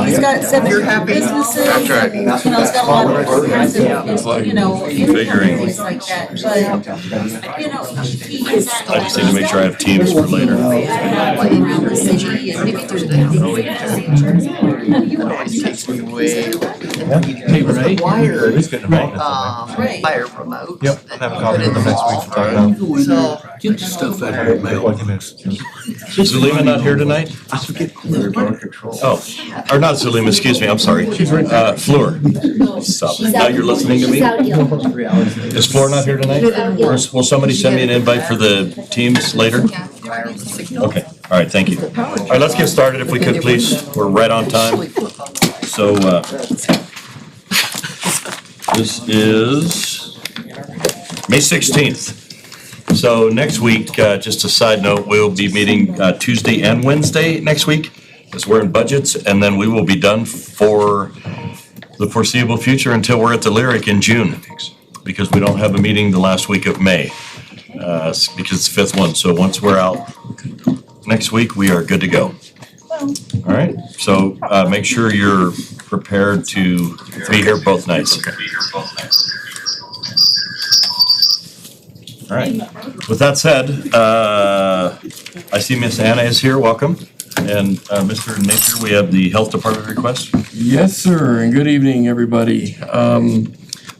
he's got 7 businesses. That's right. And, he's got a lot of experience in, Figuring. things like that. But, he is. I just need to make sure I have teams for later. Around the city and maybe there's Takes me way. Hey, Ray. Right. Fire promote. Yep, that have a you copy put in of the it next fall. week to talk about. So, Get the stuff out of your mail. Zulema not here tonight? Oh, or not Zulema, excuse me, I'm sorry. Fleur. Stop. Now you're listening to me? Is Fleur not here tonight? Or will somebody send me an invite for the teams later? Okay, all right, thank you. All right, let's get started if we could, please. We're right on time. So, this is May 16th. So next week, just a side note, we'll be meeting Tuesday and Wednesday next week, as we're in budgets, and then we will be done for the foreseeable future until we're at the Lyric in June, because we don't have a meeting the last week of May, because it's the 5th one. So once we're out next week, we are good to go. All right, so make sure you're prepared to be here both nights. All right, with that said, I see Miss Anna is here, welcome. And Mr. Napier, we have the Health Department request. Yes, sir, and good evening, everybody.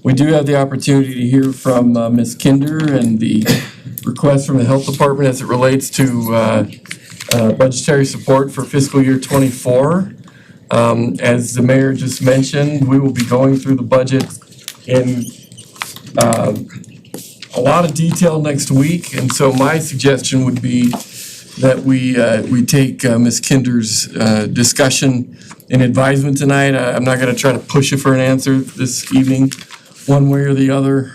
We do have the opportunity to hear from Ms. Kinder and the request from the Health Department as it relates to budgetary support for fiscal year '24. As the mayor just mentioned, we will be going through the budget in a lot of detail next week, and so my suggestion would be that we take Ms. Kinder's discussion and advisement tonight. I'm not going to try to push you for an answer this evening, one way or the other.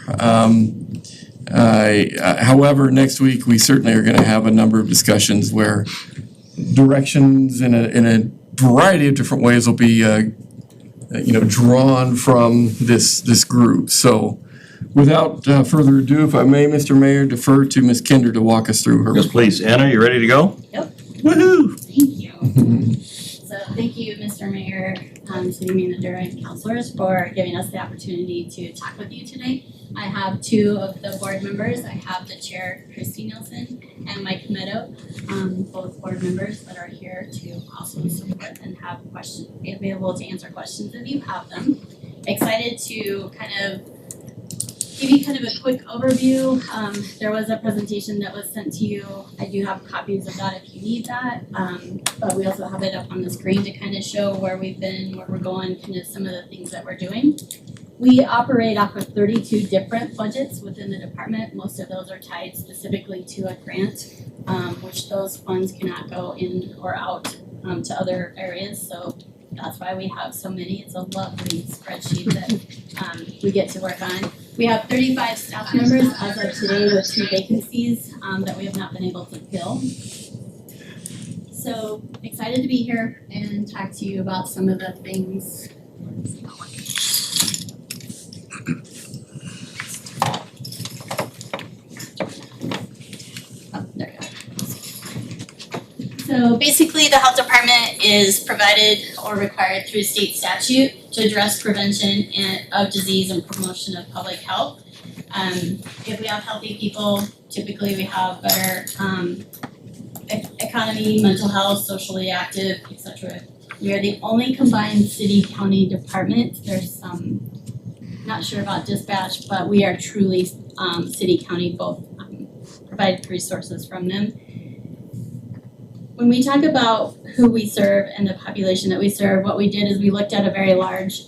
However, next week we certainly are going to have a number of discussions where directions in a variety of different ways will be drawn from this group. So, without further ado, if I may, Mr. Mayor, defer to Ms. Kinder to walk us through her. Yes, please. Anna, you ready to go? Yep. Woohoo! Thank you. So thank you, Mr. Mayor, City Manager, and councilors for giving us the opportunity to talk with you today. I have 2 of the board members. I have the chair, Christy Nielsen, and Mike Meadow, both board members that are here to also support and have questions, be available to answer questions if you have them. Excited to kind of give you kind of a quick overview. There was a presentation that was sent to you. I do have copies of that if you need that. But we also have it up on the screen to kind of show where we've been, where we're going, kind of some of the things that we're doing. We operate off of 32 different budgets within the department. Most of those are tied specifically to a grant, which those funds cannot go in or out to other areas. So that's why we have so many. It's a lovely spreadsheet that we get to work on. We have 35 staff members as of today with 2 vacancies that we have not been able to fill. So excited to be here and talk to you about some of the things. Oh, there you go. So basically, the health department is provided or required through state statute to address prevention of disease and promotion of public health. If we have healthy people, typically we have better economy, mental health, socially active, etc. We are the only combined city-county department. There's not sure about dispatch, but we are truly city-county, both provide resources from them. When we talk about who we serve and the population that we serve, what we did is we looked at a very large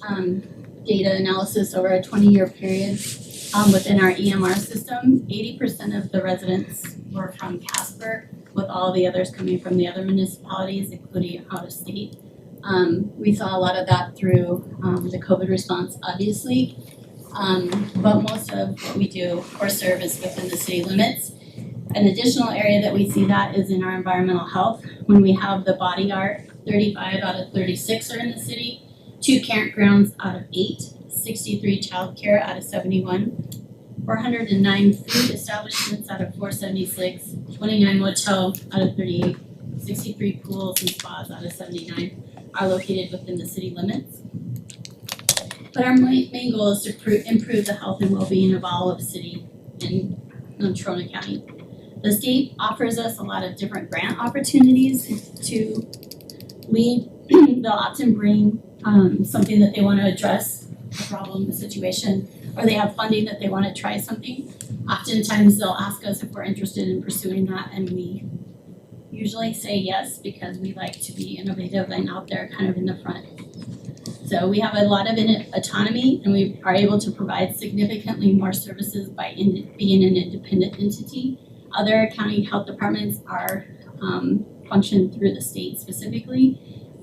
data analysis over a 20-year period within our EMR system. 80% of the residents were from Casper, with all the others coming from the other municipalities, including out of state. We saw a lot of that through the COVID response, obviously, but most of what we do or serve is within the city limits. An additional area that we see that is in our environmental health. When we have the body art, 35 out of 36 are in the city, 2 campgrounds out of 8, 63 childcare out of 71, 409 food establishments out of 476, 29 motel out of 38, 63 pools and spas out of 79. are located within the city limits. But our main goal is to improve the health and well-being of all of city and Trona County. The state offers us a lot of different grant opportunities to lead. They'll often bring something that they want to address, a problem, a situation, or they have funding that they want to try something. Oftentimes they'll ask us if we're interested in pursuing that, and we usually say yes because we like to be innovative and out there kind of in the front. So we have a lot of autonomy, and we are able to provide significantly more services by being an independent entity. Other county health departments are function through the state specifically.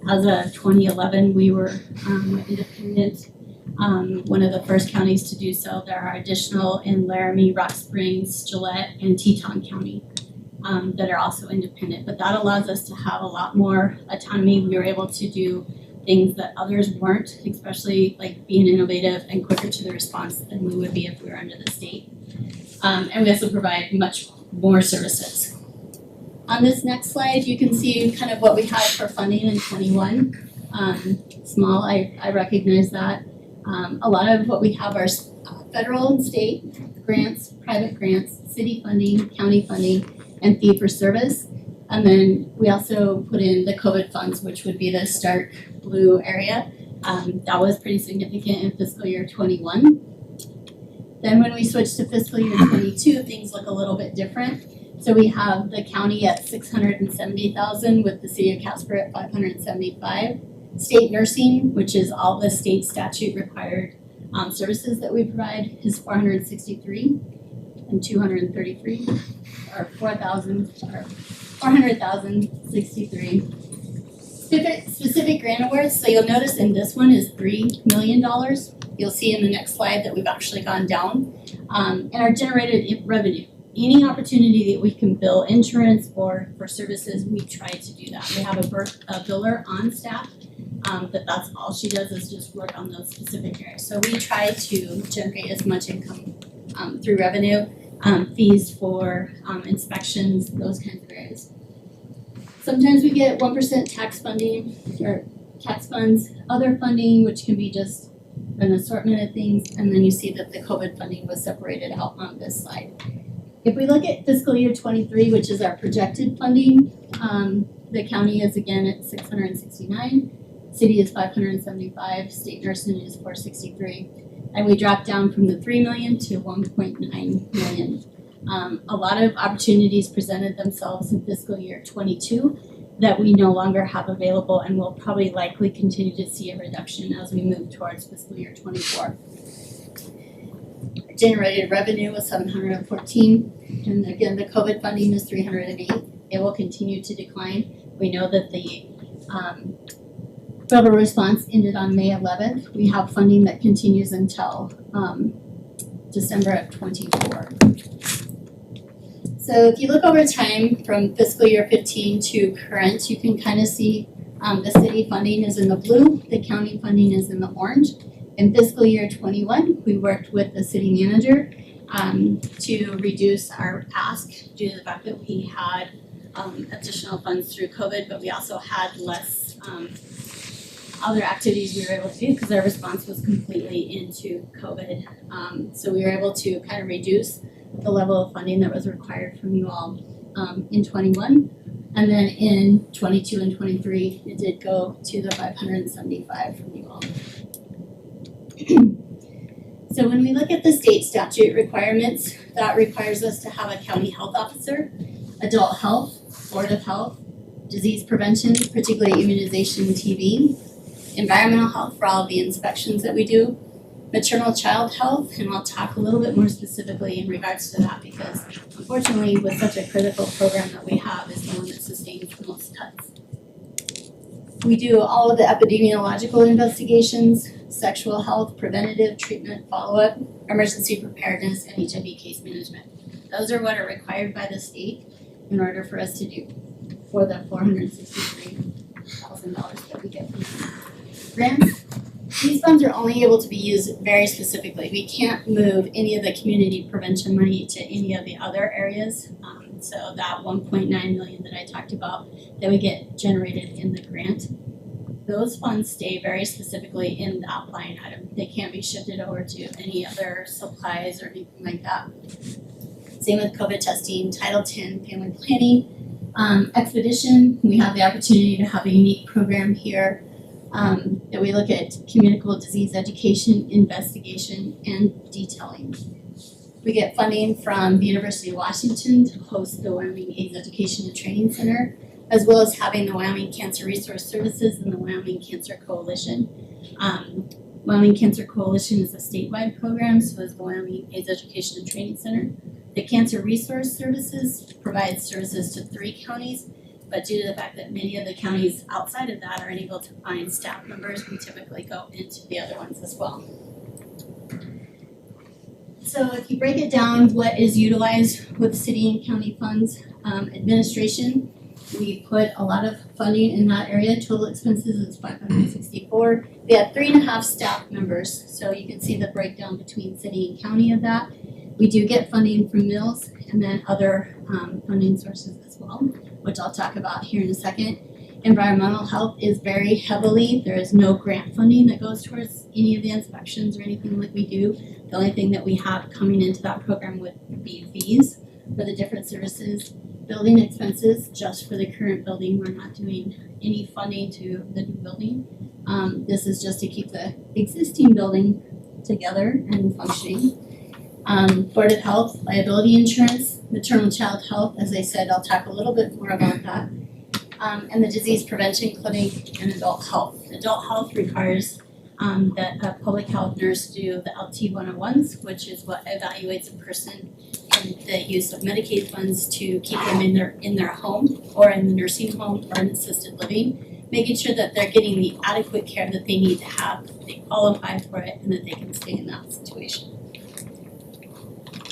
As of 2011, we were independent, one of the first counties to do so. There are additional in Laramie, Rock Springs, Gillette, and Teton County that are also independent. But that allows us to have a lot more autonomy. We were able to do things that others weren't, especially like being innovative and quicker to the response than we would be if we were under the state. And we also provide much more services. On this next slide, you can see kind of what we had for funding in 21. Small, I recognize that. A lot of what we have are federal and state grants, private grants, city funding, county funding, and fee for service. And then we also put in the COVID funds, which would be the stark blue area. That was pretty significant in fiscal year 21. Then when we switch to fiscal year 22, things look a little bit different. So we have the county at $670,000 with the city of Casper at $575,000. State nursing, which is all the state statute required services that we provide, is $463,000 and $233,000, or $400,063. Specific grant awards, so you'll notice in this one is $3 million. You'll see in the next slide that we've actually gone down. And our generated revenue, any opportunity that we can bill insurance or for services, we try to do that. We have a biller on staff, but that's all she does is just work on those specific areas. So we try to generate as much income through revenue, fees for inspections, those kinds of areas. Sometimes we get 1% tax funding or tax funds, other funding, which can be just an assortment of things, and then you see that the COVID funding was separated out on this slide. If we look at fiscal year 23, which is our projected funding, the county is again at 669, city is 575, state nursing is 463, and we dropped down from the 3 million to 1.9 million. A lot of opportunities presented themselves in fiscal year 22 that we no longer have available, and we'll probably likely continue to see a reduction as we move towards fiscal year 24. Generated revenue was 714, and again, the COVID funding is 308. It will continue to decline. We know that the federal response ended on May 11th. We have funding that continues until December of 24. So if you look over time from fiscal year 15 to current, you can kind of see the city funding is in the blue, the county funding is in the orange. In fiscal year 21, we worked with the city manager to reduce our ask due to the fact that we had additional funds through COVID, but we also had less other activities we were able to do because our response was completely into COVID. So we were able to kind of reduce the level of funding that was required from you all in 21. And then in 22 and 23, it did go to the 575 from you all. So when we look at the state statute requirements, that requires us to have a county health officer, adult health, board of health, disease prevention, particularly immunization, TB, environmental health for all of the inspections that we do, maternal child health, and I'll talk a little bit more specifically in regards to that because unfortunately with such a critical program that we have is the one that sustains the most cuts. We do all of the epidemiological investigations, sexual health, preventative, treatment, follow-up, emergency preparedness, and HIV case management. Those are what are required by the state in order for us to do for the $463,000 that we get from grants. These funds are only able to be used very specifically. We can't move any of the community prevention money to any of the other areas. So that 1.9 million that I talked about that we get generated in the grant those funds stay very specifically in that line item. They can't be shifted over to any other supplies or anything like that. Same with COVID testing, Title X, family planning, expedition. We have the opportunity to have a unique program here that we look at communicable disease education, investigation, and detailing. We get funding from the University of Washington to host the Wyoming AIDS Education and Training Center, as well as having the Wyoming Cancer Resource Services and the Wyoming Cancer Coalition. Wyoming Cancer Coalition is a statewide program, so is the Wyoming AIDS Education and Training Center. The Cancer Resource Services provides services to 3 counties, but due to the fact that many of the counties outside of that are unable to find staff members, we typically go into the other ones as well. So if you break it down, what is utilized with city and county funds, administration, we put a lot of funding in that area. Total expenses is $564. We have 3.5 staff members, so you can see the breakdown between city and county of that. We do get funding from mills and then other funding sources as well, which I'll talk about here in a second. Environmental health is very heavily, there is no grant funding that goes towards any of the inspections or anything like we do. The only thing that we have coming into that program would be fees for the different services. Building expenses, just for the current building, we're not doing any funding to the new building. This is just to keep the existing building together and functioning. Board of Health, liability insurance, maternal child health, as I said, I'll talk a little bit more about that. And the disease prevention clinic and adult health. Adult health requires that a public health nurse do the LT 101s, which is what evaluates a person and the use of Medicaid funds to keep them in their home or in the nursing home or in assisted living, making sure that they're getting the adequate care that they need to have, that they qualify for it, and that they can stay in that situation.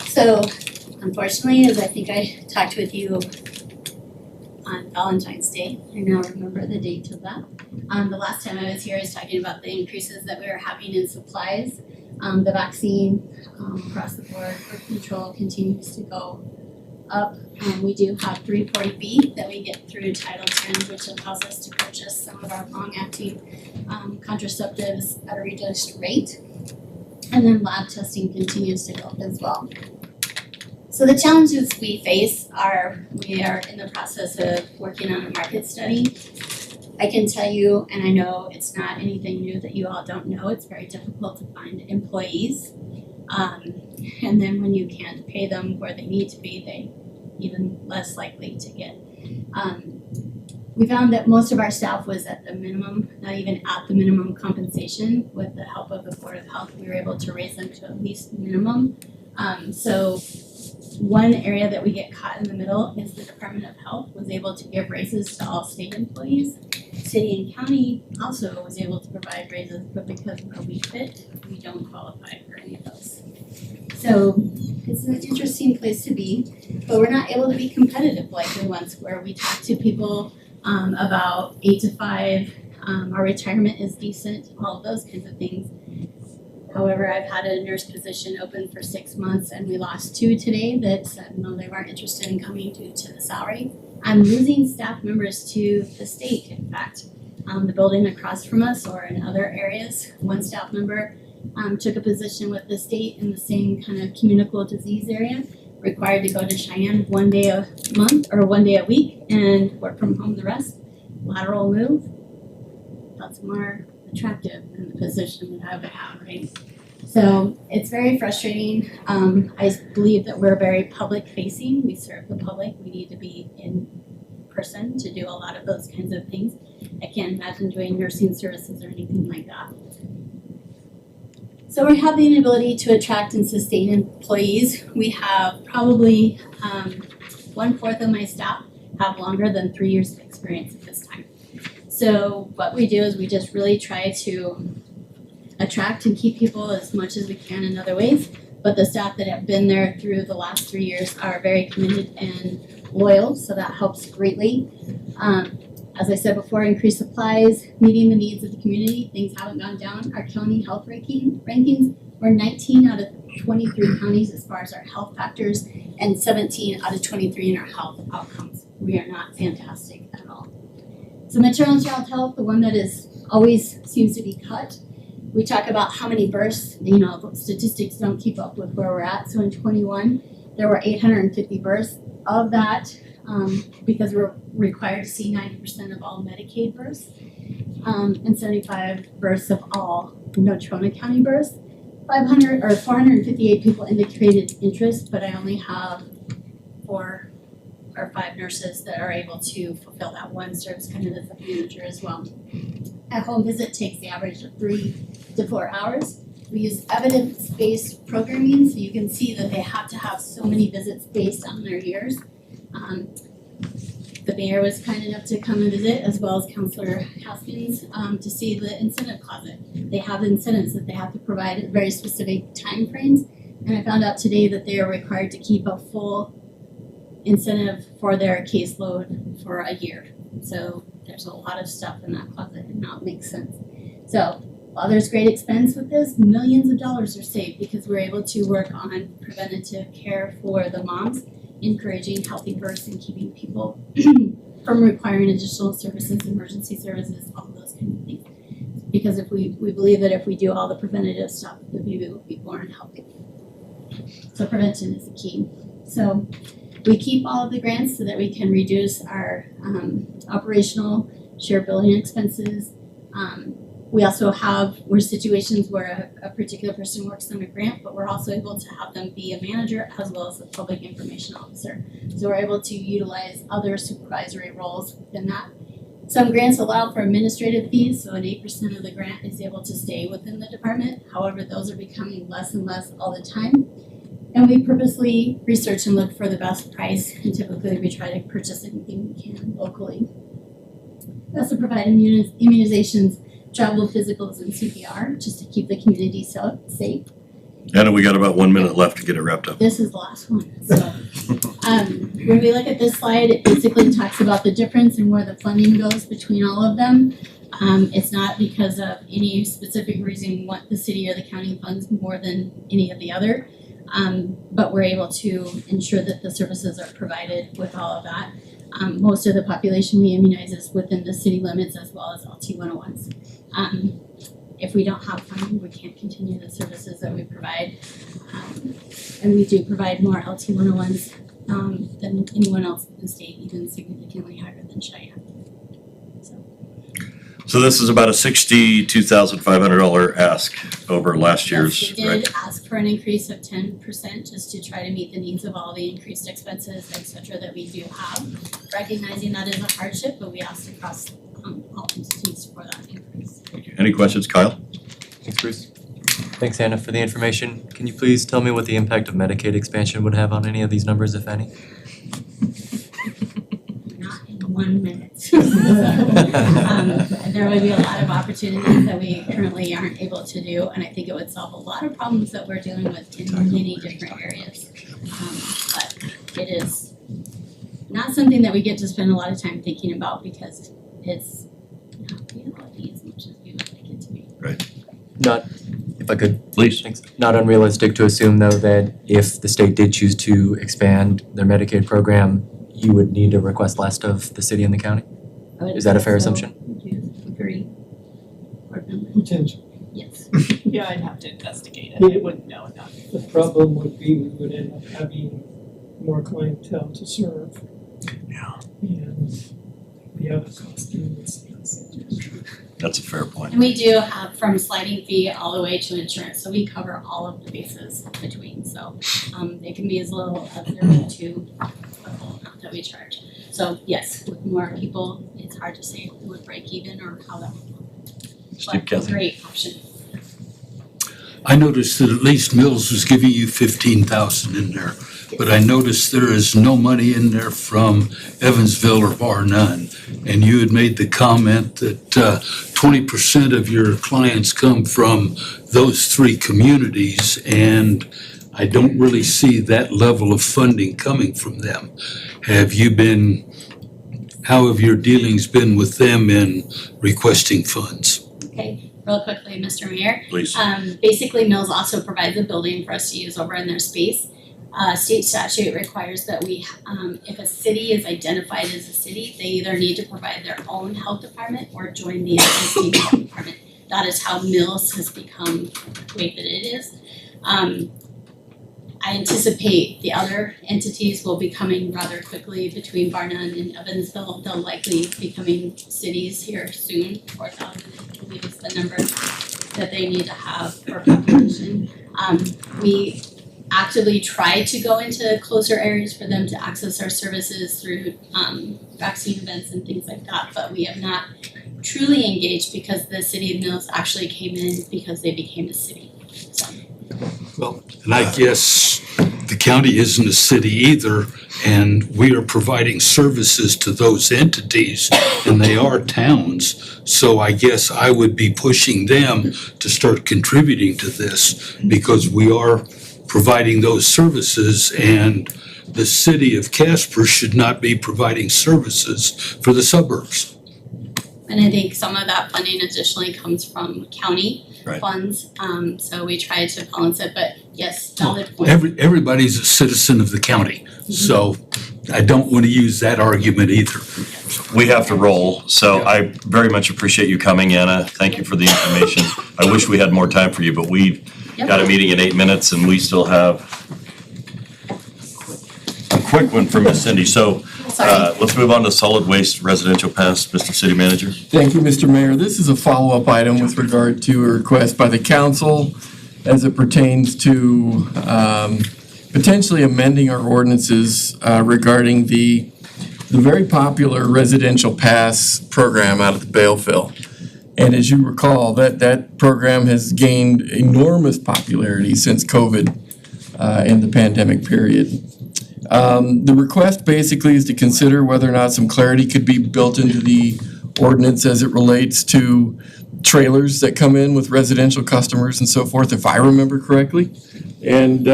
So, unfortunately, as I think I talked with you on Valentine's Day, I now remember the date of that. The last time I was here, I was talking about the increases that we were having in supplies. The vaccine across the board, birth control continues to go up. We do have 340B that we get through Title X, which allows us to purchase some of our long-acting contraceptives at a reduced rate. And then lab testing continues to go up as well. So the challenges we face are, we are in the process of working on a market study. I can tell you, and I know it's not anything new that you all don't know, it's very difficult to find employees. And then when you can't pay them where they need to be, they even less likely to get. We found that most of our staff was at the minimum, not even at the minimum compensation. With the help of the Board of Health, we were able to raise them to at least minimum. So one area that we get caught in the middle is the Department of Health was able to give raises to all state employees. City and county also was able to provide raises, but because of how we fit, we don't qualify for any of those. So it's an interesting place to be, but we're not able to be competitive like the ones where we talk to people about 8 to 5, our retirement is decent, all of those kinds of things. However, I've had a nurse position open for 6 months and we lost 2 today that said no, they weren't interested in coming due to the salary. I'm losing staff members to the state, in fact. The building across from us or in other areas, one staff member took a position with the state in the same kind of communicable disease area, required to go to Cheyenne 1 day a month or 1 day a week and work from home the rest. Lateral move, that's more attractive than the position that I would have, right? So it's very frustrating. I believe that we're very public facing. We serve the public. We need to be in person to do a lot of those kinds of things. I can't imagine doing nursing services or anything like that. So we have the inability to attract and sustain employees. We have probably 1/4 of my staff have longer than 3 years of experience at this time. So what we do is we just really try to attract and keep people as much as we can in other ways. But the staff that have been there through the last 3 years are very committed and loyal, so that helps greatly. As I said before, increased supplies, meeting the needs of the community, things haven't gone down. Our county health rankings, we're 19 out of 23 counties as far as our health factors and 17 out of 23 in our health outcomes. We are not fantastic at all. So maternal and child health, the one that is always seems to be cut. We talk about how many births, statistics don't keep up with where we're at. So in 21, there were 850 births. Of that, because we're required to see 90% of all Medicaid births, and 75 births of all Natrona County births. 458 people indicated interest, but I only have 4 or 5 nurses that are able to fulfill that. One serves kind of as a manager as well. A home visit takes the average of 3 to 4 hours. We use evidence-based programming, so you can see that they have to have so many visits based on their years. The mayor was kind enough to come and visit, as well as Councilor Haskins, to see the incentive closet. They have incentives that they have to provide at very specific time frames. And I found out today that they are required to keep a full incentive for their caseload for a year. So there's a lot of stuff in that closet, and now it makes sense. So while there's great expense with this, millions of dollars are saved because we're able to work on preventative care for the moms, encouraging healthy births and keeping people from requiring additional services, emergency services, all those kind of things. Because if we believe that if we do all the preventative stuff, the baby will be born healthy. So prevention is the key. So we keep all of the grants so that we can reduce our operational share billing expenses. We also we're situations where a particular person works on a grant, but we're also able to have them be a manager as well as a public information officer. So we're able to utilize other supervisory roles within that. Some grants allow for administrative fees, so an 8% of the grant is able to stay within the department. However, those are becoming less and less all the time. And we purposely research and look for the best price, and typically we try to purchase anything we can locally. We also provide immunizations, travel physicals, and CPR just to keep the community safe. Anna, we got about 1 minute left to get it wrapped up. This is the last one. So when we look at this slide, it basically talks about the difference and where the funding goes between all of them. It's not because of any specific reason what the city or the county funds more than any of the other. But we're able to ensure that the services are provided with all of that. Most of the population we immunize is within the city limits as well as LT101s. If we don't have funding, we can't continue the services that we provide. And we do provide more LT101s than anyone else in the state, even significantly higher than Cheyenne. So this is about a $62,500 ask over last year's, Yes, we right? did ask for an increase of 10% just to try to meet the needs of all the increased expenses, et cetera, that we do have. Recognizing that is a hardship, but we asked across all entities for that increase. Thank you. Any questions, Kyle? Thanks, Bruce. Thanks, Anna, for the information. Can you please tell me what the impact of Medicaid expansion would have on any of these numbers, if any? Not in 1 minute. There would be a lot of opportunities that we currently aren't able to do, and I think it would solve a lot of problems that we're dealing with in many different areas. But it is not something that we get to spend a lot of time thinking about because it's not reality as much as we would like it to be. Not, if I could, Please. thanks. Not unrealistic to assume, though, that if the state did choose to expand their Medicaid program, you would need a request list of the city and the county? Is that a fair assumption? Would you agree? Board member? Potential. Yes. Yeah, I'd have to investigate it. I wouldn't know enough. The problem would be we would end up having more clientele to serve. Yeah. And the other cost is. That's a fair point. And we do have from sliding fee all the way to insurance, so we cover all of the bases between, so it can be as little as 0 to the full amount that we charge. So yes, with more people, it's hard to say who would break even or how that would look. Steve But Kelly. great option. I noticed that at least Mills was giving you 15,000 in there, but I noticed there is no money in there from Evansville or Bar None. And you had made the comment that 20% of your clients come from those 3 communities, and I don't really see that level of funding coming from them. How have your dealings been with them in requesting funds? Okay, real quickly, Mr. Mayor. Please. Basically, Mills also provides a building for us to use over in their space. State statute requires that if a city is identified as a city, they either need to provide their own health department or join the existing health department. That is how Mills has become the way that it is. I anticipate the other entities will be coming rather quickly between Barnum and Evansville. They'll likely be becoming cities here soon. 4,000, I believe, is the number that they need to have per population. We actively try to go into closer areas for them to access our services through vaccine events and things like that, but we have not truly engaged because the city of Mills actually came in because they became a city. So. Well, and I guess the county isn't a city either, and we are providing services to those entities, and they are towns. So I guess I would be pushing them to start contributing to this because we are providing those services, and the city of Casper should not be providing services for the suburbs. And I think some of that funding additionally comes from county Right. funds, so we try to balance it, but yes, valid point. Everybody's a citizen of the county, so I don't want to use that argument either. We have to roll, so I very much appreciate you coming, Anna. Thank you for the information. I wish we had more time for you, but we got a meeting in 8 minutes and we still have a quick one for Miss Cindy. So let's move on to solid waste residential pass, Mr. City Manager. Thank you, Mr. Mayor. This is a follow-up item with regard to a request by the council as it pertains to potentially amending our ordinances regarding the very popular residential pass program out of the Baleville. And as you recall, that program has gained enormous popularity since COVID in the pandemic period. The request basically is to consider whether or not some clarity could be built into the ordinance as it relates to trailers that come in with residential customers and so forth, if I remember correctly. And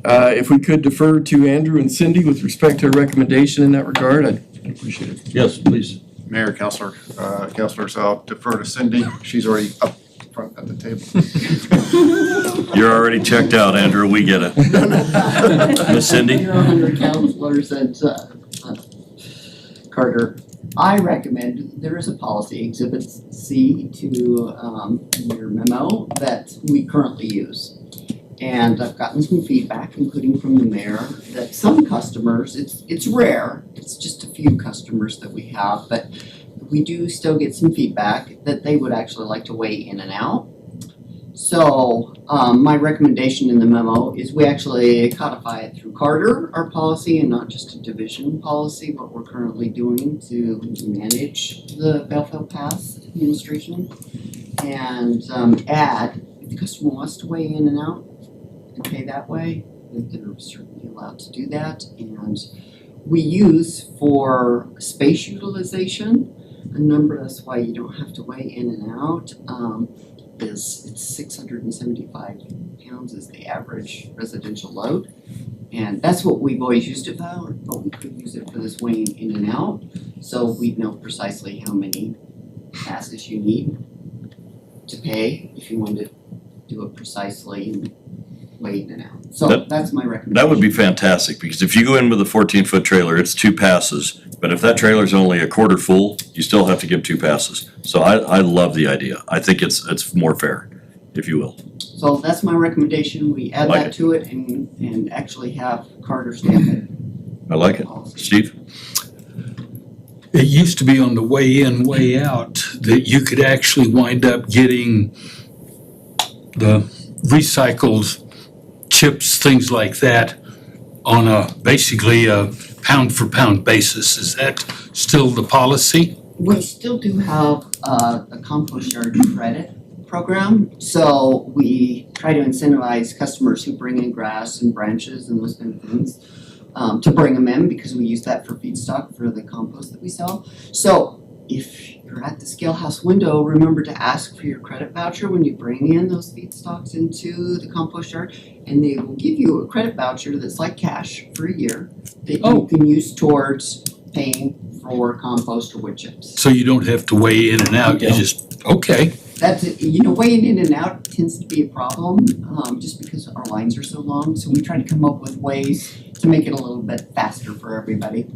if we could defer to Andrew and Cindy with respect to a recommendation in that regard, I'd appreciate it. Yes, please. Mayor, Councilor, Councilors, I'll defer to Cindy. She's already up front at the table. You're already checked out, Andrew. We get it. Miss Cindy? Your Honor, Councilors at Carter, I recommend there is a policy, Exhibit C to your memo that we currently use. And I've gotten some feedback, including from the mayor, that some customers, it's rare, it's just a few customers that we have, but we do still get some feedback that they would actually like to weigh in and out. So my recommendation in the memo is we actually codify it through Carter, our policy, and not just a division policy, what we're currently doing to manage the Baleville Pass administration. And add, if the customer wants to weigh in and out and pay that way, they're certainly allowed to do that. And we use for space utilization a number, that's why you don't have to weigh in and out, it's 675 pounds is the average residential load. And that's what we've always used it for, but we could use it for this weighing in and out. So we'd know precisely how many passes you need to pay if you wanted to do it precisely and weigh in and out. So that's my recommendation. That would be fantastic, because if you go in with a 14-foot trailer, it's 2 passes. But if that trailer's only a quarter full, you still have to give 2 passes. So I love the idea. I think it's more fair, if you will. So that's my recommendation. We add Like that it. to it and actually have Carter stamp it. I like it. Steve? It used to be on the way in, way out, that you could actually wind up getting the recycled chips, things like that, on basically a pound for pound basis. Is that still the policy? We still do have a compost yard credit program. So we try to incentivize customers who bring in grass and branches and those kind of things to bring them in, because we use that for feedstock for the compost that we sell. So if you're at the scale house window, remember to ask for your credit voucher when you bring in those feedstocks into the compost yard, and they will give you a credit voucher that's like cash for a year that you can use towards paying for compost or wood chips. So you don't have to weigh in and out, you just, okay. That's, you know, weighing in and out tends to be a problem, just because our lines are so long. So we try to come up with ways to make it a little bit faster for everybody.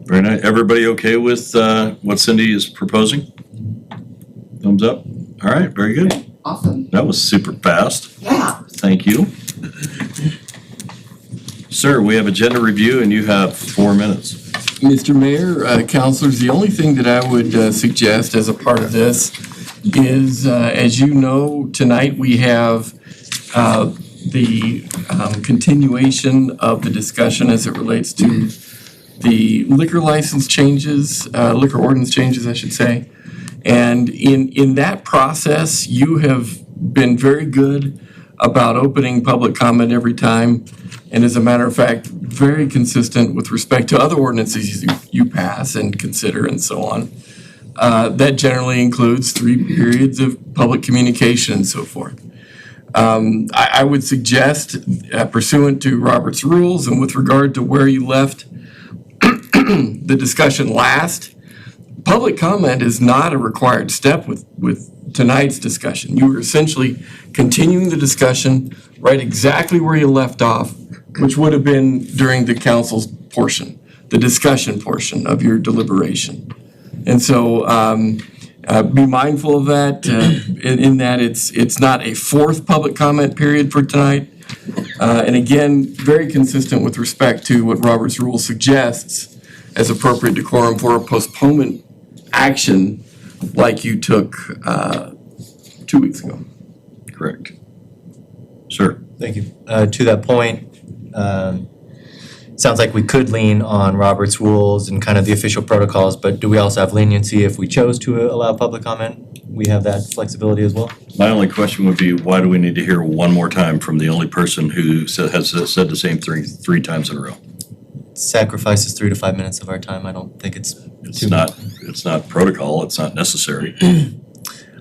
Very nice. Everybody okay with what Cindy is proposing? Thumbs up? All right, very good. Awesome. That was super fast. Yeah. Thank you. Sir, we have agenda review and you have 4 minutes. Mr. Mayor, councilors, the only thing that I would suggest as a part of this is, as you know, tonight we have the continuation of the discussion as it relates to the liquor license changes, liquor ordinance changes, I should say. And in that process, you have been very good about opening public comment every time. And as a matter of fact, very consistent with respect to other ordinances you pass and consider and so on. That generally includes 3 periods of public communication and so forth. I would suggest, pursuant to Robert's rules and with regard to where you left the discussion last, public comment is not a required step with tonight's discussion. You are essentially continuing the discussion right exactly where you left off, which would have been during the council's portion, the discussion portion of your deliberation. And so be mindful of that, in that it's not a 4th public comment period for tonight. And again, very consistent with respect to what Robert's rule suggests as appropriate decorum for a postponement action like you took 2 weeks ago. Correct. Sir. Thank you. To that point, sounds like we could lean on Robert's rules and kind of the official protocols, but do we also have leniency if we chose to allow public comment? We have that flexibility as well? My only question would be, why do we need to hear one more time from the only person who has said the same thing 3 times in a row? Sacrifices 3 to 5 minutes of our time. I don't think it's It's not protocol, it's not necessary.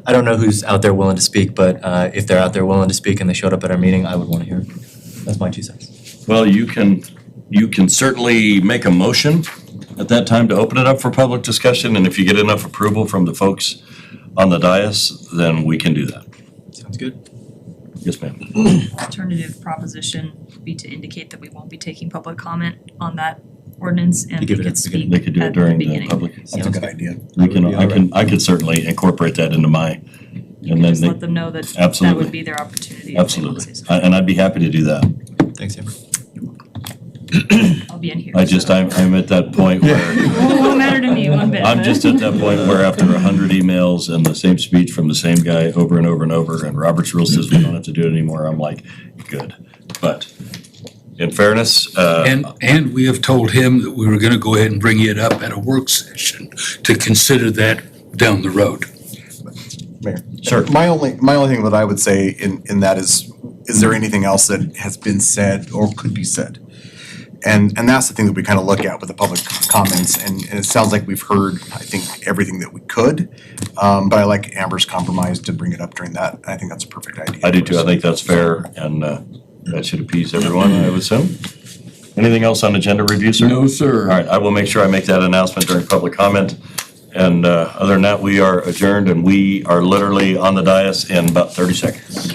I don't know who's out there willing to speak, but if they're out there willing to speak and they showed up at our meeting, I would want to hear it. That's my 2 cents. Well, you can certainly make a motion at that time to open it up for public discussion, and if you get enough approval from the folks on the dais, then we can do that. Sounds good. Yes, ma'am. Alternative proposition would be to indicate that we won't be taking public comment on that ordinance and give we it a could speak They could do it at the during the beginning. public. That's a good idea. I could certainly incorporate that into my, You and can then just they, let them know that that Absolutely. would be their opportunity. if they want to absolutely. say something. And I'd be happy to do that. Thanks, Amber. I'll be in here. I'm at that point where, It won't matter to me one bit. I'm but- just at that point where after 100 emails and the same speech from the same guy over and over and over, and Robert's rule says we don't have to do it anymore, I'm like, good. But in fairness, And we have told him that we were gonna go ahead and bring it up at a work session to consider that down the road. sure. My only thing that I would say in that is there anything else that has been said or could be said? And that's the thing that we kind of look at with the public comments, and it sounds like we've heard, I think, everything that we could. But I like Amber's compromise to bring it up during that. I think that's a perfect idea. I do too. I think that's fair, and that should appease everyone, I would assume. Anything else on agenda review, sir? No, sir. All right, I will make sure I make that announcement during public comment. And other than that, we are adjourned, and we are literally on the dais in about 30 seconds.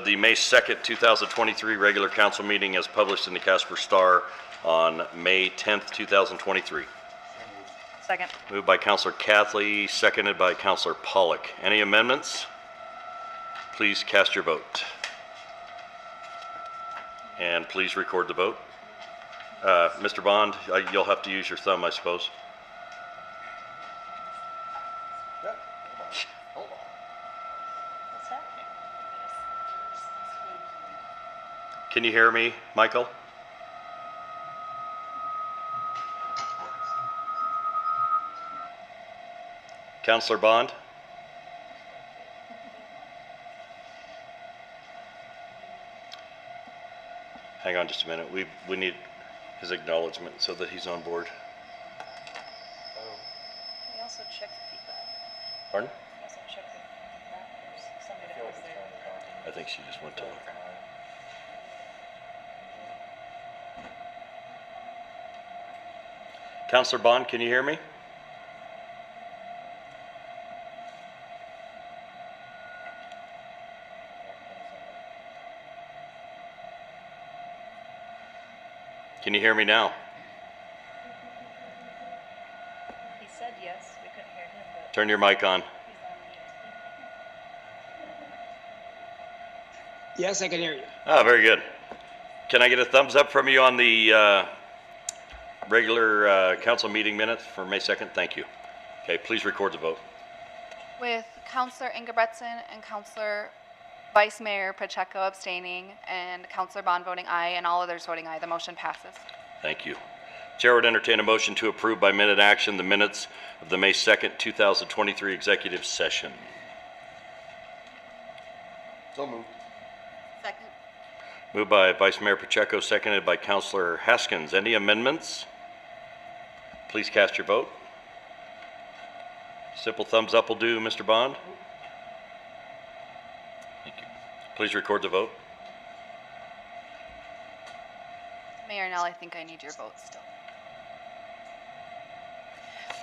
of the May 2nd, 2023 regular council meeting as published in the Casper Star on May 10th, 2023. Second. Moved by Counselor Catley, seconded by Counselor Pollock. Any amendments? Please cast your vote. And please record the vote. Mr. Bond, you'll have to use your thumb, I suppose. Can you hear me, Michael? Counselor Bond? Hang on just a minute. We need his acknowledgement so that he's on board. We also check the feedback. Pardon? We also check the feedback. There's somebody that was there. I think she just went to look. Counselor Bond, can you hear me? Can you hear me now? He said yes, we couldn't hear him, but Turn your mic on. he's on mute. Yes, I can hear you. Ah, very good. Can I get a thumbs up from you on the regular council meeting minutes for May 2nd? Thank you. Okay, please record the vote. With Counselor Ingebretson and Counselor Vice Mayor Pacheco abstaining and Counselor Bond voting aye and all others voting aye, the motion passes. Thank you. Chair would entertain a motion to approve by minute action the minutes of the May 2nd, 2023 executive session. So moved. Second. Moved by Vice Mayor Pacheco, seconded by Counselor Haskins. Any amendments? Please cast your vote. Simple thumbs up will do, Mr. Bond. Thank you. Please record the vote. Mayor Nell, I think I need your vote still.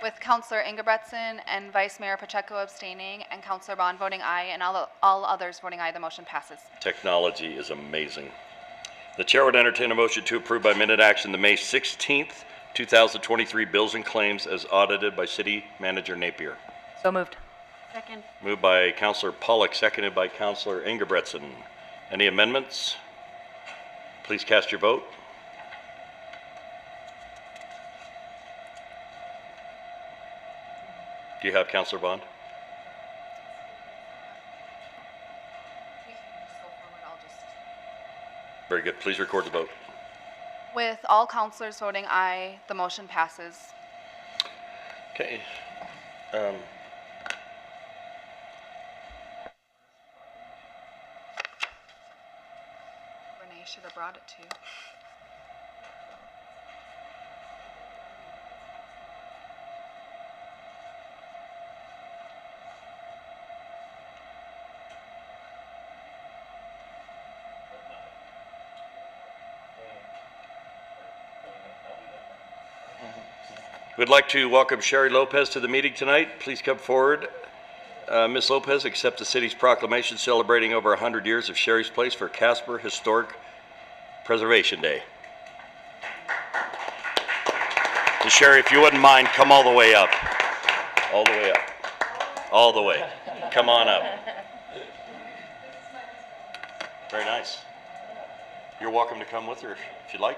With Counselor Ingebretson and Vice Mayor Pacheco abstaining and Counselor Bond voting aye and all others voting aye, the motion passes. Technology is amazing. The chair would entertain a motion to approve by minute action the May 16th, 2023 bills and claims as audited by City Manager Napier. So moved. Second. Moved by Counselor Pollock, seconded by Counselor Ingebretson. Any amendments? Please cast your vote. Do you have Counselor Bond? We can just go forward, I'll just. Very good. Please record the vote. With all counselors voting aye, the motion passes. Okay. Renee should have brought it to you. We'd like to welcome Sherry Lopez to the meeting tonight. Please come forward. Ms. Lopez, accept the city's proclamation celebrating over 100 years of Sherry's Place for Casper Historic Preservation Day. And Sherry, if you wouldn't mind, come all the way up. All the way up. All the way. Come on up. Very nice. You're welcome to come with her if you'd like.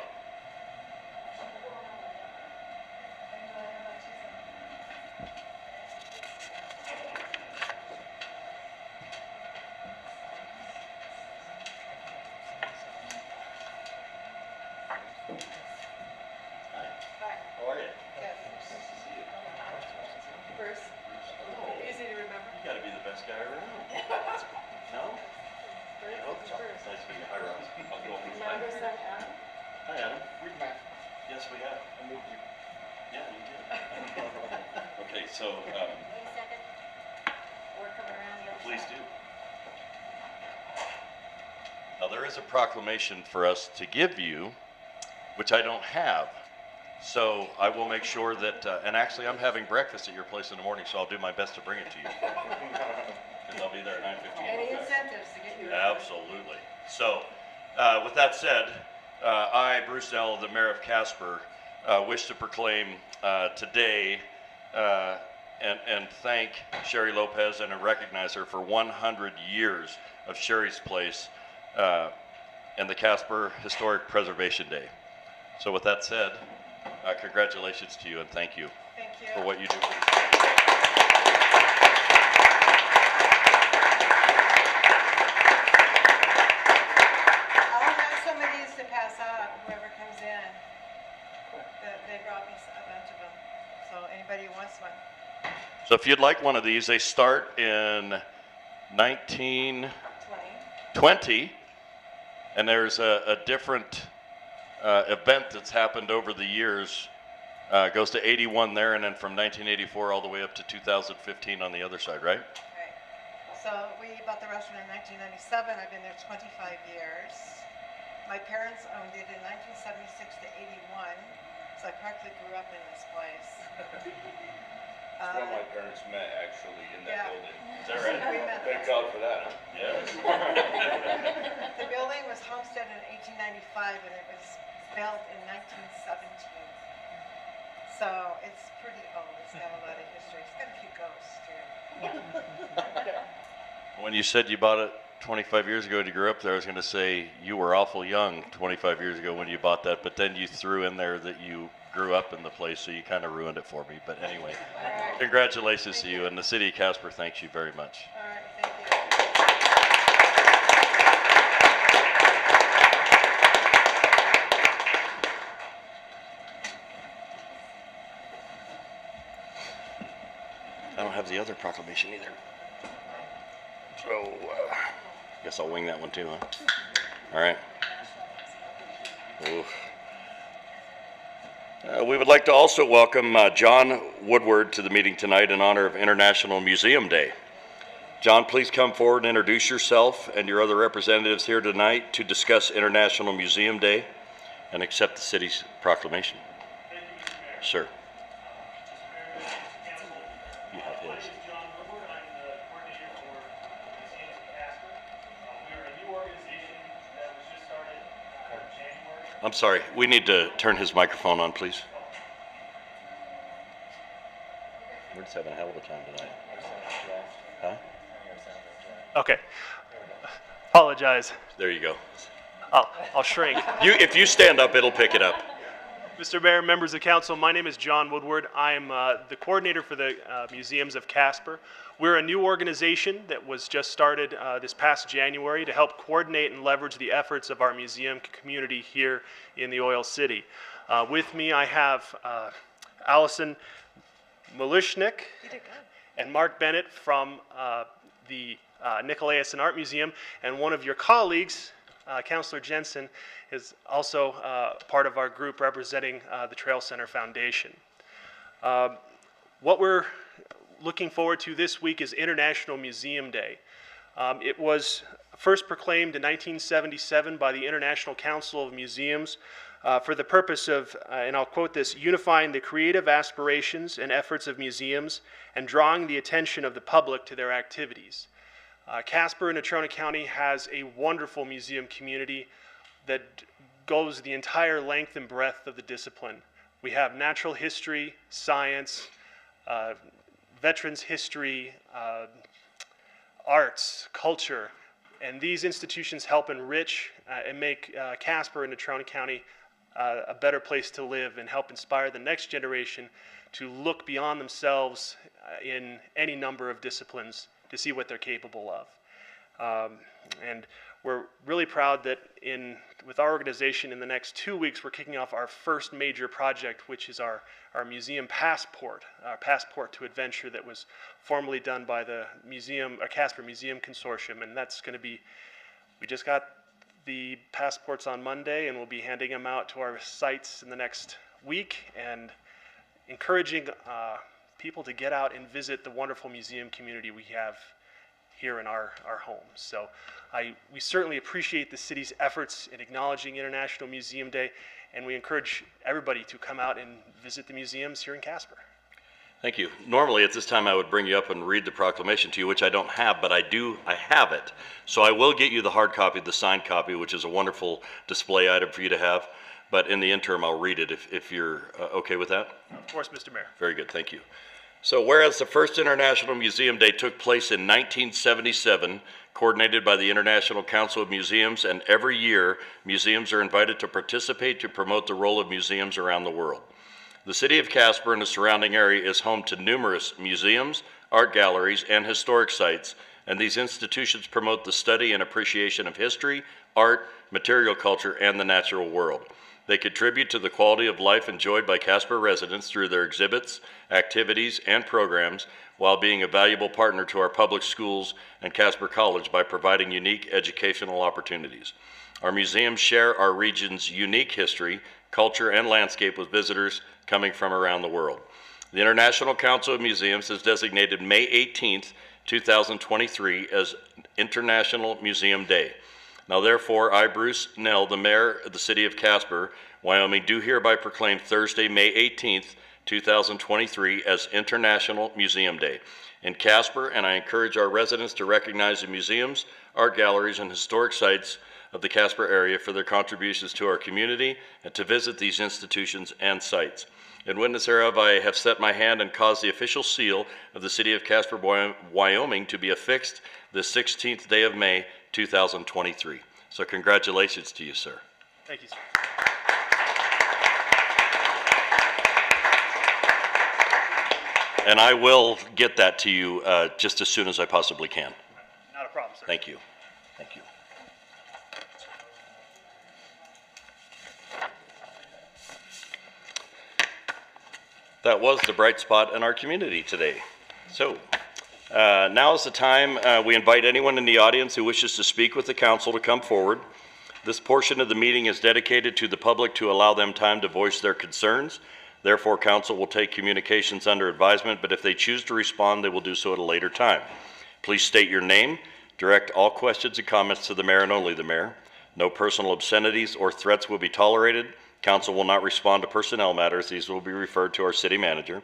Proclamation for us to give you, which I don't have. So I will make sure that, and actually I'm having breakfast at your place in the morning, so I'll do my best to bring it to you. And they'll be there at 9:15. Any incentives to get you. Absolutely. So, with that said, I, Bruce Nell, the mayor of Casper, wish to proclaim today and thank Sherry Lopez and recognize her for 100 years of Sherry's Place and the Casper Historic Preservation Day. So with that said, congratulations to you and thank you, for what you do for the city. I'll have some of these to pass out, whoever comes in. They brought me a bunch of them, so anybody who wants one. So if you'd like one of these, they start in 1920, and there's a different event that's happened over the years. Goes to 81 there, and then from 1984 all the way up to 2015 on the other side, right? Right. So we bought the restaurant in 1997. I've been there 25 years. My parents owned it in 1976 to 81, so I practically grew up in this place. That's when my parents met, actually, in that building. Is that right? We met Thank God for that, huh? Yes. The building was homesteaded in 1895 and it was built in 1917. So it's pretty old. It's got a lot of history. It's got a few ghosts too. When you said you bought it 25 years ago and you grew up there, I was going to say you were awful young 25 years ago when you bought that, but then you threw in there that you grew up in the place, so you kind of ruined it for me. But anyway, congratulations to you, and the city of Casper thanks you very much. All right, thank you. I don't have the other proclamation either. So, guess I'll wing that one too, huh? All right. Oof. We would like to also welcome John Woodward to the meeting tonight in honor of International Museum Day. John, please come forward and introduce yourself and your other representatives here tonight to discuss International Museum Day and accept the city's proclamation. Thank you, Mr. Mayor. Sir. My name is John Woodward. I'm the coordinator for Museums of Casper. We are a new organization that was just started in January. I'm sorry, we need to turn his microphone on, please. We're just having a hell of a time tonight. Huh? Okay. Apologize. There you go. I'll shrink. If you stand up, it'll pick it up. Mr. Mayor, members of council, my name is John Woodward. I'm the coordinator for the Museums of Casper. We're a new organization that was just started this past January to help coordinate and leverage the efforts of our museum community here in the Oil City. With me, I have Allison Malishnik and Mark Bennett from the Nicolaus and Art Museum, and one of your colleagues, Councilor Jensen, is also part of our group representing the Trail Center Foundation. What we're looking forward to this week is International Museum Day. It was first proclaimed in 1977 by the International Council of Museums for the purpose of, and I'll quote this, unifying the creative aspirations and efforts of museums and drawing the attention of the public to their activities. Casper in Natrona County has a wonderful museum community that goes the entire length and breadth of the discipline. We have natural history, science, veterans history, arts, culture, and these institutions help enrich and make Casper and Natrona County a better place to live and help inspire the next generation to look beyond themselves in any number of disciplines to see what they're capable of. And we're really proud that with our organization in the next 2 weeks, we're kicking off our first major project, which is our museum passport, our passport to adventure that was formally done by the Casper Museum Consortium. And that's going to be, we just got the passports on Monday, and we'll be handing them out to our sites in the next week and encouraging people to get out and visit the wonderful museum community we have here in our homes. So we certainly appreciate the city's efforts in acknowledging International Museum Day, and we encourage everybody to come out and visit the museums here in Casper. Thank you. Normally, at this time, I would bring you up and read the proclamation to you, which I don't have, but I have it. So I will get you the hard copy, the signed copy, which is a wonderful display item for you to have. But in the interim, I'll read it if you're okay with that. Of course, Mr. Mayor. Very good, thank you. So whereas the first International Museum Day took place in 1977, coordinated by the International Council of Museums, and every year, museums are invited to participate to promote the role of museums around the world. The city of Casper and the surrounding area is home to numerous museums, art galleries, and historic sites, and these institutions promote the study and appreciation of history, art, material culture, and the natural world. They contribute to the quality of life enjoyed by Casper residents through their exhibits, activities, and programs, while being a valuable partner to our public schools and Casper College by providing unique educational opportunities. Our museums share our region's unique history, culture, and landscape with visitors coming from around the world. The International Council of Museums has designated May 18th, 2023 as International Museum Day. Now therefore, I, Bruce Nell, the Mayor of the City of Casper, Wyoming, do hereby proclaim Thursday, May 18th, 2023 as International Museum Day in Casper, and I encourage our residents to recognize the museums, art galleries, and historic sites of the Casper area for their contributions to our community and to visit these institutions and sites. In witness thereof, I have set my hand and caused the official seal of the City of Casper, Wyoming to be affixed the 16th day of May, 2023. So congratulations to you, sir. Thank you, sir. And I will get that to you just as soon as I possibly can. Not a problem, sir. Thank you. Thank you. That was the bright spot in our community today. So now is the time we invite anyone in the audience who wishes to speak with the council to come forward. This portion of the meeting is dedicated to the public to allow them time to voice their concerns. Therefore, council will take communications under advisement, but if they choose to respond, they will do so at a later time. Please state your name. Direct all questions and comments to the mayor and only the mayor. No personal obscenities or threats will be tolerated. Council will not respond to personnel matters. These will be referred to our city manager.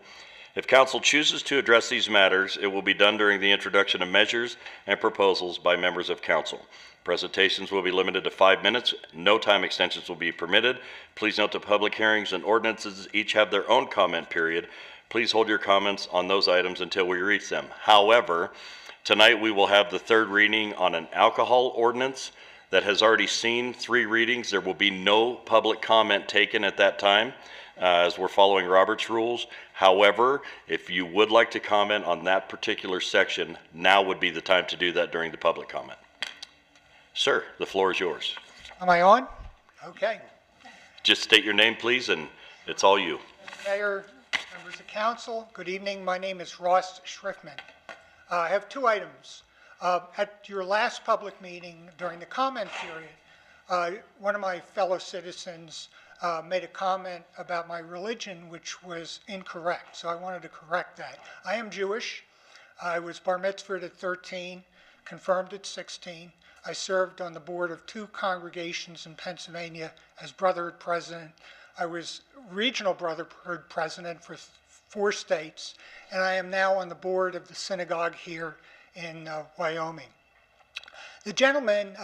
If council chooses to address these matters, it will be done during the introduction of measures and proposals by members of council. Presentations will be limited to 5 minutes. No time extensions will be permitted. Please note that public hearings and ordinances each have their own comment period. Please hold your comments on those items until we reach them. However, tonight we will have the third reading on an alcohol ordinance that has already seen 3 readings. There will be no public comment taken at that time as we're following Robert's rules. However, if you would like to comment on that particular section, now would be the time to do that during the public comment. Sir, the floor is yours. Am I on? Okay. Just state your name, please, and it's all you. Mayor, members of council, good evening. My name is Ross Schriftman. I have 2 items. At your last public meeting during the comment period, one of my fellow citizens made a comment about my religion, which was incorrect. So I wanted to correct that. I am Jewish. I was bar mitzvahed at 13, confirmed at 16. I served on the board of 2 congregations in Pennsylvania as brotherhood president. I was regional brotherhood president for 4 states, and I am now on the board of the synagogue here in Wyoming. The gentleman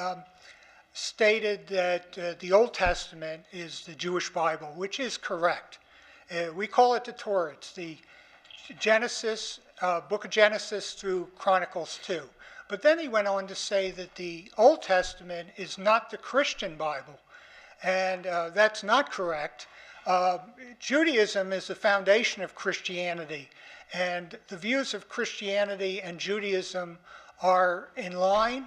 stated that the Old Testament is the Jewish Bible, which is correct. We call it the Torah. It's the Genesis, book of Genesis through Chronicles 2. But then he went on to say that the Old Testament is not the Christian Bible, and that's not correct. Judaism is the foundation of Christianity, and the views of Christianity and Judaism are in line.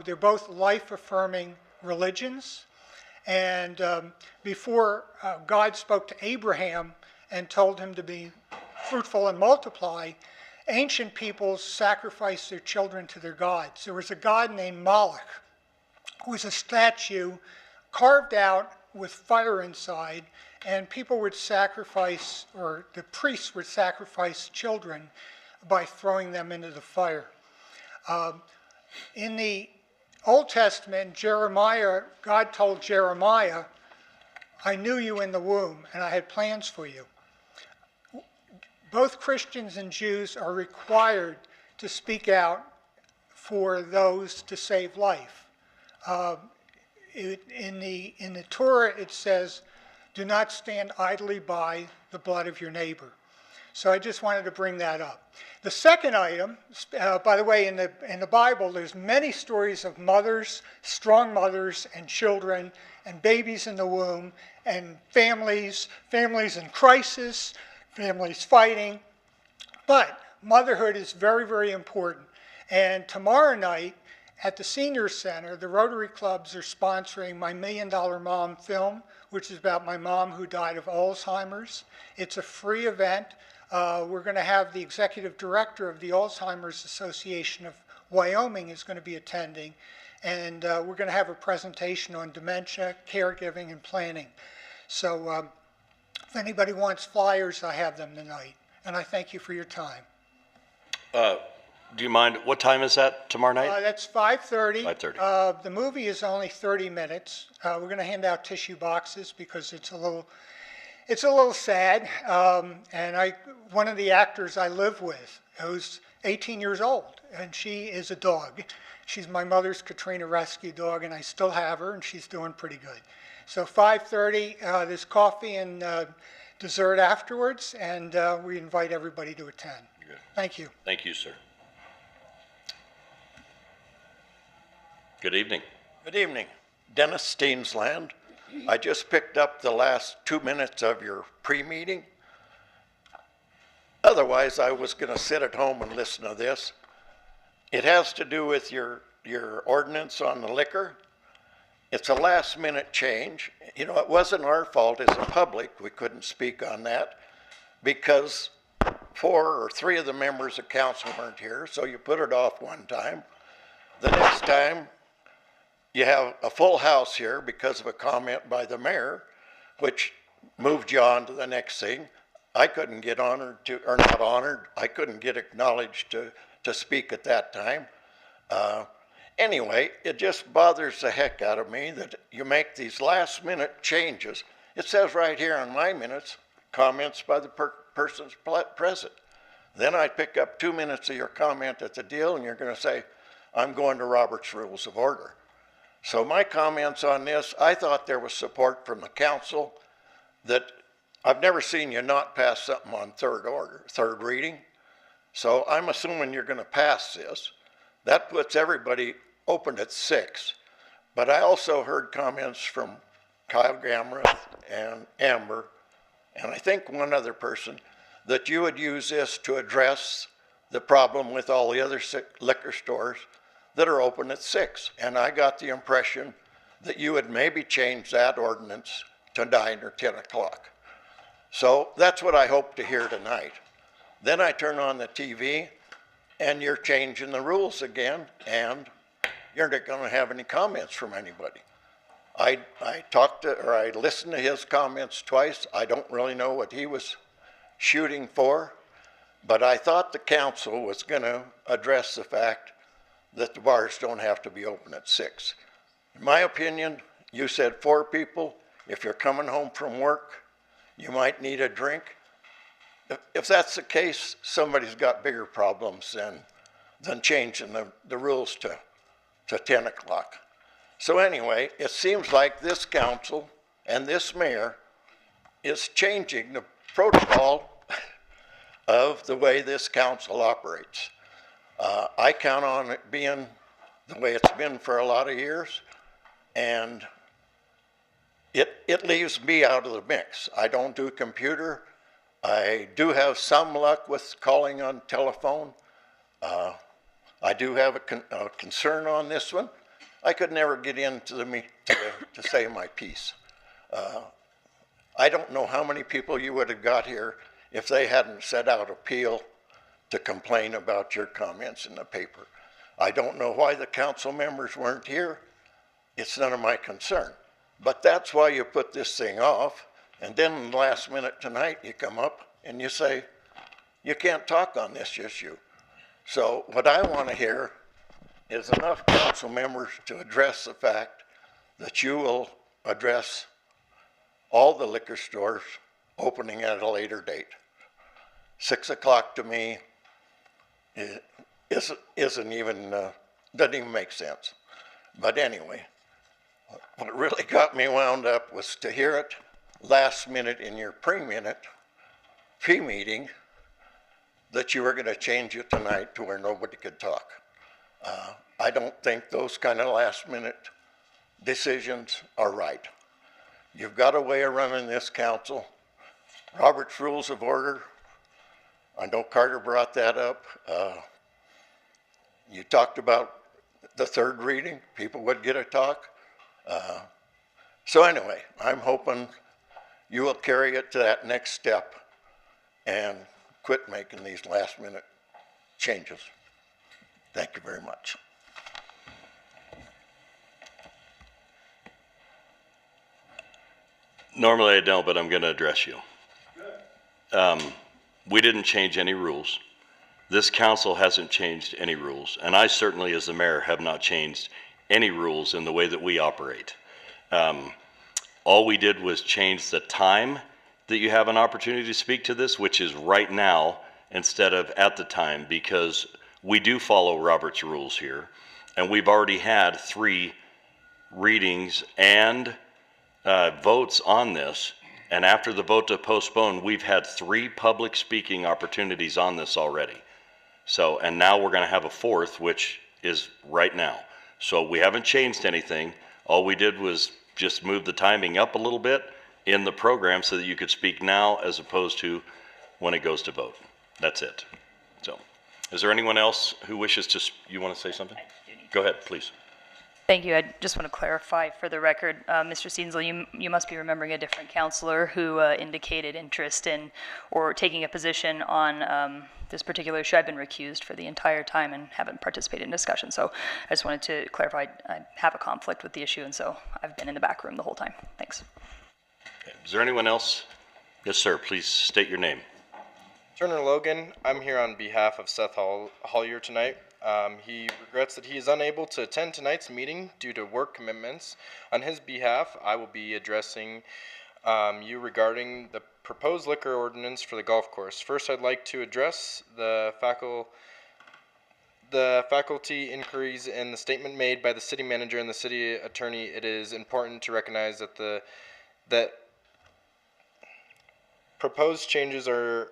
They're both life-affirming religions, and before God spoke to Abraham and told him to be fruitful and multiply, ancient peoples sacrificed their children to their gods. There was a god named Moloch, who was a statue carved out with fire inside, and people would sacrifice, or the priests would sacrifice children by throwing them into the fire. In the Old Testament, Jeremiah, God told Jeremiah, I knew you in the womb, and I had plans for you. both Christians and Jews are required to speak out for those to save life. In the Torah, it says, "Do not stand idly by the blood of your neighbor." So I just wanted to bring that up. The second item, by the way, in the Bible, there's many stories of mothers, strong mothers, and children, and babies in the womb, and families in crisis, families fighting. But motherhood is very, very important. And tomorrow night at the Senior Center, the Rotary Clubs are sponsoring my $1 Million Mom film, which is about my mom who died of Alzheimer's. It's a free event. We're going to have the executive director of the Alzheimer's Association of Wyoming is going to be attending. And we're going to have a presentation on dementia, caregiving, and planning. So if anybody wants flyers, I have them tonight. And I thank you for your time. Do you mind, what time is that tomorrow night? That's 5:30. 5:30. The movie is only 30 minutes. We're going to hand out tissue boxes because it's a little sad. And one of the actors I live with, who's 18 years old, and she is a dog. She's my mother's Katrina rescue dog, and I still have her, and she's doing pretty good. So 5:30, there's coffee and dessert afterwards, and we invite everybody to attend. Good. Thank you. Thank you, sir. Good evening. Good evening. Dennis Steensland. I just picked up the last 2 minutes of your pre-meeting. Otherwise, I was going to sit at home and listen to this. It has to do with your ordinance on the liquor. It's a last-minute change. You know, it wasn't our fault as a public. We couldn't speak on that because 4 or 3 of the members of council weren't here, so you put it off one time. The next time, you have a full house here because of a comment by the mayor, which moved you on to the next thing. I couldn't get honored to, or not honored, I couldn't get acknowledged to speak at that time. Anyway, it just bothers the heck out of me that you make these last minute changes. It says right here in my minutes, comments by the persons present. Then I pick up 2 minutes of your comment at the deal and you're going to say, I'm going to Robert's Rules of Order. So my comments on this, I thought there was support from the council that I've never seen you not pass something on third reading. So I'm assuming you're going to pass this. That puts everybody open at 6. But I also heard comments from Kyle Gamrath and Amber, and I think one other person, that you would use this to address the problem with all the other liquor stores that are open at 6. And I got the impression that you would maybe change that ordinance to 9 or 10 o'clock. So that's what I hope to hear tonight. Then I turn on the TV and you're changing the rules again and you're not going to have any comments from anybody. I listened to his comments twice. I don't really know what he was shooting for, but I thought the council was going to address the fact that the bars don't have to be open at 6. In my opinion, you said 4 people. If you're coming home from work, you might need a drink. If that's the case, somebody's got bigger problems than changing the rules to 10 o'clock. So anyway, it seems like this council and this mayor is changing the protocol of the way this council operates. I count on it being the way it's been for a lot of years, and it leaves me out of the mix. I don't do computer. I do have some luck with calling on telephone. I do have a concern on this one. I could never get into to say my piece. I don't know how many people you would have got here if they hadn't set out appeal to complain about your comments in the paper. I don't know why the council members weren't here. It's none of my concern. But that's why you put this thing off, and then in the last minute tonight you come up and you say, you can't talk on this issue. So what I want to hear is enough council members to address the fact that you will address all the liquor stores opening at a later date. 6 o'clock to me isn't even, doesn't even make sense. But anyway, what really got me wound up was to hear it last minute in your pre-meeting that you were going to change it tonight to where nobody could talk. I don't think those kind of last minute decisions are right. You've got a way of running this council. Robert's Rules of Order, I know Carter brought that up. You talked about the third reading, people would get a talk. So anyway, I'm hoping you will carry it to that next step and quit making these last minute changes. Thank you very much. Normally I don't, but I'm going to address you. We didn't change any rules. This council hasn't changed any rules, and I certainly, as the mayor, have not changed any rules in the way that we operate. All we did was change the time that you have an opportunity to speak to this, which is right now instead of at the time, because we do follow Robert's rules here, and we've already had 3 readings and votes on this. And after the vote to postpone, we've had 3 public speaking opportunities on this already. So, and now we're going to have a 4th, which is right now. So we haven't changed anything. All we did was just move the timing up a little bit in the program so that you could speak now as opposed to when it goes to vote. That's it. So, is there anyone else who wishes to, you want to say something? Go ahead, please. Thank you. I just want to clarify for the record, Mr. Steensel, you must be remembering a different counselor who indicated interest in or taking a position on this particular issue. I've been recused for the entire time and haven't participated in discussion. So I just wanted to clarify I have a conflict with the issue, and so I've been in the back room the whole time. Thanks. Is there anyone else? Yes, sir. Please state your name. Turner Logan. I'm here on behalf of Seth Hollier tonight. He regrets that he is unable to attend tonight's meeting due to work commitments. On his behalf, I will be addressing you regarding the proposed liquor ordinance for the golf course. First, I'd like to address the faculty inquiries and the statement made by the city manager and the city attorney. It is important to recognize that proposed changes are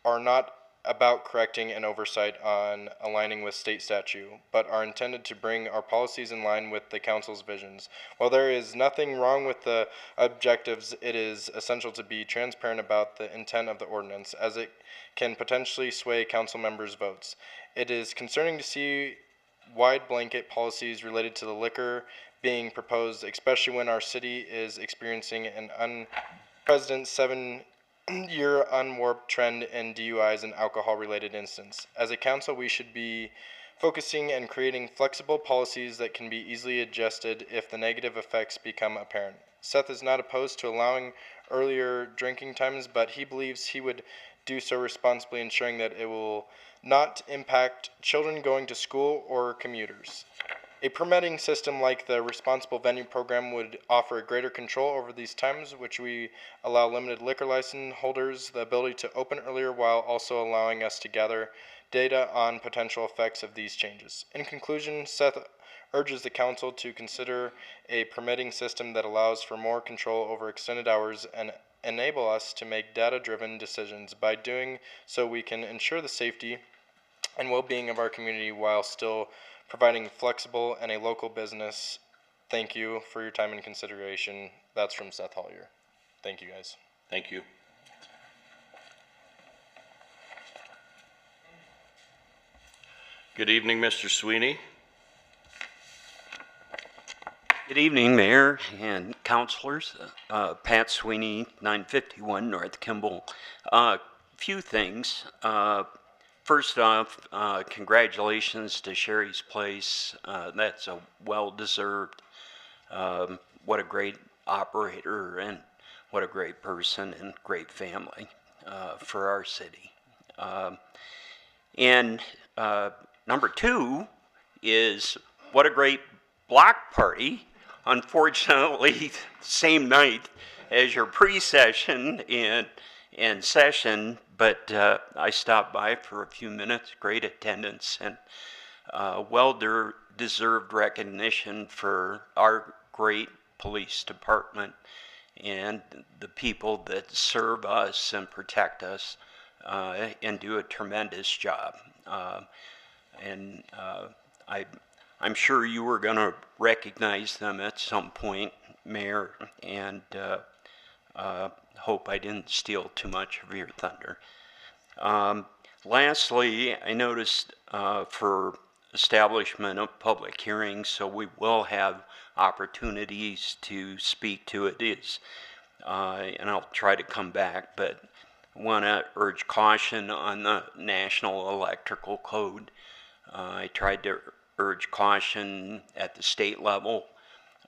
not about correcting an oversight on aligning with state statute, but are intended to bring our policies in line with the council's visions. While there is nothing wrong with the objectives, it is essential to be transparent about the intent of the ordinance, as it can potentially sway council members' votes. It is concerning to see wide blanket policies related to the liquor being proposed, especially when our city is experiencing an unprecedented 7-year unwarped trend in DUIs and alcohol-related incidents. As a council, we should be focusing and creating flexible policies that can be easily adjusted if the negative effects become apparent. Seth is not opposed to allowing earlier drinking times, but he believes he would do so responsibly, ensuring that it will not impact children going to school or commuters. A permitting system like the Responsible Venue Program would offer greater control over these times, which we allow limited liquor license holders the ability to open earlier while also allowing us to gather data on potential effects of these changes. In conclusion, Seth urges the council to consider a permitting system that allows for more control over extended hours and enable us to make data-driven decisions. By doing so, we can ensure the safety and well-being of our community while still providing flexible and a local business. Thank you for your time and consideration. That's from Seth Hollier. Thank you, guys. Thank you. Good evening, Mr. Sweeney. Good evening, Mayor and councilors. Pat Sweeney, 951 North Kimball. Few things. First off, congratulations to Sherry's Place. That's a well-deserved, what a great operator and what a great person and great family for our city. And number 2 is what a great block party. Unfortunately, same night as your pre-session and session, but I stopped by for a few minutes, great attendance, and deserved recognition for our great police department and the people that serve us and protect us and do a tremendous job. I'm sure you were going to recognize them at some point, Mayor, and hope I didn't steal too much of your thunder. Lastly, I noticed for establishment of public hearings, so we will have opportunities to speak to it, and I'll try to come back, but I want to urge caution on the National Electrical Code. I tried to urge caution at the state level.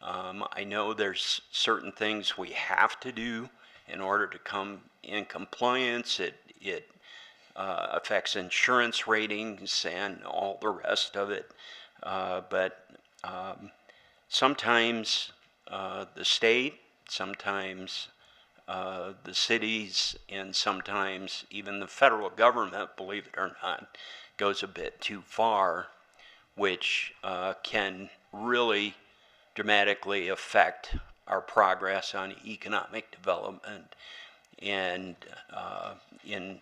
I know there's certain things we have to do in order to come in compliance. It affects insurance ratings and all the rest of it. But sometimes the state, sometimes the cities, and sometimes even the federal government, believe it or not, goes a bit too far, which can really dramatically affect our progress on economic development and in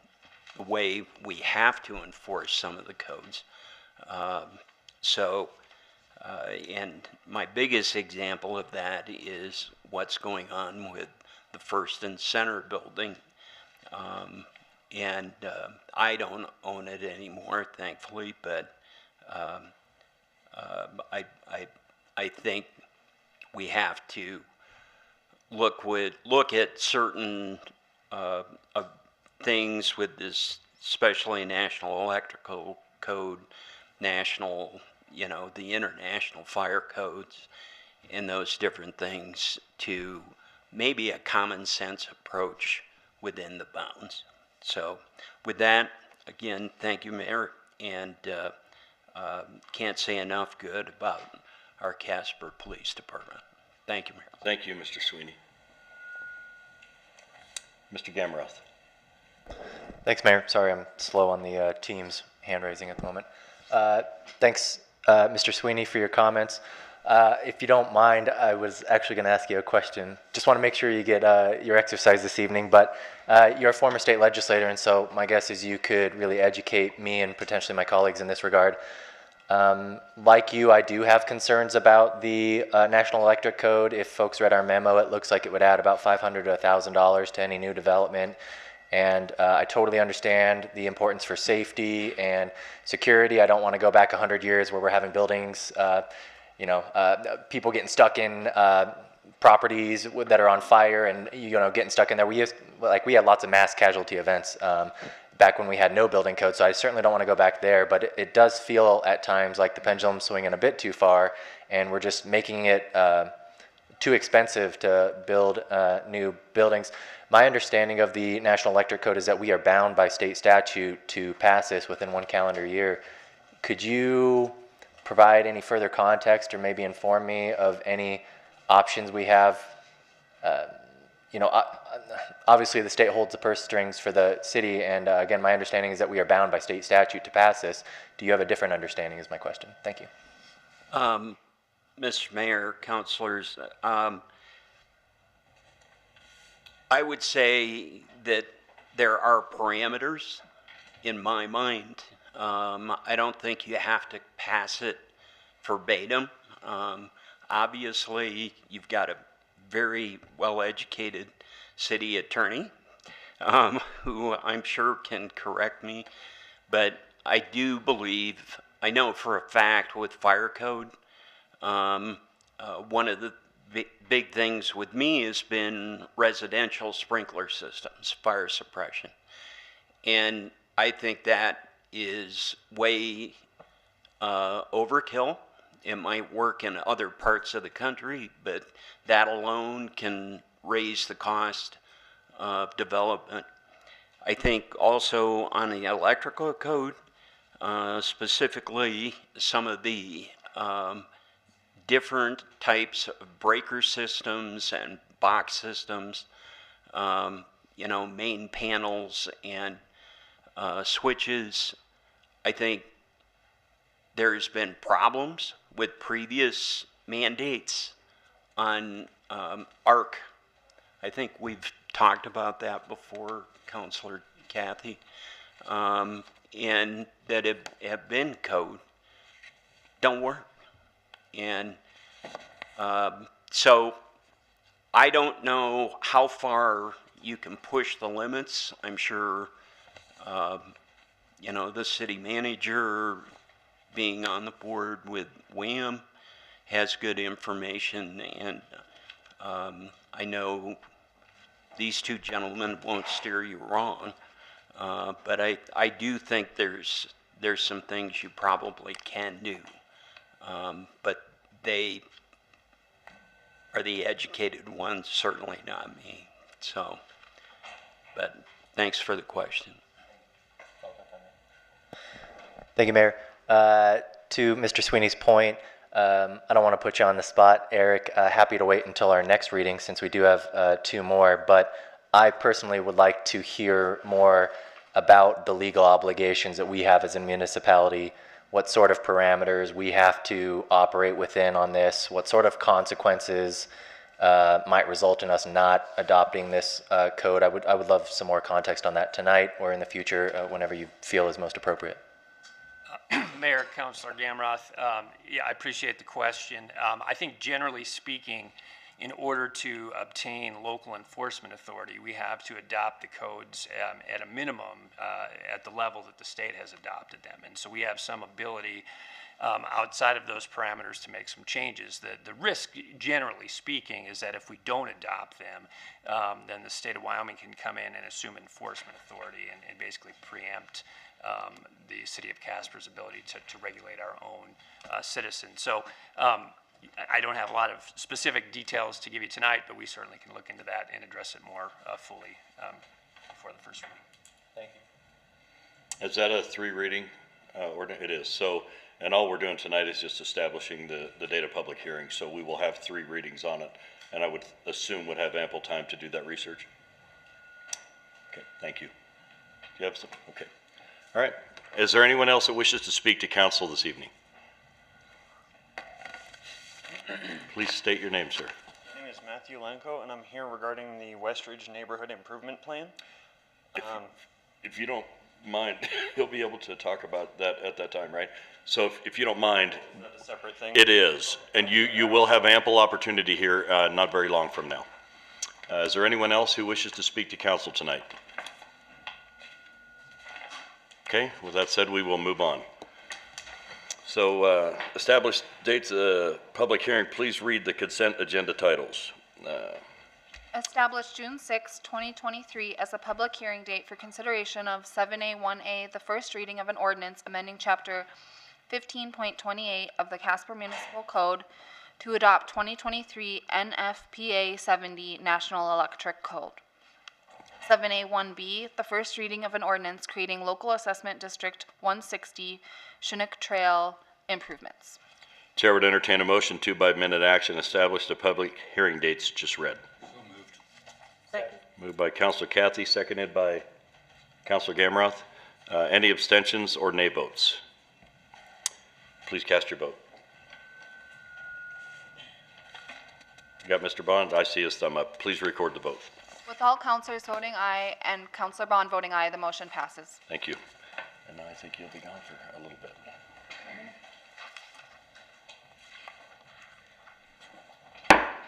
the way we have to enforce some of the codes. And my biggest example of that is what's going on with the First and Center building. I don't own it anymore, thankfully, but I think we have to look at certain things with this, especially National Electrical Code, national, the international fire codes, and those different things to maybe a common sense approach within the bounds. So with that, again, thank you, Mayor, and can't say enough good about our Casper Police Department. Thank you, Mayor. Thank you, Mr. Sweeney. Mr. Gamroth. Thanks, Mayor. Sorry, I'm slow on the team's hand raising at the moment. Thanks, Mr. Sweeney, for your comments. If you don't mind, I was actually going to ask you a question. Just want to make sure you get your exercise this evening, but you're a former state legislator, and so my guess is you could really educate me and potentially my colleagues in this regard. Like you, I do have concerns about the National Electric Code. If folks read our memo, it looks like it would add about $500 to $1,000 to any new development. And I totally understand the importance for safety and security. I don't want to go back 100 years where we're having buildings, people getting stuck in properties that are on fire and getting stuck in there. We had lots of mass casualty events back when we had no building code, so I certainly don't want to go back there. But it does feel at times like the pendulum's swinging a bit too far, and we're just making it too expensive to build new buildings. My understanding of the National Electric Code is that we are bound by state statute to pass this within 1 calendar year. Could you provide any further context or maybe inform me of any options we have? Obviously the state holds the purse strings for the city, and again, my understanding is that we are bound by state statute to pass this. Do you have a different understanding is my question. Thank you. Mr. Mayor, councilors, I would say that there are parameters in my mind. I don't think you have to pass it verbatim. Obviously, you've got a very well-educated city attorney who I'm sure can correct me, but I do believe, I know for a fact with fire code, one of the big things with me has been residential sprinkler systems, fire suppression. And I think that is way overkill. It might work in other parts of the country, but that alone can raise the cost of development. I think also on the electrical code, specifically some of the different types of breaker systems and box systems, main panels and switches. I think there's been problems with previous mandates on ARC. I think we've talked about that before, Councilor Kathy, and that have been code don't work. And so I don't know how far you can push the limits. I'm sure, you know, the city manager being on the board with William has good information, and I know these two gentlemen won't steer you wrong, but I do think there's some things you probably can do, but they are the educated ones, certainly not me. So, but thanks for the question. Thank you, Mayor. To Mr. Sweeney's point, I don't want to put you on the spot, Eric. Happy to wait until our next reading since we do have 2 more, but I personally would like to hear more about the legal obligations that we have as a municipality, what sort of parameters we have to operate within on this, what sort of consequences might result in us not adopting this code. I would love some more context on that tonight or in the future, whenever you feel is most appropriate. Mayor, Councilor Gamroth, yeah, I appreciate the question. I think generally speaking, in order to obtain local enforcement authority, we have to adopt the codes at a minimum at the level that the state has adopted them. And so we have some ability outside of those parameters to make some changes. The risk, generally speaking, is that if we don't adopt them, then the state of Wyoming can come in and assume enforcement authority and basically preempt the city of Casper's ability to regulate our own citizens. So I don't have a lot of specific details to give you tonight, but we certainly can look into that and address it more fully before the first reading. Thank you. Is that a 3 reading ordinance? It is. So, and all we're doing tonight is just establishing the date of public hearing. So we will have 3 readings on it, and I would assume would have ample time to do that research. Okay, thank you. Do you have some? Okay. All right. Is there anyone else that wishes to speak to council this evening? Please state your name, sir. My name is Matthew Lanko, and I'm here regarding the Westridge Neighborhood Improvement Plan. If you don't mind, you'll be able to talk about that at that time, right? So if you don't mind. Is that a separate thing? It is, and you will have ample opportunity here not very long from now. Is there anyone else who wishes to speak to council tonight? Okay, with that said, we will move on. So established dates of public hearing. Please read the consent agenda titles. Establish June 6, 2023 as a public hearing date for consideration of 7A1A, the first reading of an ordinance amending Chapter 15.28 of the Casper Municipal Code to adopt 2023 NFPA 70 National Electric Code. 7A1B, the first reading of an ordinance creating local assessment district 160 Chinook Trail improvements. Chair would entertain a motion to by minute action establish the public hearing dates just read. So moved. Second. Moved by Councilor Kathy, seconded by Councilor Gamroth. Any abstentions or nay votes? Please cast your vote. You got Mr. Bond? I see his thumb up. Please record the vote. With all councilors voting aye and Councilor Bond voting aye, the motion passes. Thank you. And now I think you'll be gone for a little bit.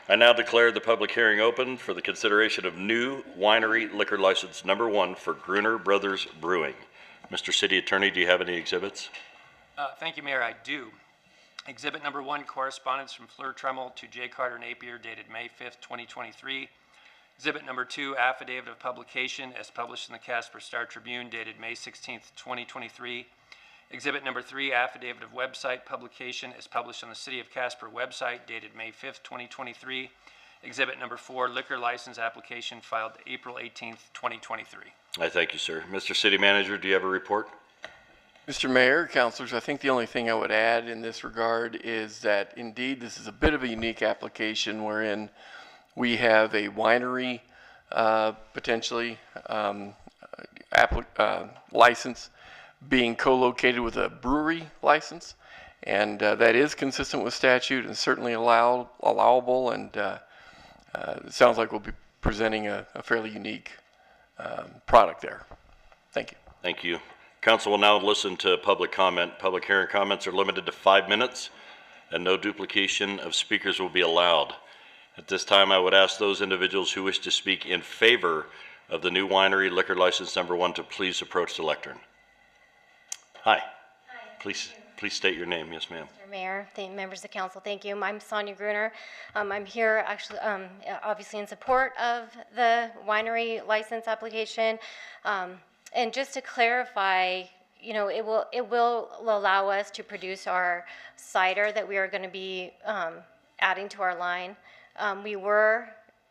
I now declare the public hearing open for the consideration of new winery liquor license number 1 for Gruner Brothers Brewing. Mr. City Attorney, do you have any exhibits? Thank you, Mayor. I do. Exhibit number 1, correspondence from Fleur Tremmel to J. Carter Napier dated May 5th, 2023. Exhibit number 2, affidavit of publication as published in the Casper Star Tribune dated May 16th, 2023. Exhibit number 3, affidavit of website publication as published on the City of Casper website dated May 5th, 2023. Exhibit number 4, liquor license application filed April 18th, 2023. I thank you, sir. Mr. City Manager, do you have a report? Mr. Mayor, councilors, I think the only thing I would add in this regard is that indeed this is a bit of a unique application wherein we have a winery potentially license being co-located with a brewery license, and that is consistent with statute and certainly allowable, and it sounds like we'll be presenting a fairly unique product there. Thank you. Thank you. Council will now listen to public comment. Public hearing comments are limited to 5 minutes, and no duplication of speakers will be allowed. At this time, I would ask those individuals who wish to speak in favor of the new winery liquor license number 1 to please approach the lectern. Hi. Please state your name. Yes, ma'am. Mr. Mayor, members of council, thank you. I'm Sonia Gruner. I'm here actually, obviously in support of the winery license application. And just to clarify, you know, it will allow us to produce our cider that we are going to be adding to our line. We were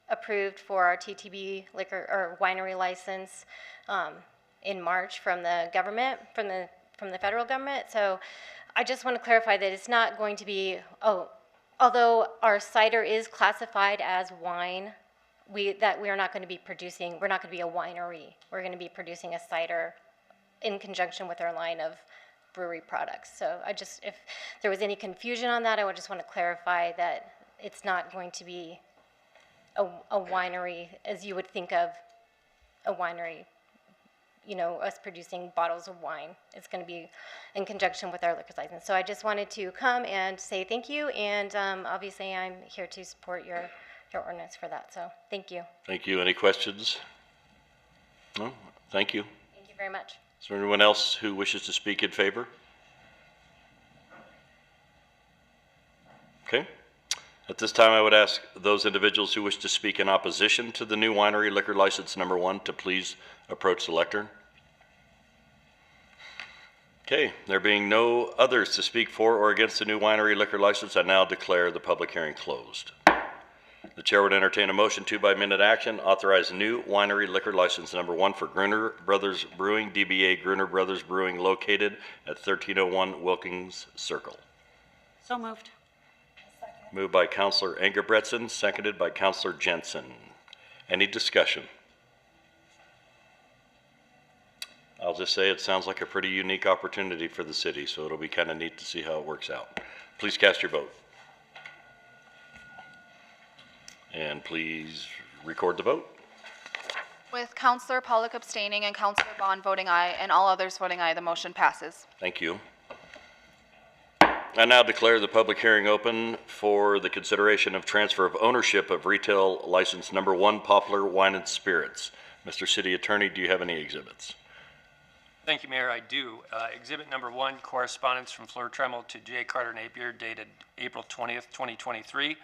approved for our TTB liquor or winery license in March from the government, from the federal government. So I just want to clarify that it's not going to be, although our cider is classified as wine, we are not going to be producing, we're not going to be a winery. We're going to be producing a cider in conjunction with our line of brewery products. So if there was any confusion on that, I would just want to clarify that it's not going to be a winery as you would think of a winery, you know, us producing bottles of wine. It's going to be in conjunction with our liquor license. So I just wanted to come and say thank you, and obviously I'm here to support your ordinance for that. So thank you. Thank you. Any questions? No? Thank you. Thank you very much. Is there anyone else who wishes to speak in favor? Okay. At this time, I would ask those individuals who wish to speak in opposition to the new winery liquor license number 1 to please approach the lectern. Okay, there being no others to speak for or against the new winery liquor license, I now declare the public hearing closed. The chair would entertain a motion to, by minute action, authorize new winery liquor license number 1 for Gruner Brothers Brewing, DBA Gruner Brothers Brewing, located at 1301 Wilkins Circle. So moved. Moved by Councilor Engebretson, seconded by Councilor Jensen. Any discussion? I'll just say it sounds like a pretty unique opportunity for the city, so it'll be kind of neat to see how it works out. Please cast your vote. And please record the vote. With Councillor Pollock abstaining and Councillor Bond voting aye and all others voting aye, the motion passes. Thank you. I now declare the public hearing open for the consideration of transfer of ownership of retail license number 1, Poplar Wine and Spirits. Mr. City Attorney, do you have any exhibits? Thank you, Mayor. I do. Exhibit number 1, correspondence from Fleur Tremmel to J. Carter Napier, dated April 20th, 2023.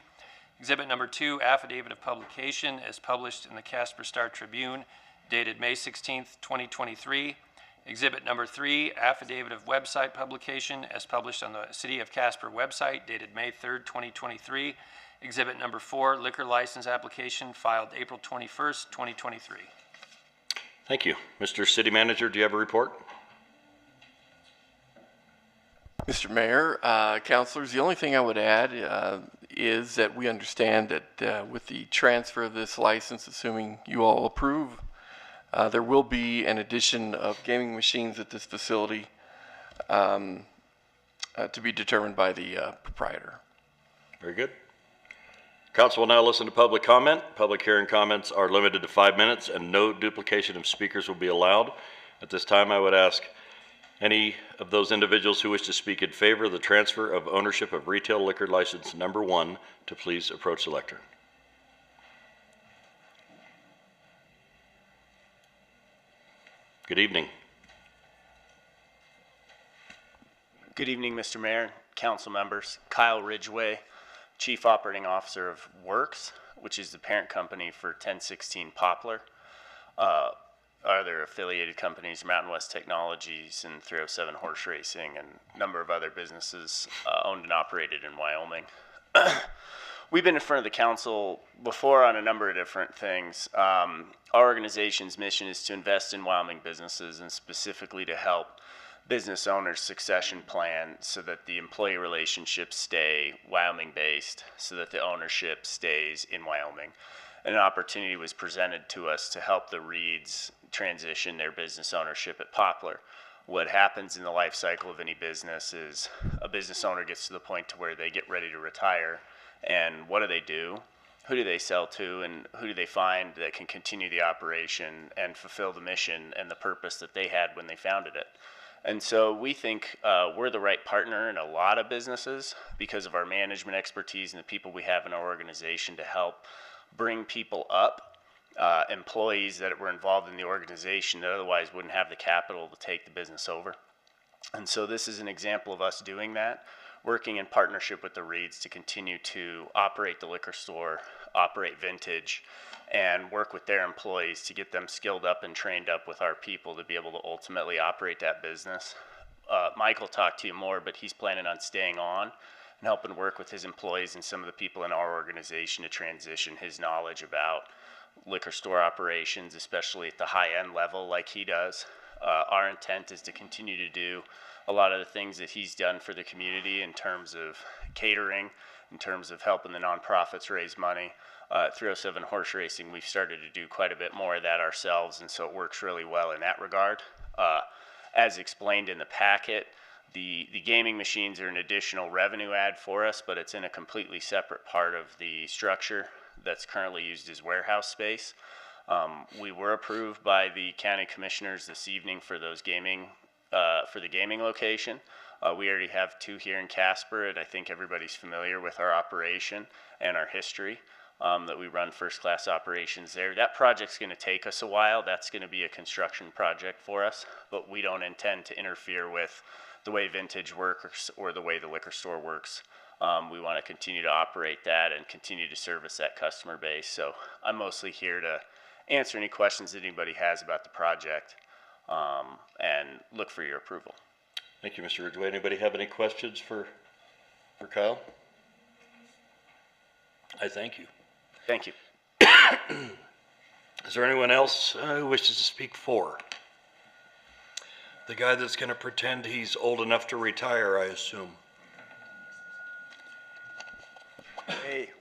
Exhibit number 2, affidavit of publication, as published in the Casper Star Tribune, dated May 16th, 2023. Exhibit number 3, affidavit of website publication, as published on the City of Casper website, dated May 3rd, 2023. Exhibit number 4, liquor license application, filed April 21st, 2023. Thank you. Mr. City Manager, do you have a report? Mr. Mayor, councilors, the only thing I would add is that we understand that with the transfer of this license, assuming you all approve, there will be an addition of gaming machines at this facility to be determined by the proprietor. Very good. Council will now listen to public comment. Public hearing comments are limited to 5 minutes and no duplication of speakers will be allowed. At this time, I would ask any of those individuals who wish to speak in favor of the transfer of ownership of retail liquor license number 1 to please approach the lectern. Good evening. Good evening, Mr. Mayor, council members. Kyle Ridgway, Chief Operating Officer of Works, which is the parent company for 1016 Poplar. Other affiliated companies, Mountain West Technologies and 307 Horse Racing, and a number of other businesses owned and operated in Wyoming. We've been in front of the council before on a number of different things. Our organization's mission is to invest in Wyoming businesses and specifically to help business owners succession plan so that the employee relationships stay Wyoming based, so that the ownership stays in Wyoming. An opportunity was presented to us to help the Reeds transition their business ownership at Poplar. What happens in the life cycle of any business is a business owner gets to the point to where they get ready to retire, and what do? Who do they sell to, and who do they find that can continue the operation and fulfill the mission and the purpose that they had when they founded it? And so we think we're the right partner in a lot of businesses because of our management expertise and the people we have in our organization to help bring people up, employees that were involved in the organization that otherwise wouldn't have the capital to take the business over. And so this is an example of us doing that, working in partnership with the Reeds to continue to operate the liquor store, operate Vintage, and work with their employees to get them skilled up and trained up with our people to be able to ultimately operate that business. Mike will talk to you more, but he's planning on staying on and helping work with his employees and some of the people in our organization to transition his knowledge about liquor store operations, especially at the high-end level like he does. Our intent is to continue to do a lot of the things that he's done for the community in terms of catering, in terms of helping the nonprofits raise money. 307 Horse Racing, we've started to do quite a bit more of that ourselves, and so it works really well in that regard. As explained in the packet, the gaming machines are an additional revenue add for us, but it's in a completely separate part of the structure that's currently used as warehouse space. We were approved by the county commissioners this evening for those gaming, for the gaming location. We already have 2 here in Casper, and I think everybody's familiar with our operation and our history, that we run first-class operations there. That project's going to take us a while. That's going to be a construction project for us, but we don't intend to interfere with the way Vintage works or the way the liquor store works. We want to continue to operate that and continue to service that customer base. So I'm mostly here to answer any questions that anybody has about the project, and look for your approval. Thank you, Mr. Ridgway. Anybody have any questions for Kyle? I thank you. Thank you. Is there anyone else who wishes to speak for? The guy that's going to pretend he's old enough to retire, I assume.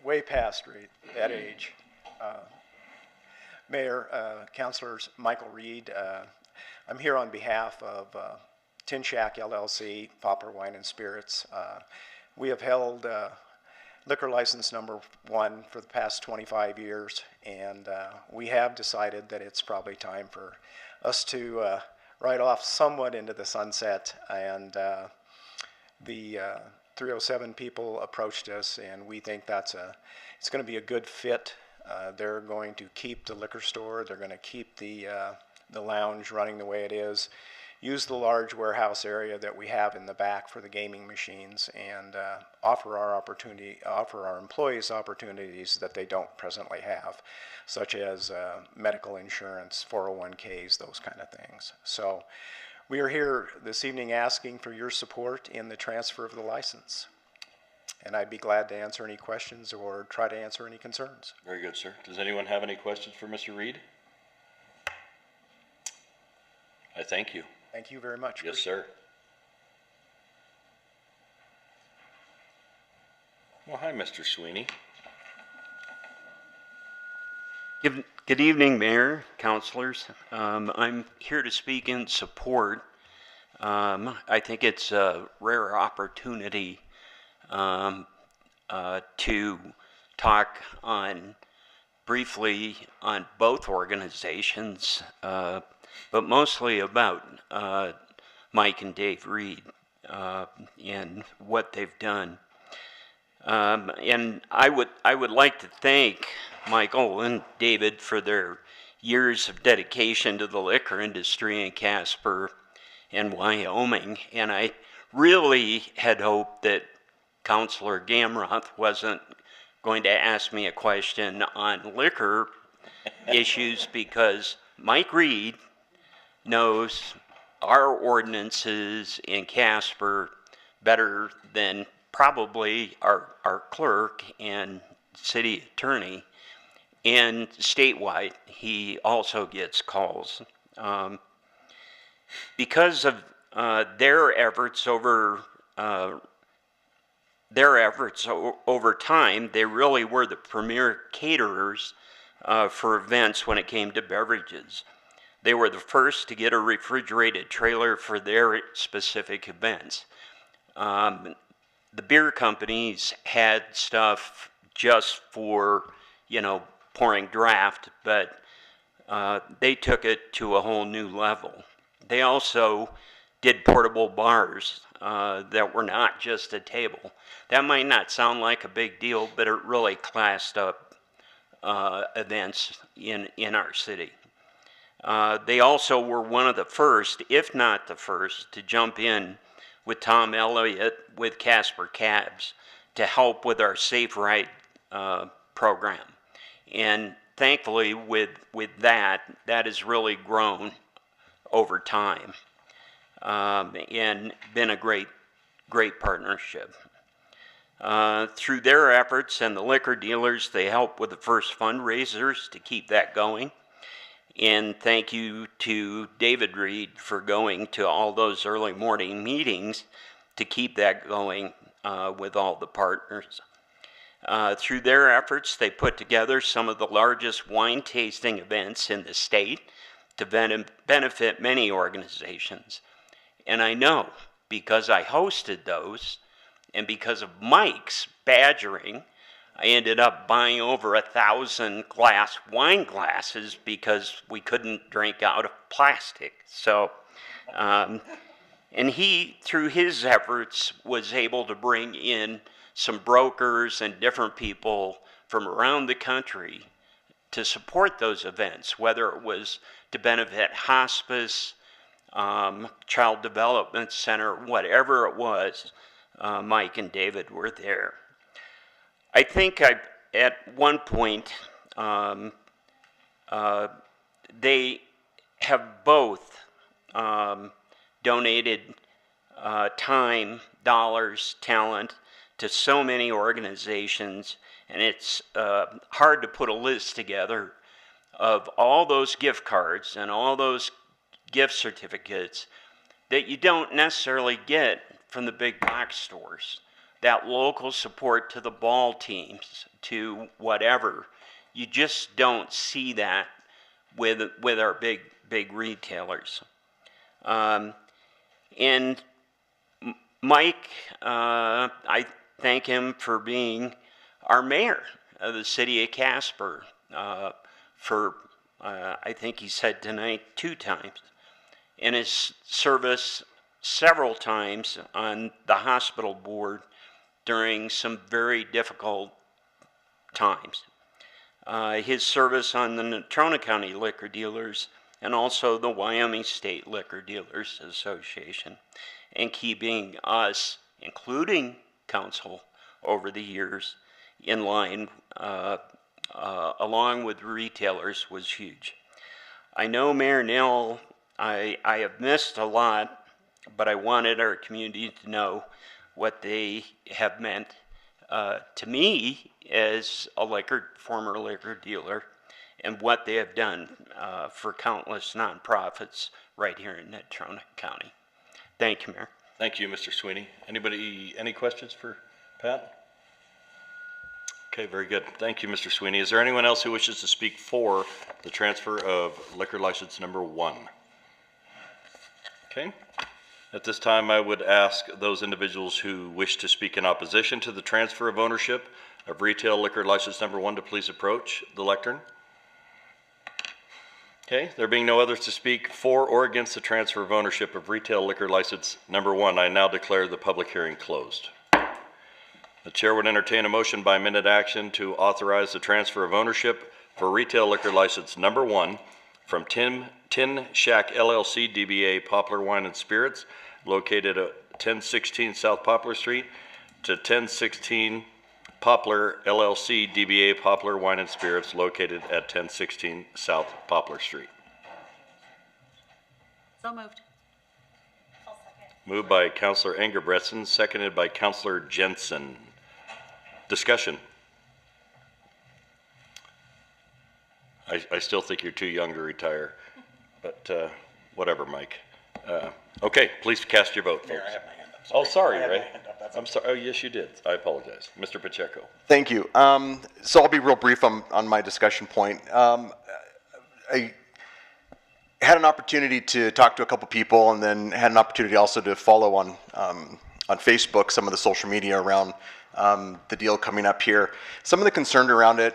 Way past that age. Mayor, Councilors, Michael Reed, I'm here on behalf of Tin Shack LLC, Poplar Wine and Spirits. We have held liquor license number 1 for the past 25 years, and we have decided that it's probably time for us to ride off somewhat into the sunset. And the 307 people approached us, and we think it's going to be a good fit. They're going to keep the liquor store. They're going to keep the lounge running the way it is. Use the large warehouse area that we have in the back for the gaming machines, and offer our employees opportunities that they don't presently have, such as medical insurance, 401ks, those kind of things. So we are here this evening asking for your support in the transfer of the license. And I'd be glad to answer any questions or try to answer any concerns. Very good, sir. Does anyone have any questions for Mr. Reed? I thank you. Thank you very much. Yes, sir. Well, hi, Mr. Sweeney. Good evening, Mayor, Councilors. I'm here to speak in support. I think it's a rare opportunity to talk briefly on both organizations, but mostly about Mike and Dave Reed and what they've done. And I would like to thank Michael and David for their years of dedication to the liquor industry in Casper and Wyoming. And I really had hoped that Councilor Gamroth wasn't going to ask me a question on liquor issues, because Mike Reed knows our ordinances in Casper better than probably our clerk and city attorney, and statewide he also gets calls. Because of their efforts over time, they really were the premier caterers for events when it came to beverages. They were the first to get a refrigerated trailer for their specific events. The beer companies had stuff just for, pouring draft, but they took it to a whole new level. They also did portable bars that were not just a table. That might not sound like a big deal, but it really classed up events in our city. They also were one of the first, if not the first, to jump in with Tom Elliott with Casper Cabs to help with our Safe Ride program. And thankfully, with that has really grown over time and been a great partnership. Through their efforts and the liquor dealers, they help with the first fundraisers to keep that going. And thank you to David Reed for going to all those early morning meetings to keep that going with all the partners. Through their efforts, they put together some of the largest wine tasting events in the state to benefit many organizations. And I know, because I hosted those, and because of Mike's badgering, I ended up buying over 1,000 wine glasses because we couldn't drink out of plastic. So, and he, through his efforts, was able to bring in some brokers and different people from around the country to support those events, whether it was to benefit hospice, child development center, whatever it was. Mike and David were there. I think at one point they have both donated time, dollars, talent to so many organizations, and it's hard to put a list together of all those gift cards and all those gift certificates that you don't necessarily get from the big box stores. That local support to the ball teams, to whatever, you just don't see that with our big retailers. And Mike, I thank him for being our mayor of the city of Casper for, I think he said tonight, 2 times, and his service several times on the hospital board during some very difficult times. His service on the Natrona County Liquor Dealers and also the Wyoming State Liquor Dealers Association, and keeping us, including council, over the years in line along with retailers was huge. I know Mayor Nell, I have missed a lot, but I wanted our community to know what they have meant to me as a former liquor dealer, and what they have done for countless nonprofits right here in Natrona County. Thank you, Mayor. Thank you, Mr. Sweeney. Anybody, any questions for Pat? Okay, very good. Thank you, Mr. Sweeney. Is there anyone else who wishes to speak for the transfer of liquor license number 1? Okay. At this time, I would ask those individuals who wish to speak in opposition to the transfer of ownership of retail liquor license number 1 to please approach the lectern. Okay, there being no others to speak for or against the transfer of ownership of retail liquor license number 1, I now declare the public hearing closed. The chair would entertain a motion by minute action to authorize the transfer of ownership for retail liquor license number 1 from Tin Shack LLC DBA Poplar Wine and Spirits, located at 1016 South Poplar Street, to 1016 Poplar LLC DBA Poplar Wine and Spirits, located at 1016 South Poplar Street. So moved. Moved by Councilor Engebretson, seconded by Councilor Jensen. Discussion. I still think you're too young to retire, but whatever, Mike. Okay, please cast your vote, folks. Mayor, I have my hand up. Oh, sorry, Ray. I'm sorry. Oh, yes, you did. I apologize. Mr. Pacheco. Thank you. So I'll be real brief on my discussion point. had an opportunity to talk to a couple people, and then had an opportunity also to follow on Facebook some of the social media around the deal coming up here. Some of the concern around it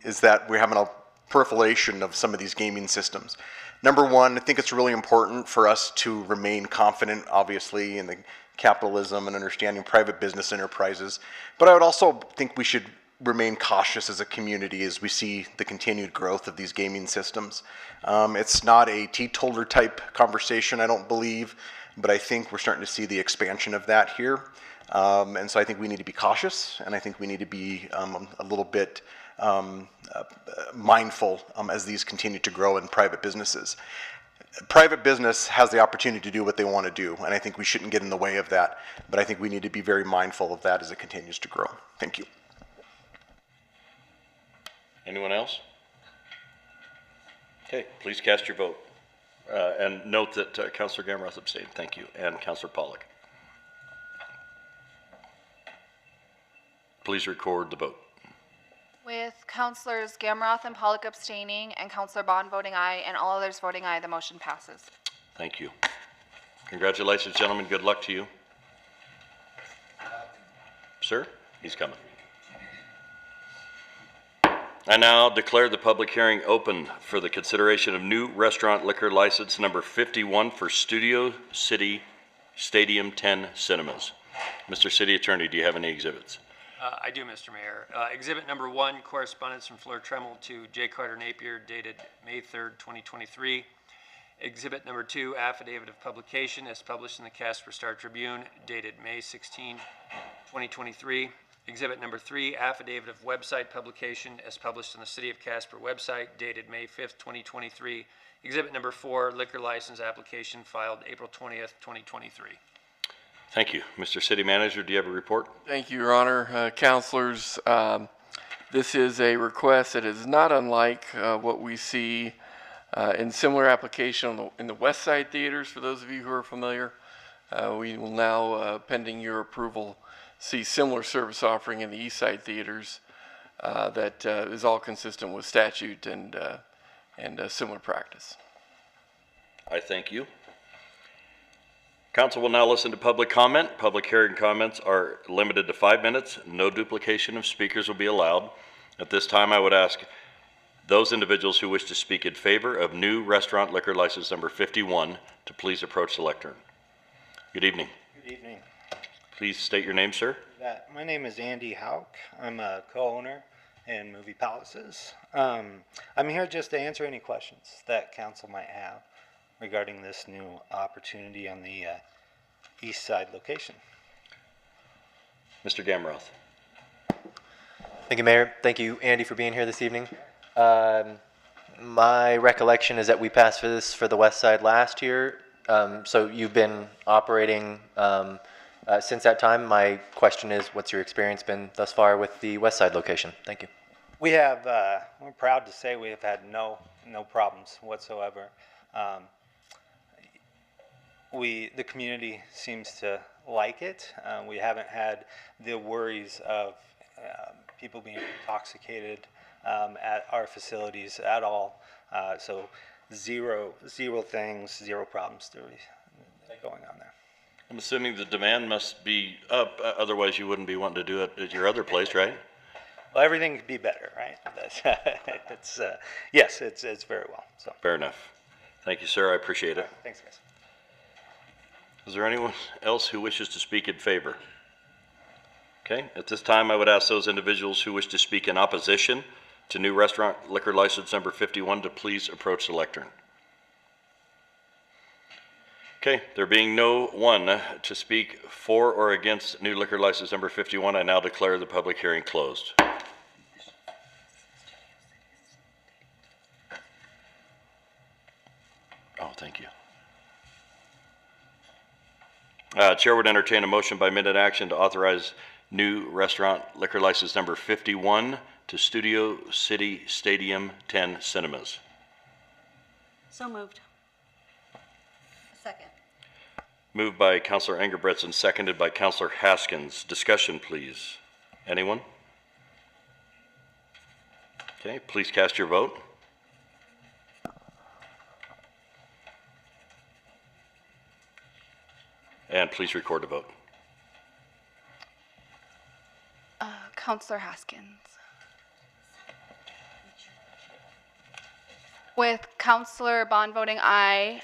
is that we're having a proliferation of some of these gaming systems. Number one, I think it's really important for us to remain confident, obviously, in the capitalism and understanding private business enterprises. But I would also think we should remain cautious as a community as we see the continued growth of these gaming systems. It's not a teetotaler type conversation, I don't believe, but I think we're starting to see the expansion of that here. And so I think we need to be cautious, and I think we need to be a little bit mindful as these continue to grow in private businesses. Private business has the opportunity to do what they want to do, and I think we shouldn't get in the way of that, but I think we need to be very mindful of that as it continues to grow. Thank you. Anyone else? Okay, please cast your vote. And note that Councilor Gamroth abstained. Thank you. And Councilor Pollack. Please record the vote. With Councilors Gamroth and Pollock abstaining and Councilor Bond voting aye and all others voting aye, the motion passes. Thank you. Congratulations, gentlemen. Good luck to you. Sir, he's coming. I now declare the public hearing open for the consideration of new restaurant liquor license number 51 for Studio City Stadium 10 Cinemas. Mr. City Attorney, do you have any exhibits? I do, Mr. Mayor. Exhibit number 1, correspondence from Fleur Tremel to J. Carter Napier, dated May 3rd, 2023. Exhibit number 2, affidavit of publication, as published in the Casper Star Tribune, dated May 16, 2023. Exhibit number 3, affidavit of website publication, as published on the City of Casper website, dated May 5th, 2023. Exhibit number 4, liquor license application, filed April 20th, 2023. Thank you. Mr. City Manager, do you have a report? Thank you, Your Honor. Councilors, this is a request that is not unlike what we see in similar application in the West Side theaters, for those of you who are familiar. We will now, pending your approval, see similar service offering in the East Side theaters that is all consistent with statute and similar practice. I thank you. Council will now listen to public comment. Public hearing comments are limited to 5 minutes. No duplication of speakers will be allowed. At this time, I would ask those individuals who wish to speak in favor of new restaurant liquor license number 51 to please approach the lectern. Good evening. Good evening. Please state your name, sir. My name is Andy Hauk. I'm a co-owner in Movie Palaces. I'm here just to answer any questions that council might have regarding this new opportunity on the East Side location. Mr. Gamroth. Thank you, Mayor. Thank you, Andy, for being here this evening. My recollection is that we passed for this for the West Side last year. So you've been operating since that time. My question is, what's your experience been thus far with the West Side location? Thank you. We have, we're proud to say we have had no problems whatsoever. The community seems to like it. We haven't had the worries of people being intoxicated at our facilities at all. So zero things, zero problems going on there. I'm assuming the demand must be up, otherwise you wouldn't be wanting to do it at your other place, right? Well, everything could be better, right? It's yes, it's very well. So fair enough. Thank you, sir. I appreciate it. Thanks, guys. Is there anyone else who wishes to speak in favor? Okay, at this time I would ask those individuals who wish to speak in opposition to new restaurant liquor license number 51 to please approach the lectern. Okay, there being no one to speak for or against new liquor license number 51, I now declare the public hearing closed. Oh, thank you. Chair would entertain a motion by minute action to authorize new restaurant liquor license number 51 to Studio City Stadium 10 Cinemas. So moved. Second. Moved by Councilor Engelbretson, seconded by Councilor Haskins. Discussion, please. Anyone? Okay, please cast your vote. And please record the vote. Counselor Haskins. With Counselor Bond voting aye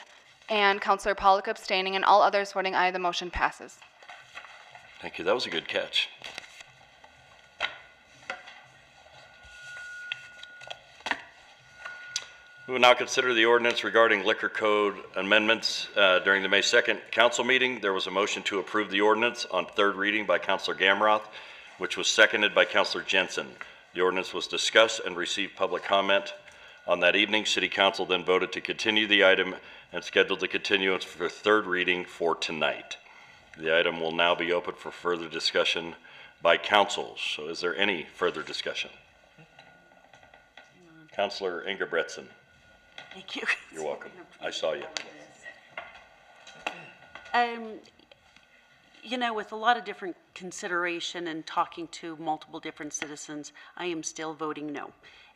and Counselor Pollock abstaining and all others voting aye, the motion passes. Thank you. That was a good catch. We will now consider the ordinance regarding liquor code amendments. During the May 2nd council meeting, there was a motion to approve the ordinance on third reading by Councilor Gamroth, which was seconded by Councilor Jensen. The ordinance was discussed and received public comment. On that evening, City Council then voted to continue the item and scheduled the continuance for third reading for tonight. The item will now be open for further discussion by council. So is there any further discussion? Councilor Ingebretson. Thank you. You're welcome. I saw you. You know, with a lot of different consideration and talking to multiple different citizens, I am still voting no.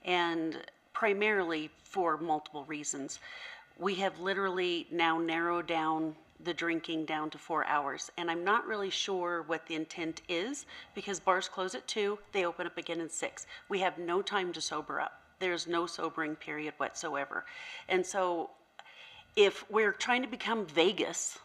And primarily for multiple reasons. We have literally now narrowed down the drinking down to 4 hours. And I'm not really sure what the intent is because bars close at 2, they open up again at 6. We have no time to sober up. There's no sobering period whatsoever. And so if we're trying to become Vegas,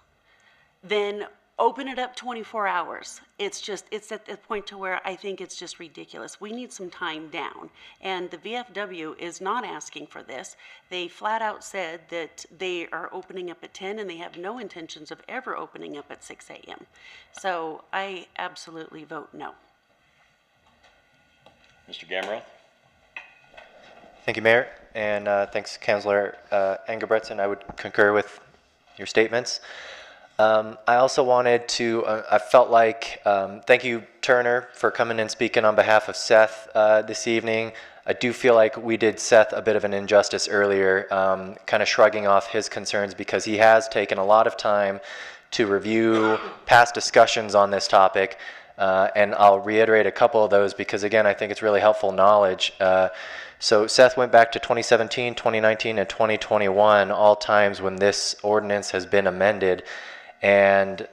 then open it up 24 hours. It's at the point to where I think it's just ridiculous. We need some time down. And the VFW is not asking for this. They flat out said that they are opening up at 10 and they have no intentions of ever opening up at 6 a.m. So I absolutely vote no. Mr. Gamroth? Thank you, Mayor, and thanks, Councilor Engebretson. I would concur with your statements. I also wanted to, I felt like, thank you, Turner, for coming and speaking on behalf of Seth this evening. I do feel like we did Seth a bit of an injustice earlier, kind of shrugging off his concerns because he has taken a lot of time to review past discussions on this topic. And I'll reiterate a couple of those because, again, I think it's really helpful knowledge. So Seth went back to 2017, 2019, and 2021, all times when this ordinance has been amended. And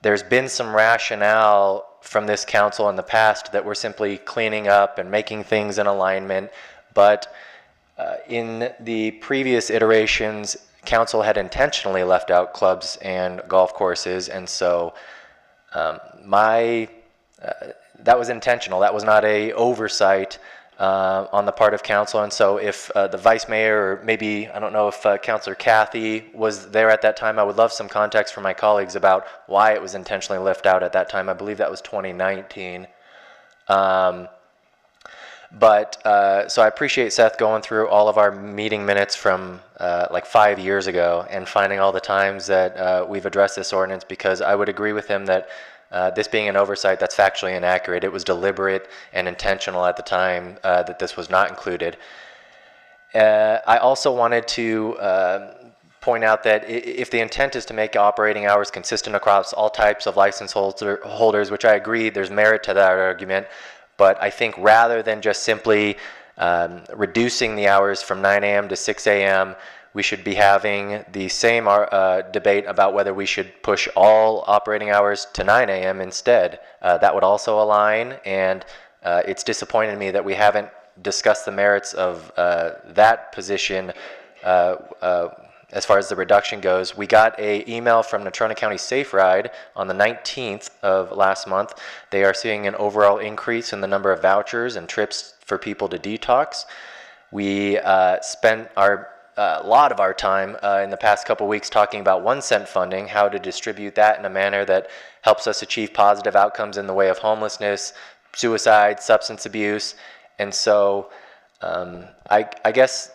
there's been some rationale from this council in the past that we're simply cleaning up and making things in alignment. But in the previous iterations, council had intentionally left out clubs and golf courses. And so that was intentional. That was not a oversight on the part of council. And so if the vice mayor, or maybe, I don't know if Councilor Kathy was there at that time, I would love some context from my colleagues about why it was intentionally left out at that time. I believe that was 2019. So I appreciate Seth going through all of our meeting minutes from like 5 years ago and finding all the times that we've addressed this ordinance, because I would agree with him that this being an oversight, that's factually inaccurate. It was deliberate and intentional at the time that this was not included. I also wanted to point out that if the intent is to make operating hours consistent across all types of license holders, which I agree there's merit to that argument, but I think rather than just simply reducing the hours from 9 a.m. to 6 a.m., we should be having the same debate about whether we should push all operating hours to 9 a.m. instead. That would also align, and it's disappointed me that we haven't discussed the merits of that position as far as the reduction goes. We got an email from Natrona County Safe Ride on the 19th of last month. They are seeing an overall increase in the number of vouchers and trips for people to detox. We spent a lot of our time in the past couple weeks talking about 1 cent funding, how to distribute that in a manner that helps us achieve positive outcomes in the way of homelessness, suicide, substance abuse. And so I guess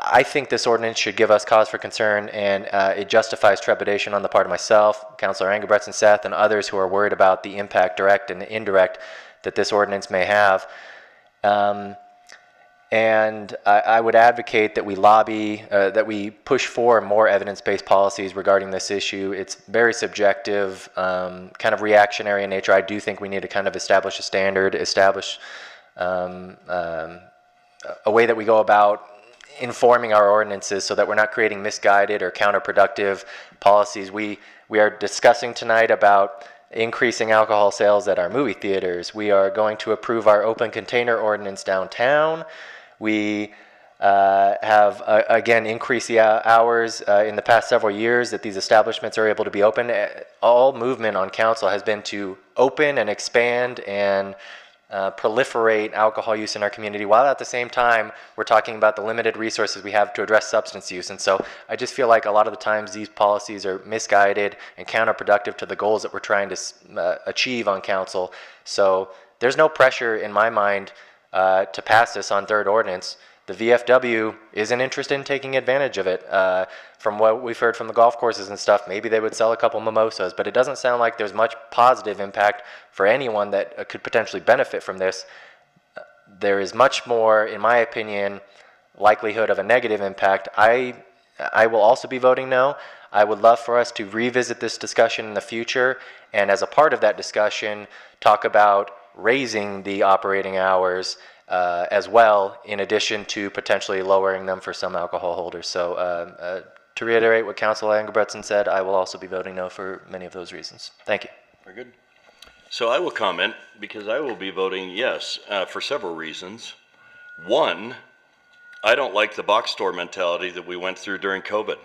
I think this ordinance should give us cause for concern, and it justifies trepidation on the part of myself, Councilor Engebretson, Seth, and others who are worried about the impact, direct and indirect, that this ordinance may have. And I would advocate that we lobby, that we push for more evidence-based policies regarding this issue. It's very subjective, kind of reactionary in nature. I do think we need to kind of establish a standard, establish a way that we go about informing our ordinances so that we're not creating misguided or counterproductive policies. We are discussing tonight about increasing alcohol sales at our movie theaters. We are going to approve our open container ordinance downtown. We have, again, increased the hours in the past several years that these establishments are able to be open. All movement on council has been to open and expand and proliferate alcohol use in our community, while at the same time we're talking about the limited resources we have to address substance use. And so I just feel like a lot of the times these policies are misguided and counterproductive to the goals that we're trying to achieve on council. So there's no pressure in my mind to pass this on third ordinance. The VFW isn't interested in taking advantage of it. From what we've heard from the golf courses and stuff, maybe they would sell a couple mimosas, but it doesn't sound like there's much positive impact for anyone that could potentially benefit from this. There is much more, in my opinion, likelihood of a negative impact. I will also be voting no. I would love for us to revisit this discussion in the future, and as a part of that discussion, talk about raising the operating hours as well, in addition to potentially lowering them for some alcohol holders. So to reiterate what Councilor Engelbretson said, I will also be voting no for many of those reasons. Thank you. Very good. So I will comment because I will be voting yes for several reasons. One, I don't like the box store mentality that we went through during COVID.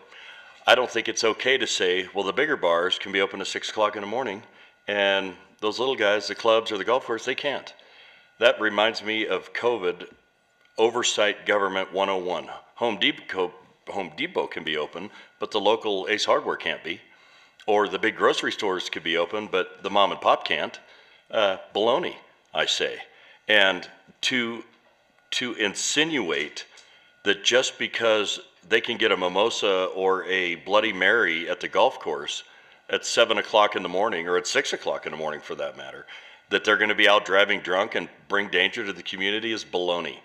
I don't think it's okay to say, well, the bigger bars can be open at 6 o'clock in the morning, and those little guys, the clubs or the golf course, they can't. That reminds me of COVID Oversight Government 101. Home Depot can be open, but the local Ace Hardware can't be. Or the big grocery stores could be open, but the mom and pop can't. Baloney, I say. And to insinuate that just because they can get a mimosa or a Bloody Mary at the golf course at 7 o'clock in the morning, or at 6 o'clock in the morning for that matter, that they're going to be out driving drunk and bring danger to the community is baloney.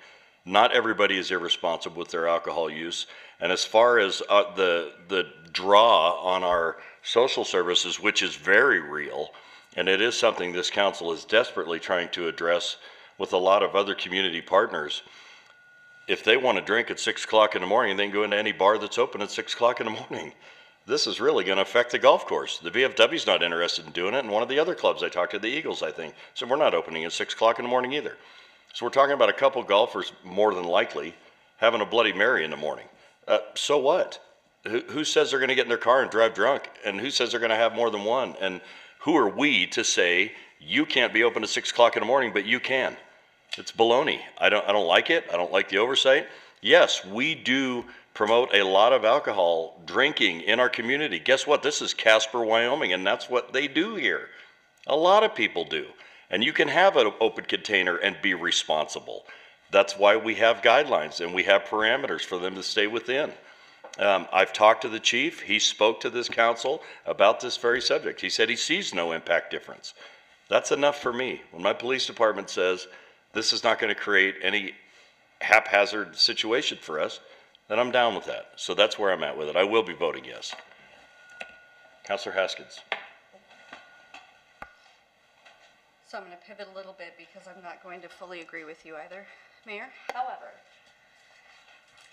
Not everybody is irresponsible with their alcohol use. And as far as the draw on our social services, which is very real, and it is something this council is desperately trying to address with a lot of other community partners, if they want to drink at 6 o'clock in the morning, they can go into any bar that's open at 6 o'clock in the morning. This is really going to affect the golf course. The VFW's not interested in doing it, and one of the other clubs I talked to, the Eagles, I think, said we're not opening at 6 o'clock in the morning either. So we're talking about a couple golfers, more than likely, having a Bloody Mary in the morning. So what? Who says they're going to get in their car and drive drunk? And who says they're going to have more than one? And who are we to say you can't be open at 6 o'clock in the morning, but you can? It's baloney. I don't like it. I don't like the oversight. Yes, we do promote a lot of alcohol drinking in our community. Guess what? This is Casper, Wyoming, and that's what they do here. A lot of people do. And you can have an open container and be responsible. That's why we have guidelines and we have parameters for them to stay within. I've talked to the chief. He spoke to this council about this very subject. He said he sees no impact difference. That's enough for me. When my police department says this is not going to create any haphazard situation for us, then I'm down with that. So that's where I'm at with it. I will be voting yes. Councilor Haskins. So I'm going to pivot a little bit because I'm not going to fully agree with you either, Mayor. However,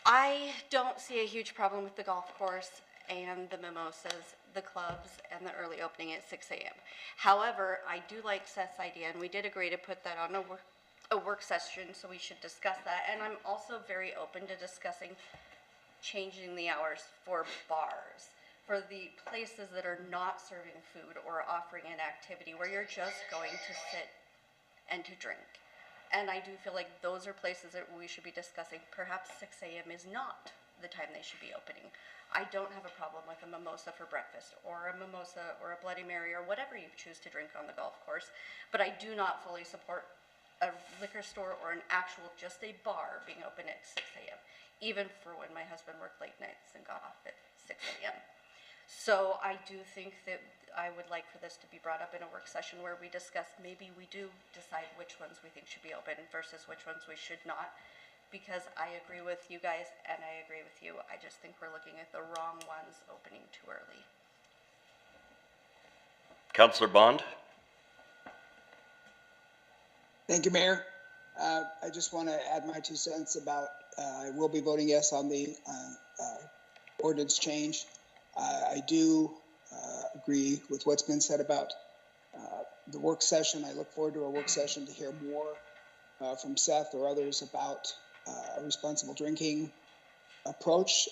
I don't see a huge problem with the golf course and the mimosas, the clubs, and the early opening at 6 a.m. However, I do like Seth's idea, and we did agree to put that on a work session, so we should discuss that. And I'm also very open to discussing changing the hours for bars, for the places that are not serving food or offering an activity where you're just going to sit and to drink. And I do feel like those are places that we should be discussing. Perhaps 6 a.m. is not the time they should be opening. I don't have a problem with a mimosa for breakfast, or a mimosa or a Bloody Mary, or whatever you choose to drink on the golf course, but I do not fully support a liquor store or an actual, just a bar being open at 6 a.m., even for when my husband worked late nights and got off at 6 a.m. So I do think that I would like for this to be brought up in a work session where we discuss, maybe we do decide which ones we think should be open versus which ones we should not, because I agree with you guys and I agree with you. I just think we're looking at the wrong ones opening too early. Councilor Bond. Thank you, Mayor. I just want to add my 2 cents about I will be voting yes on the ordinance change. I do agree with what's been said about the work session. I look forward to a work session to hear more from Seth or others about a responsible drinking approach.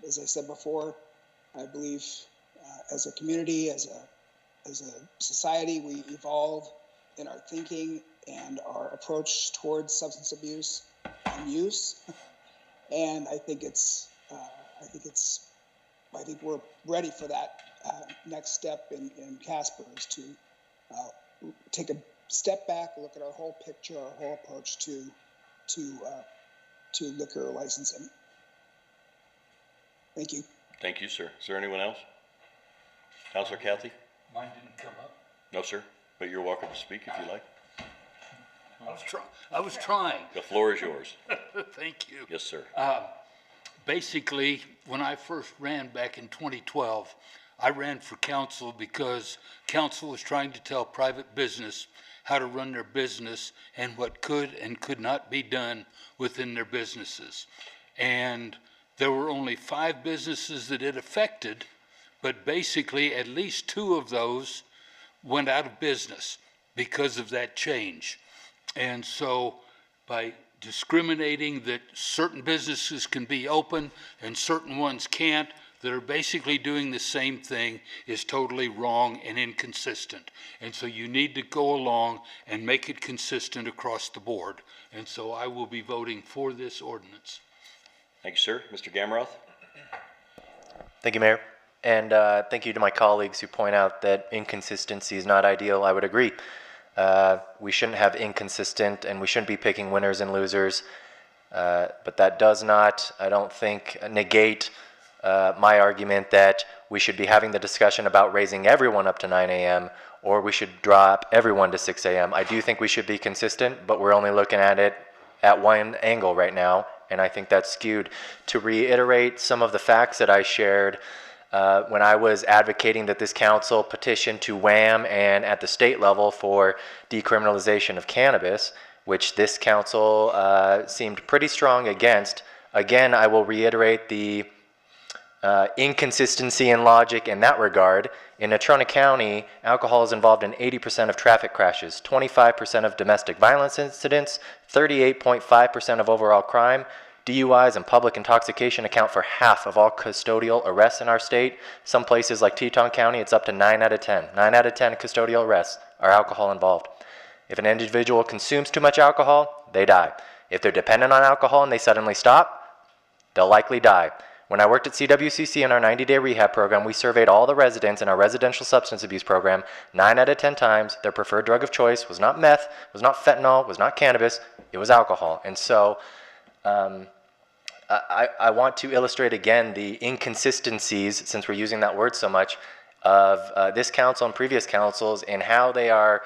As I said before, I believe as a community, as a society, we evolve in our thinking and our approach towards substance abuse and use. And I think we're ready for that next step in Casper, is to take a step back, look at our whole picture, our whole approach to liquor licensing. Thank you. Thank you, sir. Is there anyone else? Councilor Cathy? Mine didn't come up. No, sir, but you're welcome to speak if you like. I was trying. The floor is yours. Thank you. Yes, sir. Basically, when I first ran back in 2012, I ran for council because council was trying to tell private business how to run their business and what could and could not be done within their businesses. And there were only 5 businesses that it affected, but basically at least 2 of those went out of business because of that change. And so by discriminating that certain businesses can be open and certain ones can't, that are basically doing the same thing, is totally wrong and inconsistent. And so you need to go along and make it consistent across the board. And so I will be voting for this ordinance. Thank you, sir. Mr. Gamroth? Thank you, Mayor. And thank you to my colleagues who point out that inconsistency is not ideal. I would agree. We shouldn't have inconsistent, and we shouldn't be picking winners and losers. But that does not, I don't think, negate my argument that we should be having the discussion about raising everyone up to 9 a.m. or we should drop everyone to 6 a.m. I do think we should be consistent, but we're only looking at it at one angle right now, and I think that's skewed. To reiterate some of the facts that I shared when I was advocating that this council petition to WHAM and at the state level for decriminalization of cannabis, which this council seemed pretty strong against. Again, I will reiterate the inconsistency in logic in that regard. In Natrona County, alcohol is involved in 80% of traffic crashes, 25% of domestic violence incidents, 38.5% of overall crime. DUIs and public intoxication account for half of all custodial arrests in our state. Some places like Teton County, it's up to 9 out of 10. 9 out of 10 custodial arrests are alcohol involved. If an individual consumes too much alcohol, they die. If they're dependent on alcohol and they suddenly stop, they'll likely die. When I worked at CWCC in our 90-day rehab program, we surveyed all the residents in our residential substance abuse program. 9 out of 10 times, their preferred drug of choice was not meth, was not fentanyl, was not cannabis, it was alcohol. And so I want to illustrate again the inconsistencies, since we're using that word so much, of this council and previous councils in how they are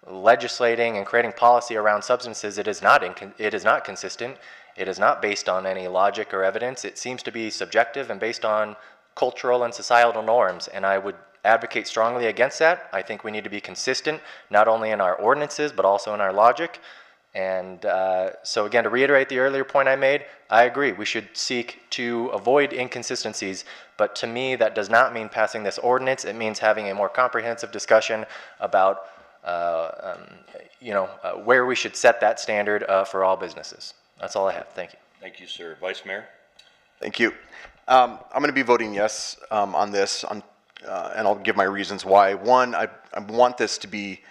legislating and creating policy around substances. It is not consistent. It is not based on any logic or evidence. It seems to be subjective and based on cultural and societal norms, and I would advocate strongly against that. I think we need to be consistent, not only in our ordinances, but also in our logic. And so again, to reiterate the earlier point I made, I agree. We should seek to avoid inconsistencies, but to me, that does not mean passing this ordinance. It means having a more comprehensive discussion about where we should set that standard for all businesses. That's all I have. Thank you. Thank you, sir. Vice Mayor? Thank you. I'm going to be voting yes on this, and I'll give my reasons why. One, I want this to be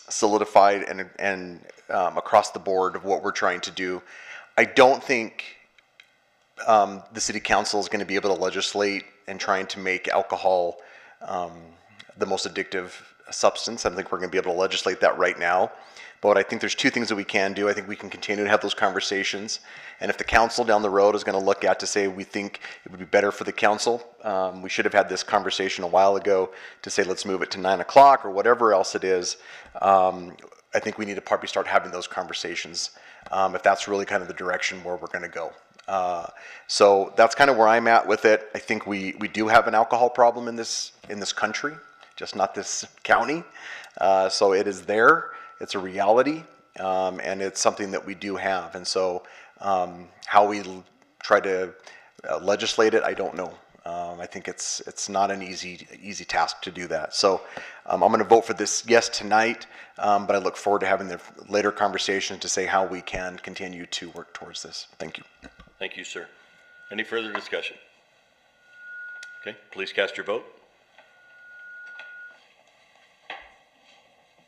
solidified and across the board of what we're trying to do. I don't think the city council is going to be able to legislate and trying to make alcohol the most addictive substance. I don't think we're going to be able to legislate that right now. But I think there's 2 things that we can do. I think we can continue to have those conversations. And if the council down the road is going to look at to say we think it would be better for the council, we should have had this conversation a while ago to say let's move it to 9 o'clock or whatever else it is. I think we need to probably start having those conversations if that's really kind of the direction where we're going to go. So that's kind of where I'm at with it. I think we do have an alcohol problem in this country, just not this county. So it is there. It's a reality, and it's something that we do have. And so How we try to legislate it, I don't know. I think it's not an easy task to do that. So I'm going to vote for this yes tonight, but I look forward to having the later conversation to say how we can continue to work towards this. Thank you. Thank you, sir. Any further discussion? Okay, please cast your vote.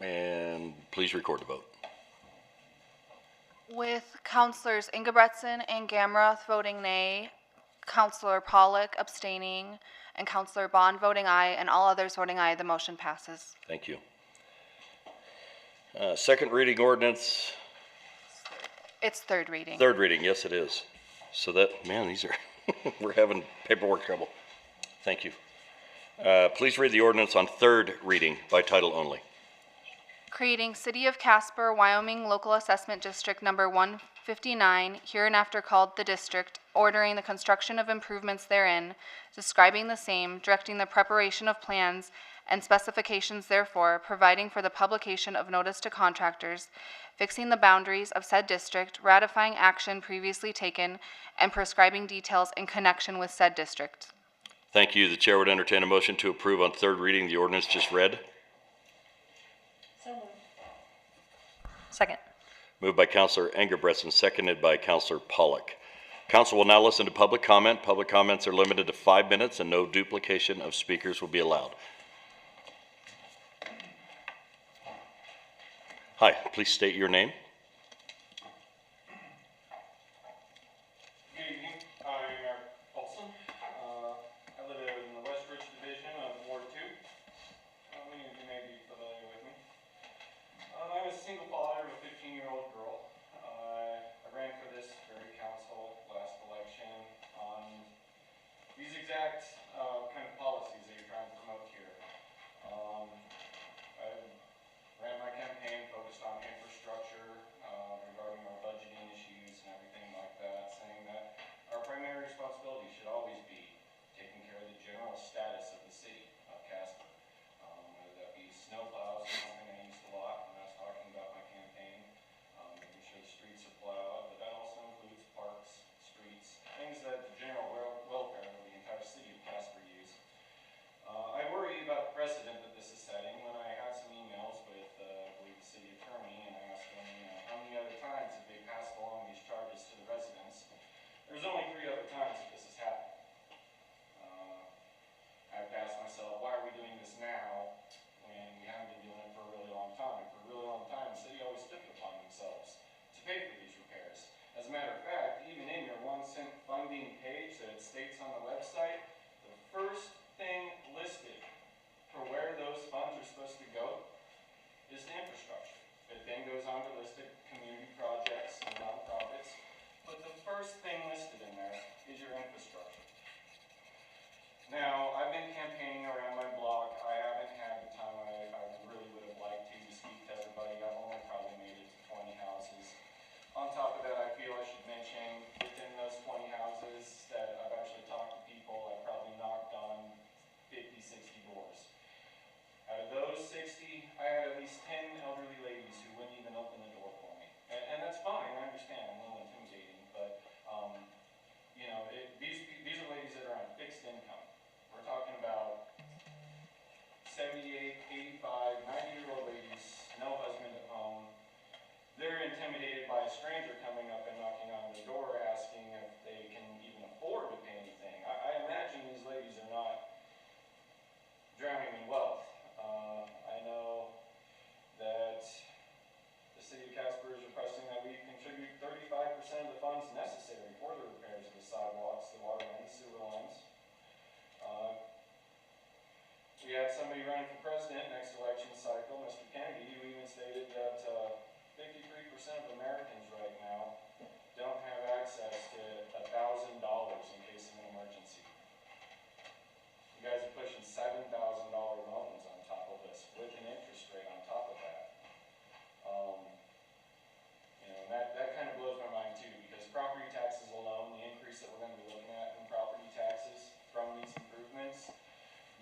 And please record the vote. With Councilors Ingebretson and Gamroth voting nay, Councilor Pollock abstaining, and Councilor Bond voting aye, and all others voting aye, the motion passes. Thank you. Second reading ordinance. It's third reading. Third reading, yes it is. So that, man, these are, we're having paperwork trouble. Thank you. Please read the ordinance on third reading by title only. Creating City of Casper, Wyoming Local Assessment District Number 159, hereinafter called the District, ordering the construction of improvements therein, describing the same, directing the preparation of plans and specifications therefore, providing for the publication of notice to contractors, fixing the boundaries of said district, ratifying action previously taken, and prescribing details in connection with said district. Thank you. The chair would entertain a motion to approve on third reading the ordinance just read. So moved. Second. Moved by Councilor Engebretson, seconded by Councilor Pollock. Council will now listen to public comment. Public comments are limited to 5 minutes and no duplication of speakers will be allowed. Hi, please state your name. Good evening. I'm Eric Olson. I live in the Westridge Division of Ward 2. Many of you may be familiar with me. I'm a single father of a 15-year-old girl. I ran for this very council last election on these exact kind of policies that you're trying to promote here. I ran my campaign focused on infrastructure regarding our budgeting issues and everything like that, saying that our primary responsibility should always be taking care of the general status of the city of Casper. Whether that be snowplows, something I used a lot when I was talking about my campaign, making sure the streets are plowed, but that also includes parks, streets, things that the general welfare of the entire city of Casper use. I worry about the precedent that this is setting. When I had some emails with, I believe, the city attorney, and I asked them, how many other times have they passed along these charges to the residents? There's only 3 other times that this has happened. I have to ask myself, why are we doing this now when we haven't been doing it for a really long time? For a really long time, the city always took it upon themselves to pay for these repairs. As a matter of fact, even in your 1-cent funding page that it states on the website, the first thing listed for where those funds are supposed to go is the infrastructure. It then goes on to list the community projects and nonprofits, but the first thing listed in there is your infrastructure. Now, I've been campaigning around my block. I haven't had the time I really would have liked to speak to everybody. I've only probably made it to 20 houses. On top of that, I feel I should mention within those 20 houses that I've actually talked to people, I've probably knocked on 50, 60 doors. Out of those 60, I had at least 10 elderly ladies who wouldn't even open the door for me. And that's fine, I understand, I'm a little intimidating, but you know, these are ladies that are on fixed income. We're talking about 78, 85, 90-year-old ladies, no husband at home. They're intimidated by a stranger coming up and knocking on their door asking if they can even afford to pay anything. I imagine these ladies are not drowning in wealth. I know that the city of Casper is requesting that we contribute 35% of the funds necessary for the repairs of the sidewalks, the water lines, sewer lines. We had somebody running for president next election cycle, Mr. Kennedy, who even stated that 53% of Americans right now don't have access to $1,000 in case of an emergency. You guys are pushing $7,000 loans on top of this with an interest rate on top of that. You know, that kind of blows my mind too, because property taxes alone, the increase that we're going to be looking at in property taxes from these improvements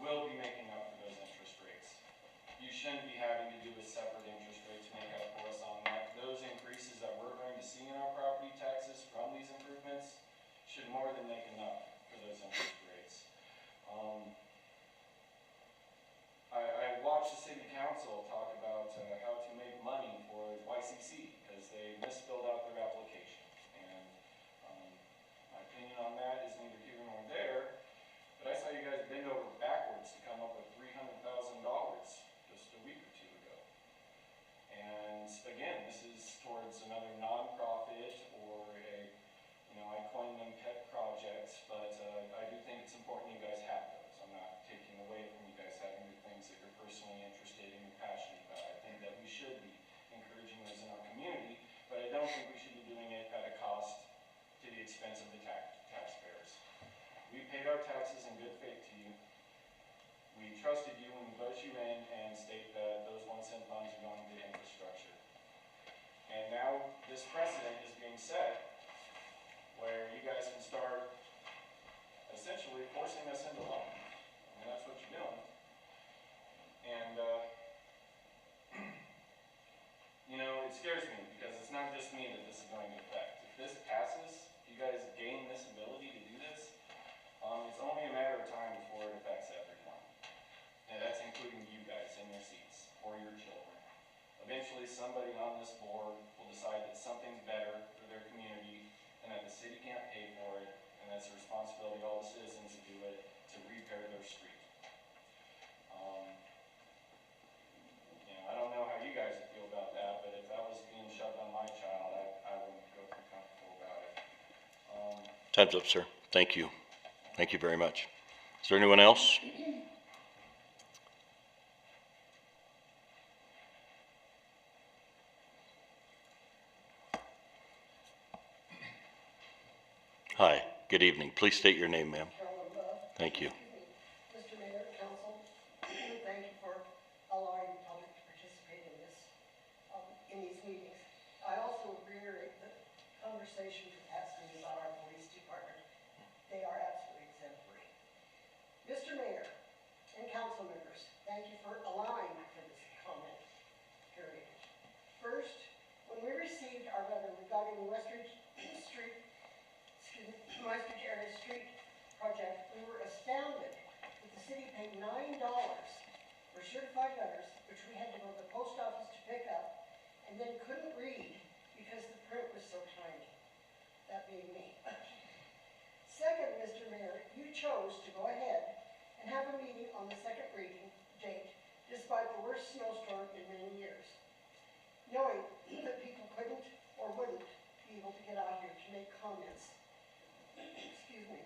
will be making up for those interest rates. You shouldn't be having to do a separate interest rate to make up for us on that. Those increases that we're going to see in our property taxes from should more than make enough for those interest rates. I watched the city council talk about how to make money for YCC because they misfilled out their application. And my opinion on that is neither here nor there, but I saw you guys bend over backwards to come up with $300,000 just a week or two ago. And again, this is towards another nonprofit or a, I coin them pet projects, but I do think it's important you guys have those. I'm not taking away from you guys having the things that you're personally interested in and passionate about. I think that we should be encouraging those in our community, but I don't think we should be doing it at a cost to the expense of the taxpayers. We paid our taxes in good faith to you. We trusted you when we voted you in and state that those 1 cent funds are going to infrastructure. And now this precedent is being set where you guys can start essentially forcing us into loan. I mean, that's what you're doing. And, it scares me because it's not just me that this is going to affect. If this passes, you guys gain this ability to do this, it's only a matter of time before it affects everyone. And that's including you guys in your seats or your children. Eventually, somebody on this board will decide that something's better for their community and that the city can't pay for it, and that's the responsibility of all the citizens to do it, to repair their street. I don't know how you guys would feel about that, but if that was being shoved on my child, I wouldn't feel too comfortable about it. Time's up, sir. Thank you. Thank you very much. Is there anyone else? Hi, good evening. Please state your name, ma'am. Thank you. Mr. Mayor, Council, thank you for allowing the public to participate in this, in these meetings. I also reiterate the conversation from past meetings about our police department. They are absolutely exemplary. Mr. Mayor and council members, thank you for allowing for this comment period. First, when we received our letter regarding the Westridge area street project, we were astounded that the city paid $9 for certified letters, which we had to go to the post office to pick up, and then couldn't read because the print was so tiny. That being me. Second, Mr. Mayor, you chose to go ahead and have a meeting on the second reading date, despite the worst snowstorm in many years, knowing that people couldn't or wouldn't be able to get out here to make comments. Excuse me.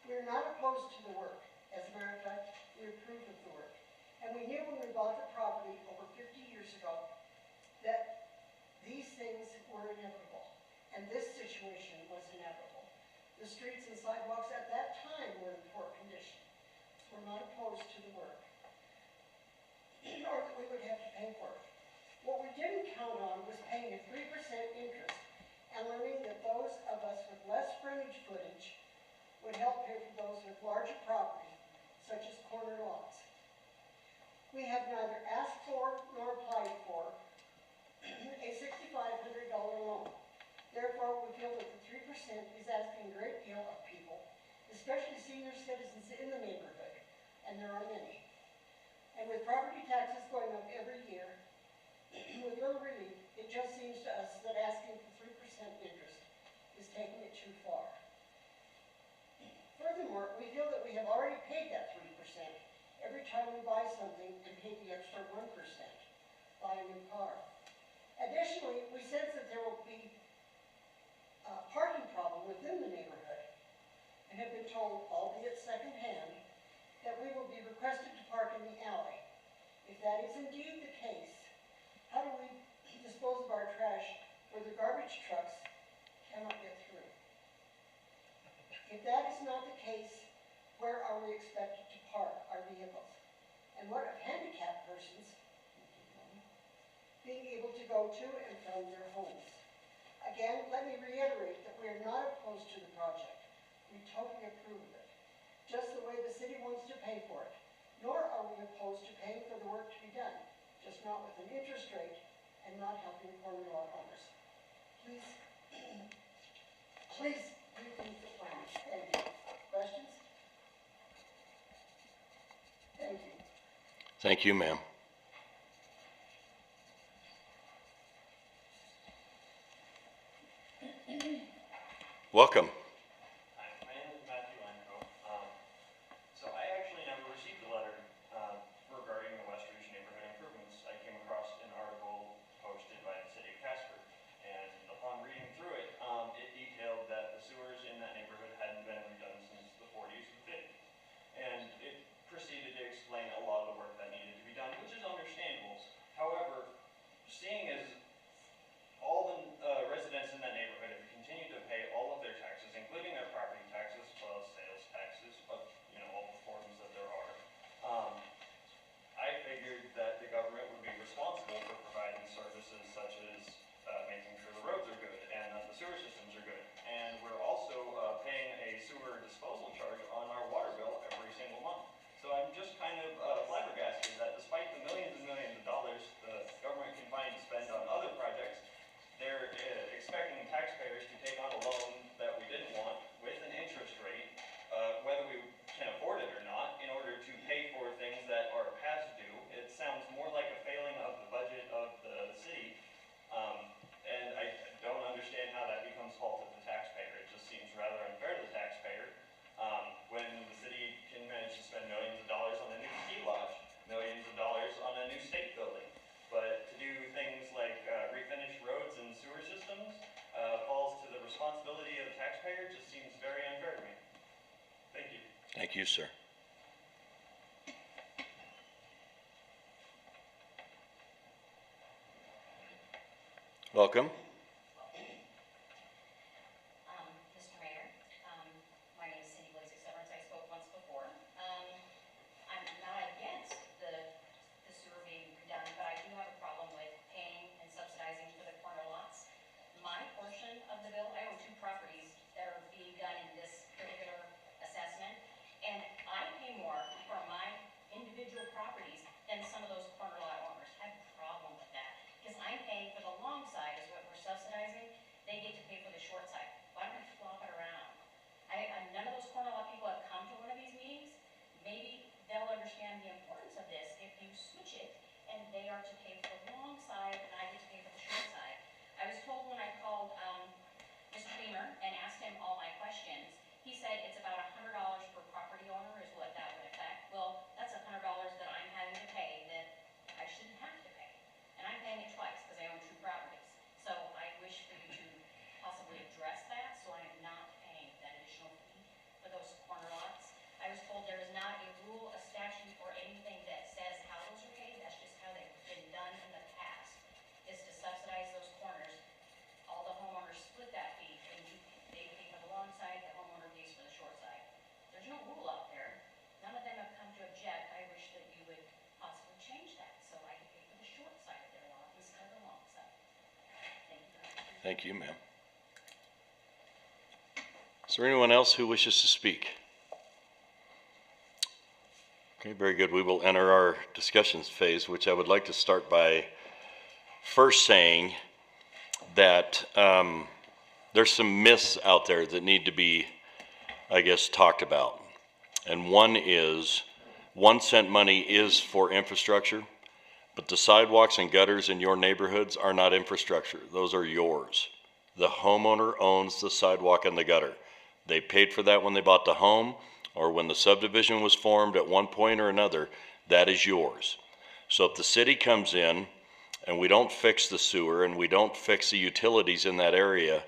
We're not opposed to the work. As a matter of fact, we approve of the work. And we knew when we bought the property over 50 years ago that these things were inevitable. And this situation was inevitable. The streets and sidewalks at that time were in poor condition. We're not opposed to the work, nor that we would have to pay for it. What we didn't count on was paying a 3% interest and learning that those of us with less frontage footage would help pay for those with larger property, such as corner lots. We have neither asked for nor applied for a $6,500 loan. Therefore, we feel that the 3% is asking a great deal of people, especially senior citizens in the neighborhood, and there are many. And with property taxes going up every year, with little relief, it just seems to us that asking for 3% interest is taking it too far. Furthermore, we feel that we have already paid that 3% every time we buy something and pay the extra 1%, buy a new car. Additionally, we sense that there will be a parking problem within the neighborhood and have been told, albeit secondhand, that we will be requested to park in the alley. If that is indeed the case, how do we dispose of our trash where the garbage trucks cannot get through? If that is not the case, where are we expected to park our vehicles? And what of handicapped persons being able to go to and from their homes? Again, let me reiterate that we are not opposed to the project. We totally approve of it, just the way the city wants to pay for it. Nor are we opposed to paying for the work to be done, just not with an interest rate and not helping corner lot owners. Please, please rethink the plan. Thank you, ma'am. Welcome. So I actually never received a letter regarding the West Ridge neighborhood improvements. I came across an article posted by the city of Casper, and upon reading through it, it detailed that the sewers in that neighborhood hadn't been redone since the 40s and 50s. And it proceeded to explain a lot of the work that needed to be done, which is understandable. However, seeing as all the residents in that neighborhood have continued to pay all of their taxes, including their property taxes, as well as sales taxes, but all the forms that there are. I figured that the government would be responsible for providing services such as making sure the roads are good and that the sewer systems are good. And we're also paying a sewer disposal charge on our water bill every single month. So I'm just kind of flabbergasted that despite the millions and millions of dollars the government can find to spend on other projects, they're expecting taxpayers to take on a loan that we didn't want with an interest rate, whether we can afford it or not, in order to pay for things that are past due. It sounds more like a failing of the budget of the city, and I don't understand how that becomes fault of the taxpayer. It just seems rather unfair to the taxpayer when the city can manage to spend millions of dollars on a new ski lodge, millions of dollars on a new state building. But to do things like refinish roads and sewer systems falls to the responsibility of the taxpayer. Just seems very unfair to me. Thank you. Thank you, sir. Welcome. Mr. Mayor, my name is Cindy Blazek Severance. I spoke once before. I'm not against the sewer being redone, but I do have a problem with paying and subsidizing for the corner lots. My portion of the bill, I own 2 properties that are being done in this particular assessment, and I pay more for my individual properties than some of those corner lot owners. I have a problem with that, because I'm paying for the long side is what we're subsidizing. They get to pay for the short side. Why don't we flop it around? None of those corner lot people have come to one of these meetings. Maybe they'll understand the importance of this if you switch it, and they are to pay for the long side, and I get to pay for the short side. I was told when I called Mr. Beamer and asked him all my questions, he said it's about $100 per property owner is what that would affect. Well, that's $100 that I'm having to pay that I shouldn't have to pay. And I'm paying it twice because I own 2 properties. So I wish for you to possibly address that so I am not paying that additional fee for those corner lots. I was told there is not a rule, a statute, or anything that says how those are paid. That's just how they've been done in the past, is to subsidize those corners. All the homeowners split that fee, and they pay for the long side, the homeowner pays for the short side. There's no rule out there. None of them have come to object. I wish that you would possibly change that so I could pay for the short side of their lot instead of the long side. Thank you very much. Thank you, ma'am. Is there anyone else who wishes to speak? Okay, very good. We will enter our discussions phase, which I would like to start by first saying that there's some myths out there that need to be, I guess, talked about. And one is 1 cent money is for infrastructure, but the sidewalks and gutters in your neighborhoods are not infrastructure. Those are yours. The homeowner owns the sidewalk and the gutter. They paid for that when they bought the home, or when the subdivision was formed at one point or another. That is yours. So if the city comes in and we don't fix the sewer and we don't fix the utilities in that area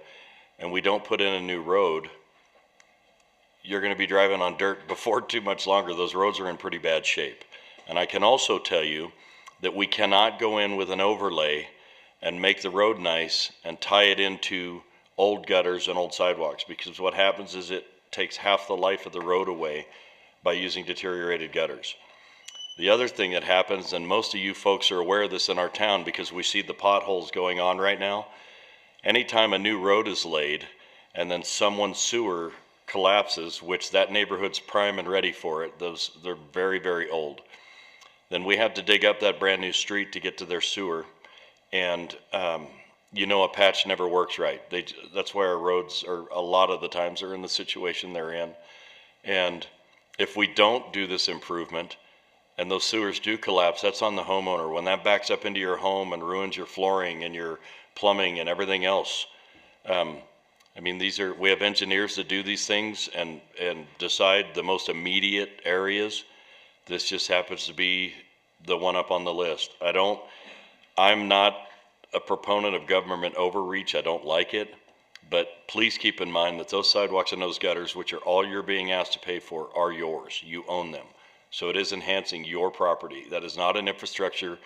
and we don't put in a new road, you're going to be driving on dirt before too much longer. Those roads are in pretty bad shape. And I can also tell you that we cannot go in with an overlay and make the road nice and tie it into old gutters and old sidewalks, because what happens is it takes half the life of the road away by using deteriorated gutters. The other thing that happens, and most of you folks are aware of this in our town because we see the potholes going on right now, anytime a new road is laid and then someone's sewer collapses, which that neighborhood's prime and ready for it, they're very, very old, then we have to dig up that brand new street to get to their sewer. And a patch never works right. That's why our roads are, a lot of the times, are in the situation they're in. And if we don't do this improvement, and those sewers do collapse, that's on the homeowner. When that backs up into your home and ruins your flooring and your plumbing and everything else, I mean, we have engineers that do these things and decide the most immediate areas. This just happens to be the one up on the list. I'm not a proponent of government overreach. I don't like it. But please keep in mind that those sidewalks and those gutters, which are all you're being asked to pay for, are yours. You own them. So it is enhancing your property. That is not an infrastructure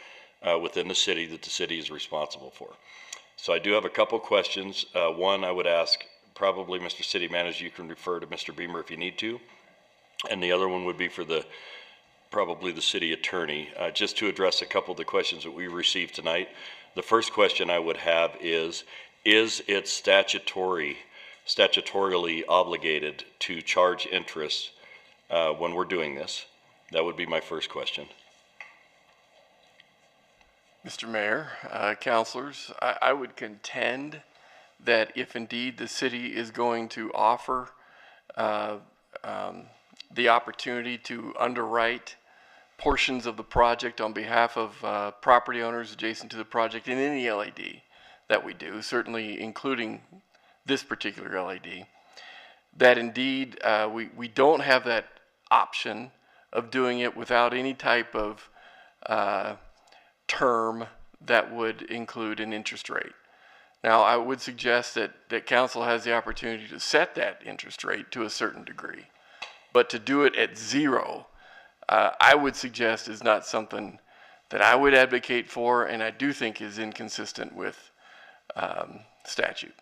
within the city that the city is responsible for. So I do have a couple questions. One, I would ask, probably Mr. City Manager, you can refer to Mr. Beamer if you need to. And the other one would be for probably the city attorney, just to address a couple of the questions that we received tonight. The first question I would have is it statutorily obligated to charge interest when we're doing this? That would be my first question. Mr. Mayor, councilors, I would contend that if indeed the city is going to offer the opportunity to underwrite portions of the project on behalf of property owners adjacent to the project in any LAD that we do, certainly including this particular LAD, that indeed we don't have that option of doing it without any type of term that would include an interest rate. Now, I would suggest that council has the opportunity to set that interest rate to a certain degree, but to do it at zero, I would suggest is not something that I would advocate for, and I do think is inconsistent with statute.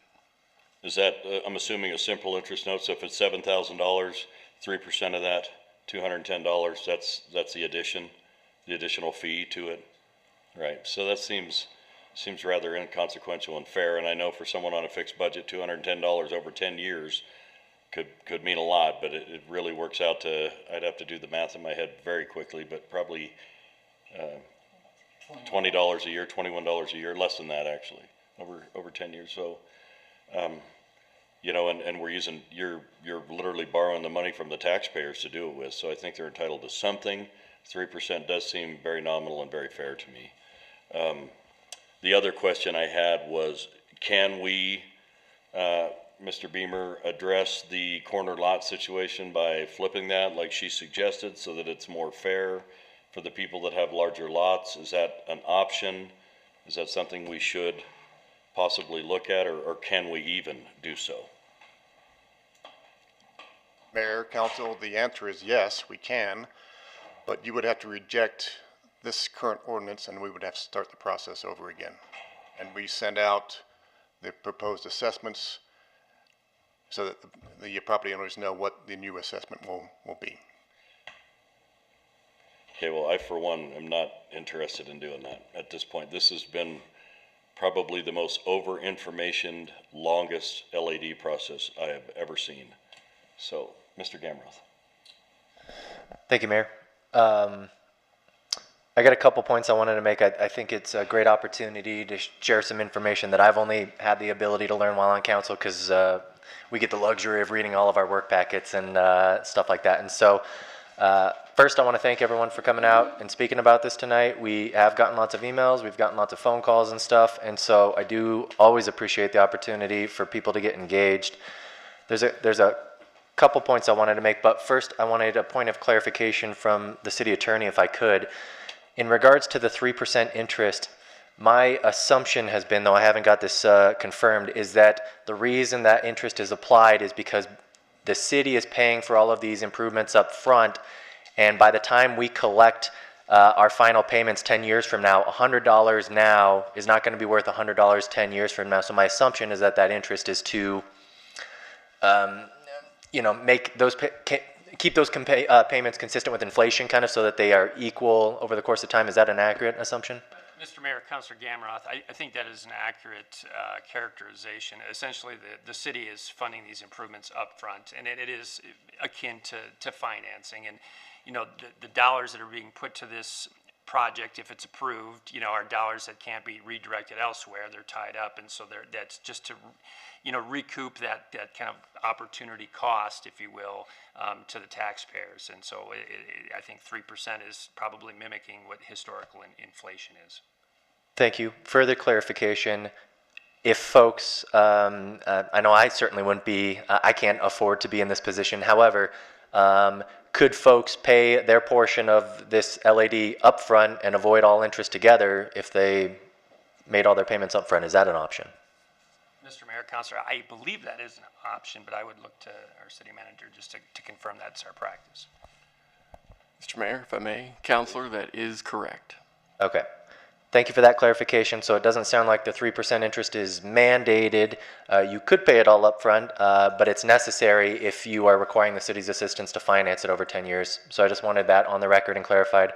Is that, I'm assuming, a simple interest note? So if it's $7,000, 3% of that, $210, that's the additional fee to it? Right, so that seems rather inconsequential and fair, and I know for someone on a fixed budget, $210 over 10 years could mean a lot, but it really works out to, I'd have to do the math in my head very quickly, but probably $20 a year, $21 a year, less than that actually, over 10 years. So, you know, and we're using, you're literally borrowing the money from the taxpayers to do it with, so I think they're entitled to something. 3% does seem very nominal and very fair to me. The other question I had was, can we, Mr. Beamer, address the corner lot situation by flipping that like she suggested so that it's more fair for the people that have larger lots? Is that an option? Is that something we should possibly look at, or can we even do so? Mayor, council, the answer is yes, we can, but you would have to reject this current ordinance and we would have to start the process over again. And we send out the proposed assessments so that the property owners know what the new assessment will be. Okay, well, I for one am not interested in doing that at this point. This has been probably the most over-informationed, longest LAD process I have ever seen. So, Mr. Gamroth. Thank you, Mayor. I got a couple points I wanted to make. I think it's a great opportunity to share some information that I've only had the ability to learn while on council, because we get the luxury of reading all of our work packets and stuff like that. And so first, I want to thank everyone for coming out and speaking about this tonight. We have gotten lots of emails, we've gotten lots of phone calls and stuff, and so I do always appreciate the opportunity for people to get engaged. There's a couple points I wanted to make, but first I wanted a point of clarification from the city attorney, if I could. In regards to the 3% interest, my assumption has been, though I haven't got this confirmed, is that the reason that interest is applied is because the city is paying for all of these improvements up front, and by the time we collect our final payments 10 years from now, $100 now is not going to be worth $100 10 years from now. So my assumption is that that interest is to you know, make those keep those payments consistent with inflation, kind of, so that they are equal over the course of time. Is that an accurate assumption? Mr. Mayor, Councilor Gamroth, I think that is an accurate characterization. Essentially, the city is funding these improvements up front, and it is akin to financing. And, you know, the dollars that are being put to this project, if it's approved, you know, are dollars that can't be redirected elsewhere. They're tied up, and so that's just to, you know, recoup that kind of opportunity cost, if you will, to the taxpayers. And so I think 3% is probably mimicking what historical inflation is. Thank you. Further clarification. If folks, I know I certainly wouldn't be, I can't afford to be in this position. However, could folks pay their portion of this LAD upfront and avoid all interest together if they made all their payments upfront? Is that an option? Mr. Mayor, Councilor, I believe that is an option, but I would look to our city manager just to confirm that's our practice. Mr. Mayor, if I may, Councilor, that is correct. Okay. Thank you for that clarification. So it doesn't sound like the 3% interest is mandated. You could pay it all up front, but it's necessary if you are requiring the city's assistance to finance it over 10 years. So I just wanted that on the record and clarified.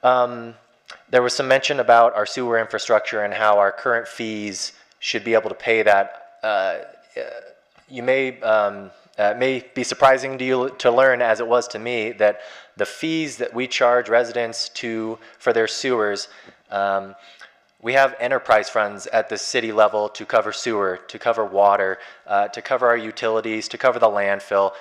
There was some mention about our sewer infrastructure and how our current fees should be able to pay that. You may be surprising to you to learn, as it was to me, that the fees that we charge residents for their sewers, we have enterprise funds at the city level to cover sewer, to cover water, to cover our utilities, to cover the landfill.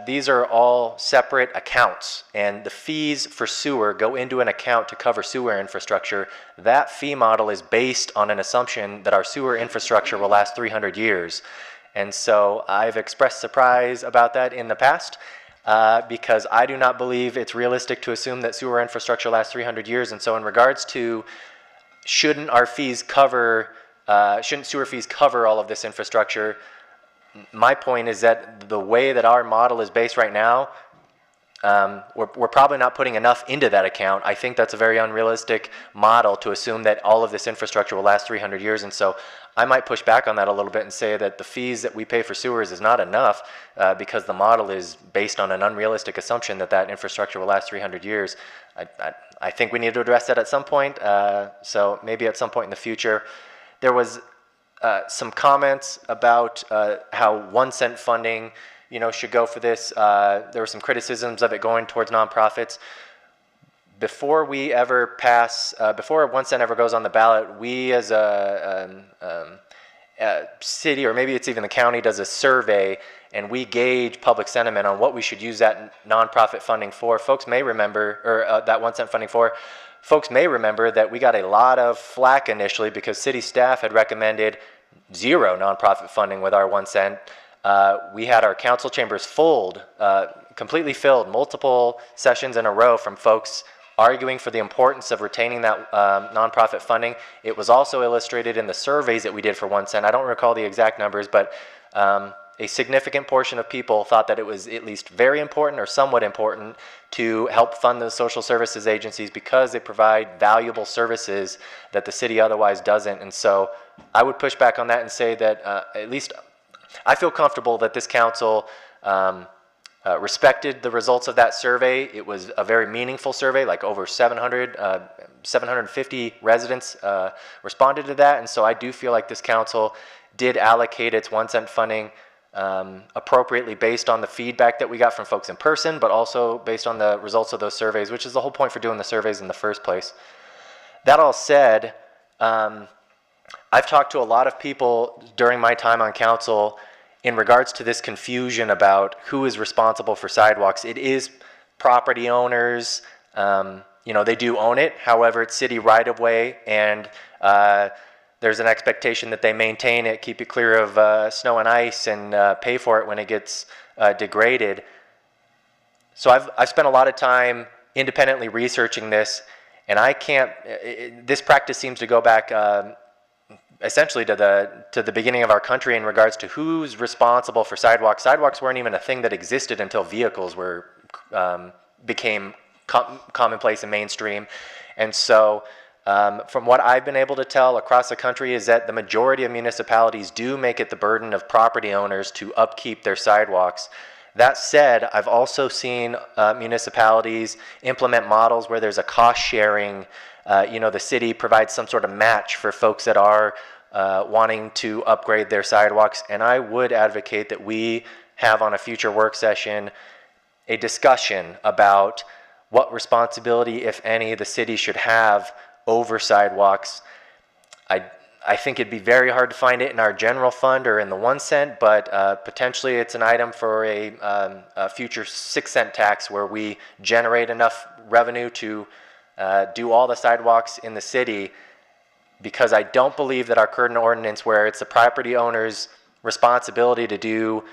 These are all separate accounts, and the fees for sewer go into an account to cover sewer infrastructure. That fee model is based on an assumption that our sewer infrastructure will last 300 years. And so I've expressed surprise about that in the past because I do not believe it's realistic to assume that sewer infrastructure lasts 300 years. And so in regards to shouldn't sewer fees cover all of this infrastructure, my point is that the way that our model is based right now, we're probably not putting enough into that account. I think that's a very unrealistic model to assume that all of this infrastructure will last 300 years. And so I might push back on that a little bit and say that the fees that we pay for sewers is not enough because the model is based on an unrealistic assumption that that infrastructure will last 300 years. I think we need to address that at some point. So maybe at some point in the future. There was some comments about how 1 cent funding, should go for this. There were some criticisms of it going towards nonprofits. Before we ever pass, before 1 cent ever goes on the ballot, we as a city, or maybe it's even the county, does a survey, and we gauge public sentiment on what we should use that nonprofit funding for. Folks may remember, or that 1 cent funding for. Folks may remember that we got a lot of flack initially because city staff had recommended 0 nonprofit funding with our 1 cent. We had our council chambers completely filled, multiple sessions in a row from folks arguing for the importance of retaining that nonprofit funding. It was also illustrated in the surveys that we did for 1 cent. I don't recall the exact numbers, but a significant portion of people thought that it was at least very important or somewhat important to help fund the social services agencies because they provide valuable services that the city otherwise doesn't. And so I would push back on that and say that at least I feel comfortable that this council respected the results of that survey. It was a very meaningful survey, like over 750 residents responded to that. And so I do feel like this council did allocate its 1 cent funding appropriately based on the feedback that we got from folks in person, but also based on the results of those surveys, which is the whole point for doing the surveys in the first place. That all said, I've talked to a lot of people during my time on council in regards to this confusion about who is responsible for sidewalks. It is property owners. They do own it. However, it's city right-of-way, and there's an expectation that they maintain it, keep it clear of snow and ice, and pay for it when it gets degraded. So I've spent a lot of time independently researching this, and this practice seems to go back essentially to the beginning of our country in regards to who's responsible for sidewalks. Sidewalks weren't even a thing that existed until vehicles became commonplace and mainstream. And so from what I've been able to tell across the country is that the majority of municipalities do make it the burden of property owners to upkeep their sidewalks. That said, I've also seen municipalities implement models where there's a cost sharing. The city provides some sort of match for folks that are wanting to upgrade their sidewalks. And I would advocate that we have on a future work session a discussion about what responsibility, if any, the city should have over sidewalks. I think it'd be very hard to find it in our general fund or in the 1 cent, but potentially it's an item for a future 6 cent tax where we generate enough revenue to do all the sidewalks in the city, because I don't believe that our current ordinance, where it's the property owner's responsibility to do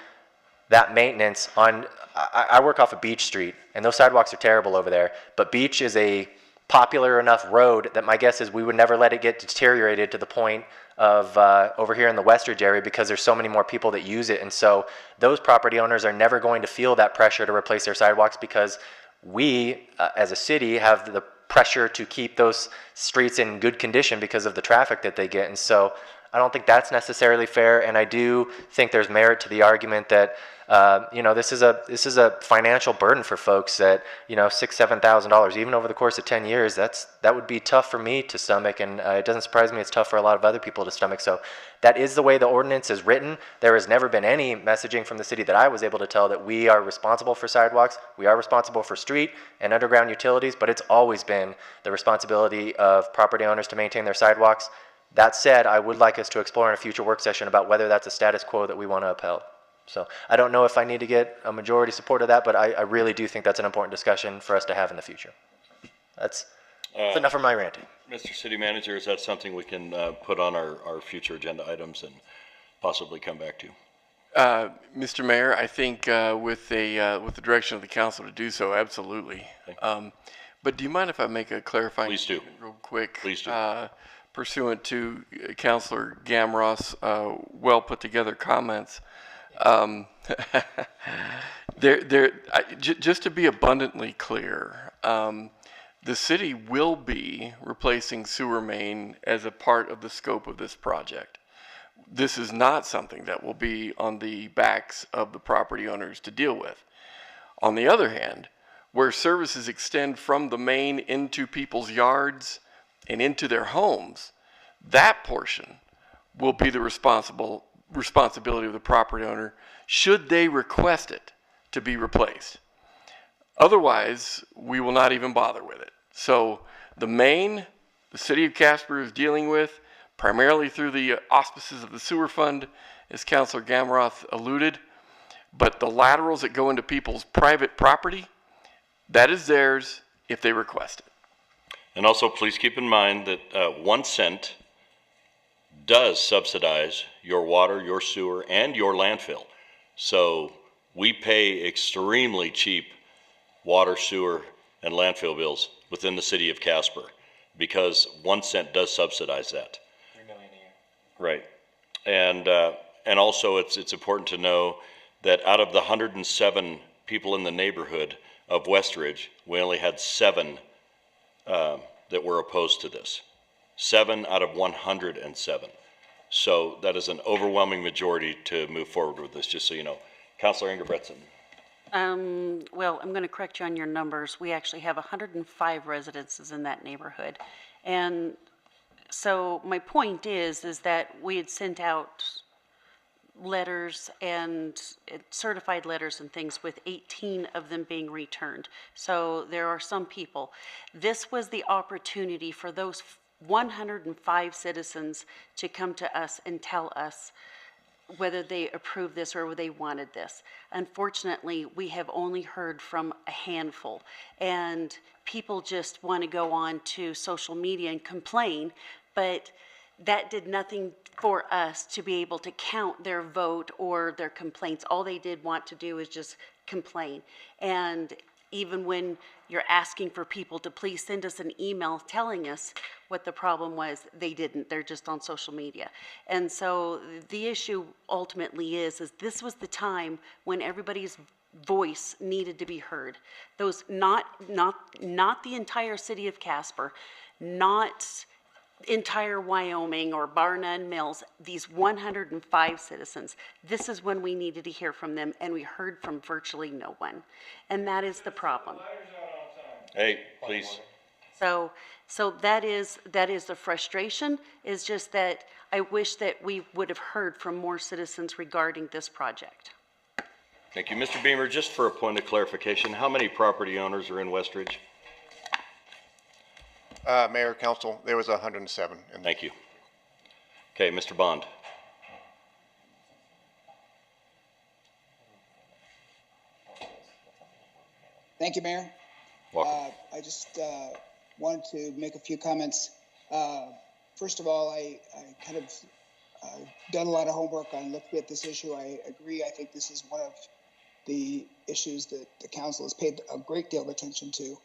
that maintenance on, I work off of Beach Street, and those sidewalks are terrible over there, but Beach is a popular enough road that my guess is we would never let it get deteriorated to the point of over here in the Westridge area, because there's so many more people that use it. And so those property owners are never going to feel that pressure to replace their sidewalks, because we as a city have the pressure to keep those streets in good condition because of the traffic that they get. And so I don't think that's necessarily fair, and I do think there's merit to the argument that you know, this is a financial burden for folks that, you know, $6,000-7,000 even over the course of 10 years. That would be tough for me to stomach, and it doesn't surprise me it's tough for a lot of other people to stomach. So that is the way the ordinance is written. There has never been any messaging from the city that I was able to tell that we are responsible for sidewalks. We are responsible for street and underground utilities, but it's always been the responsibility of property owners to maintain their sidewalks. That said, I would like us to explore in a future work session about whether that's a status quo that we want to upheld. So I don't know if I need to get a majority support of that, but I really do think that's an important discussion for us to have in the future. That's enough for my ranting. Mr. City Manager, is that something we can put on our future agenda items and possibly come back to? Mr. Mayor, I think with the direction of the council to do so, absolutely. But do you mind if I make a clarifying Please do. statement real quick? Please do. Pursuant to Councilor Gamroth's well put together comments. Just to be abundantly clear, the city will be replacing sewer main as a part of the scope of this project. This is not something that will be on the backs of the property owners to deal with. On the other hand, where services extend from the main into people's yards and into their homes, that portion will be the responsibility of the property owner should they request it to be replaced. Otherwise, we will not even bother with it. So the main, the city of Casper is dealing with primarily through the auspices of the sewer fund, as Councilor Gamroth alluded, but the laterals that go into people's private property, that is theirs if they request it. And also, please keep in mind that 1 cent does subsidize your water, your sewer, and your landfill. So we pay extremely cheap water, sewer, and landfill bills within the city of Casper because 1 cent does subsidize that. $3 million a year. Right. And also it's important to know that out of the 107 people in the neighborhood of Westridge, we only had 7 that were opposed to this. 7 out of 107. So that is an overwhelming majority to move forward with this, just so you know. Councilor Ingebretson. Well, I'm going to correct you on your numbers. We actually have 105 residences in that neighborhood. And so my point is that we had sent out letters and certified letters and things with 18 of them being returned. So there are some people. This was the opportunity for those 105 citizens to come to us and tell us whether they approved this or they wanted this. Unfortunately, we have only heard from a handful, and people just want to go on to social media and complain, but that did nothing for us to be able to count their vote or their complaints. All they did want to do is just complain. And even when you're asking for people to please send us an email telling us what the problem was, they didn't. They're just on social media. And so the issue ultimately is this was the time when everybody's voice needed to be heard. Those not the entire city of Casper, not entire Wyoming or Bar None Mills, these 105 citizens. This is when we needed to hear from them, and we heard from virtually no one. And that is the problem. Hey, please. So that is the frustration, is just that I wish that we would have heard from more citizens regarding this project. Thank you. Mr. Beamer, just for a point of clarification, how many property owners are in Westridge? Mayor, Council, there was 107. Thank you. Okay, Mr. Bond. Thank you, Mayor. Welcome. I just wanted to make a few comments. First of all, I kind of done a lot of homework on looking at this issue. I agree. I think this is one of the issues that the council has paid a great deal of attention to.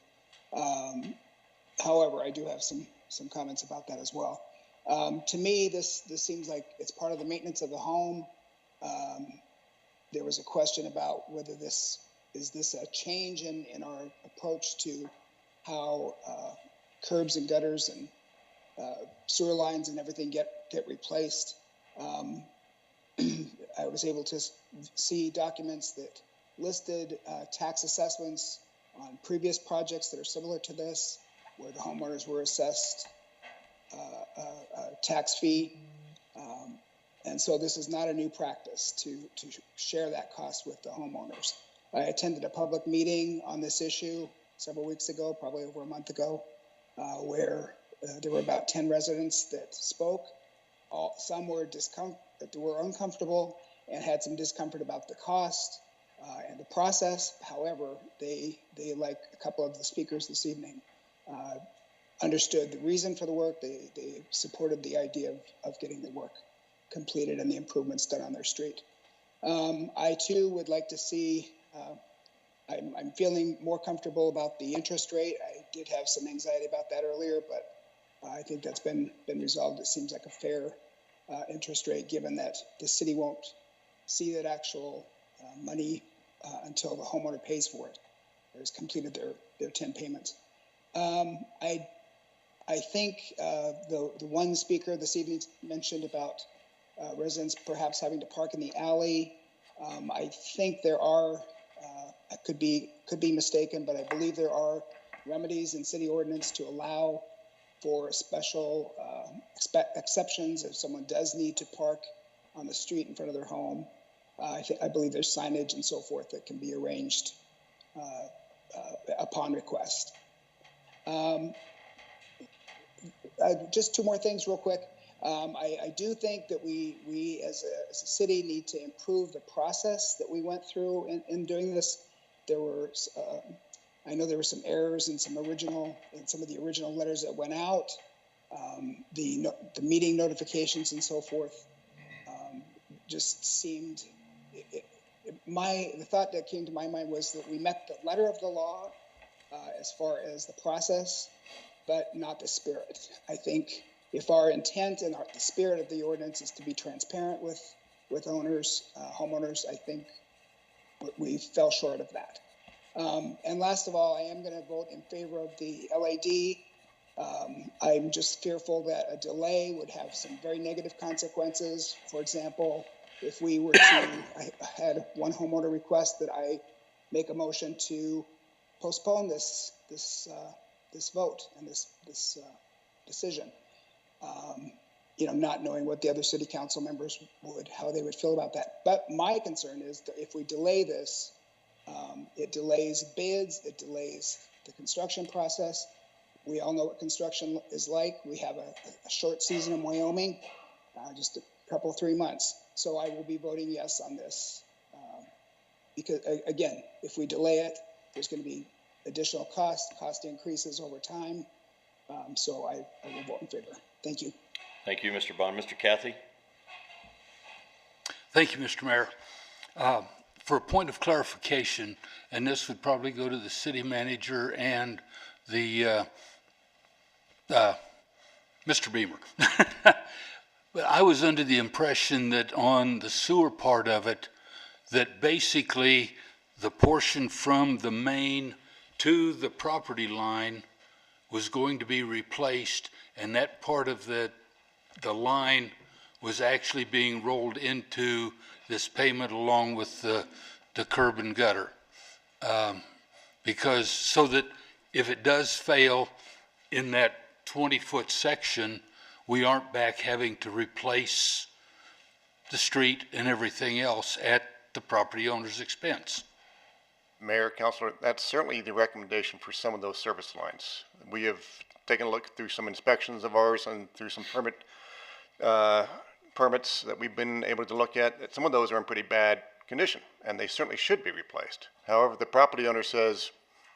However, I do have some comments about that as well. To me, this seems like it's part of the maintenance of the home. There was a question about whether this is a change in our approach to how curbs and gutters and sewer lines and everything get replaced. I was able to see documents that listed tax assessments on previous projects that are similar to this, where the homeowners were assessed a tax fee. And so this is not a new practice to share that cost with the homeowners. I attended a public meeting on this issue several weeks ago, probably over a month ago, where there were about 10 residents that spoke. Some were uncomfortable and had some discomfort about the cost and the process. However, they like a couple of the speakers this evening, understood the reason for the work. They supported the idea of getting the work completed and the improvements done on their street. I too would like to see, I'm feeling more comfortable about the interest rate. I did have some anxiety about that earlier, but I think that's been resolved. It seems like a fair interest rate, given that the city won't see that actual money until the homeowner pays for it or has completed their 10 payments. I think the one speaker this evening mentioned about residents perhaps having to park in the alley. I think there are, I could be mistaken, but I believe there are remedies in city ordinance to allow for special exceptions if someone does need to park on the street in front of their home. I believe there's signage and so forth that can be arranged upon request. Just two more things real quick. I do think that we as a city need to improve the process that we went through in doing this. There were, I know there were some errors in some of the original letters that went out, the meeting notifications and so forth. Just seemed, the thought that came to my mind was that we met the letter of the law as far as the process, but not the spirit. I think if our intent and the spirit of the ordinance is to be transparent with owners, homeowners, I think we fell short of that. And last of all, I am going to vote in favor of the LAD. I'm just fearful that a delay would have some very negative consequences. For example, if we were to, I had one homeowner request that I make a motion to postpone this vote and this decision. Not knowing what the other city council members how they would feel about that. But my concern is that if we delay this, it delays bids, it delays the construction process. We all know what construction is like. We have a short season in Wyoming, just a couple, 3 months. So I will be voting yes on this. Because again, if we delay it, there's going to be additional cost increases over time. So I will vote in favor. Thank you. Thank you, Mr. Bond. Mr. Cathy? Thank you, Mr. Mayor. For a point of clarification, and this would probably go to the city manager and the Mr. Beamer. But I was under the impression that on the sewer part of it, that basically the portion from the main to the property line was going to be replaced, and that part of the line was actually being rolled into this payment along with the curb and gutter. Because so that if it does fail in that 20-foot section, we aren't back having to replace the street and everything else at the property owner's expense. Mayor, Councilor, that's certainly the recommendation for some of those service lines. We have taken a look through some inspections of ours and through some permits that we've been able to look at. Some of those are in pretty bad condition, and they certainly should be replaced. However, if the property owner says,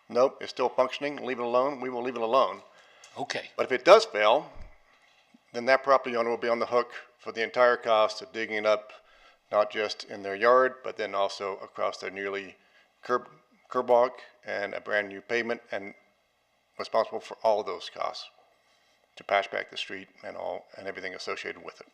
nope, it's still functioning, leave it alone, we will leave it alone. Okay. But if it does fail, then that property owner will be on the hook for the entire cost of digging it up, not just in their yard, but then also across their nearly curb walk and a brand new pavement, and responsible for all of those costs to patch back the street and everything associated with it.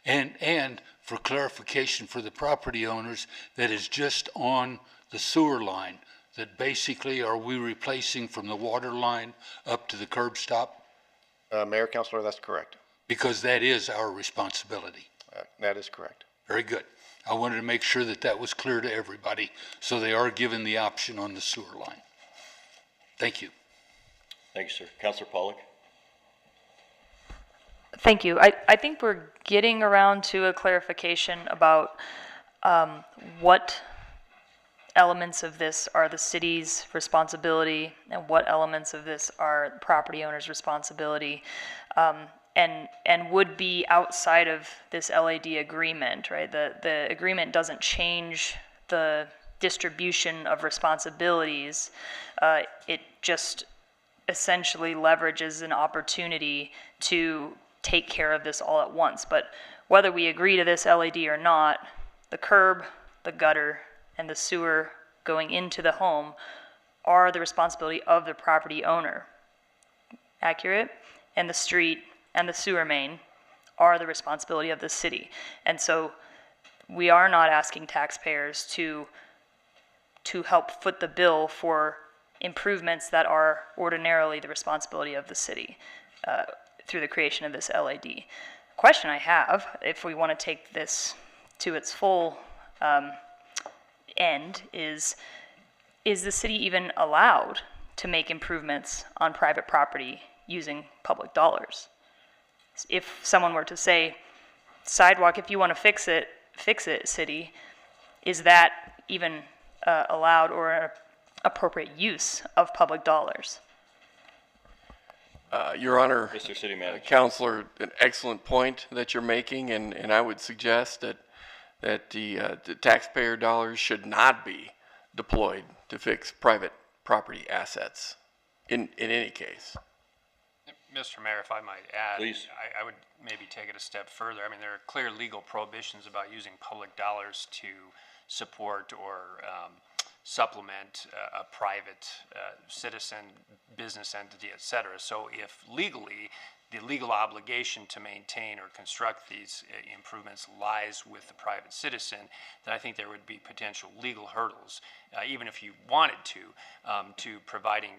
And for clarification for the property owners, that is just on the sewer line, that basically are we replacing from the water line up to the curb stop? Mayor, Councilor, that's correct. Because that is our responsibility. That is correct. Very good. I wanted to make sure that that was clear to everybody, so they are given the option on the sewer line. Thank you. Thank you, sir. Councilor Pollock? Thank you. I think we're getting around to a clarification about what elements of this are the city's responsibility and what elements of this are the property owner's responsibility, and would be outside of this LAD agreement, right? The agreement doesn't change the distribution of responsibilities. It just essentially leverages an opportunity to take care of this all at once. But whether we agree to this LAD or not, the curb, the gutter, and the sewer going into the home are the responsibility of the property owner. Accurate? And the street and the sewer main are the responsibility of the city. And so we are not asking taxpayers to help foot the bill for improvements that are ordinarily the responsibility of the city through the creation of this LAD. The question I have, if we want to take this to its full end, is the city even allowed to make improvements on private property using public dollars? If someone were to say, sidewalk, if you want to fix it, city, is that even allowed or an appropriate use of public dollars? Your Honor, Mr. City Manager. Councilor, an excellent point that you're making, and I would suggest that the taxpayer dollars should not be deployed to fix private property assets in any case. Mr. Mayor, if I might add, Please. I would maybe take it a step further. I mean, there are clear legal prohibitions about using public dollars to support or supplement a private citizen, business entity, et cetera. So if legally, the legal obligation to maintain or construct these improvements lies with the private citizen, then I think there would be potential legal hurdles, even if you wanted to providing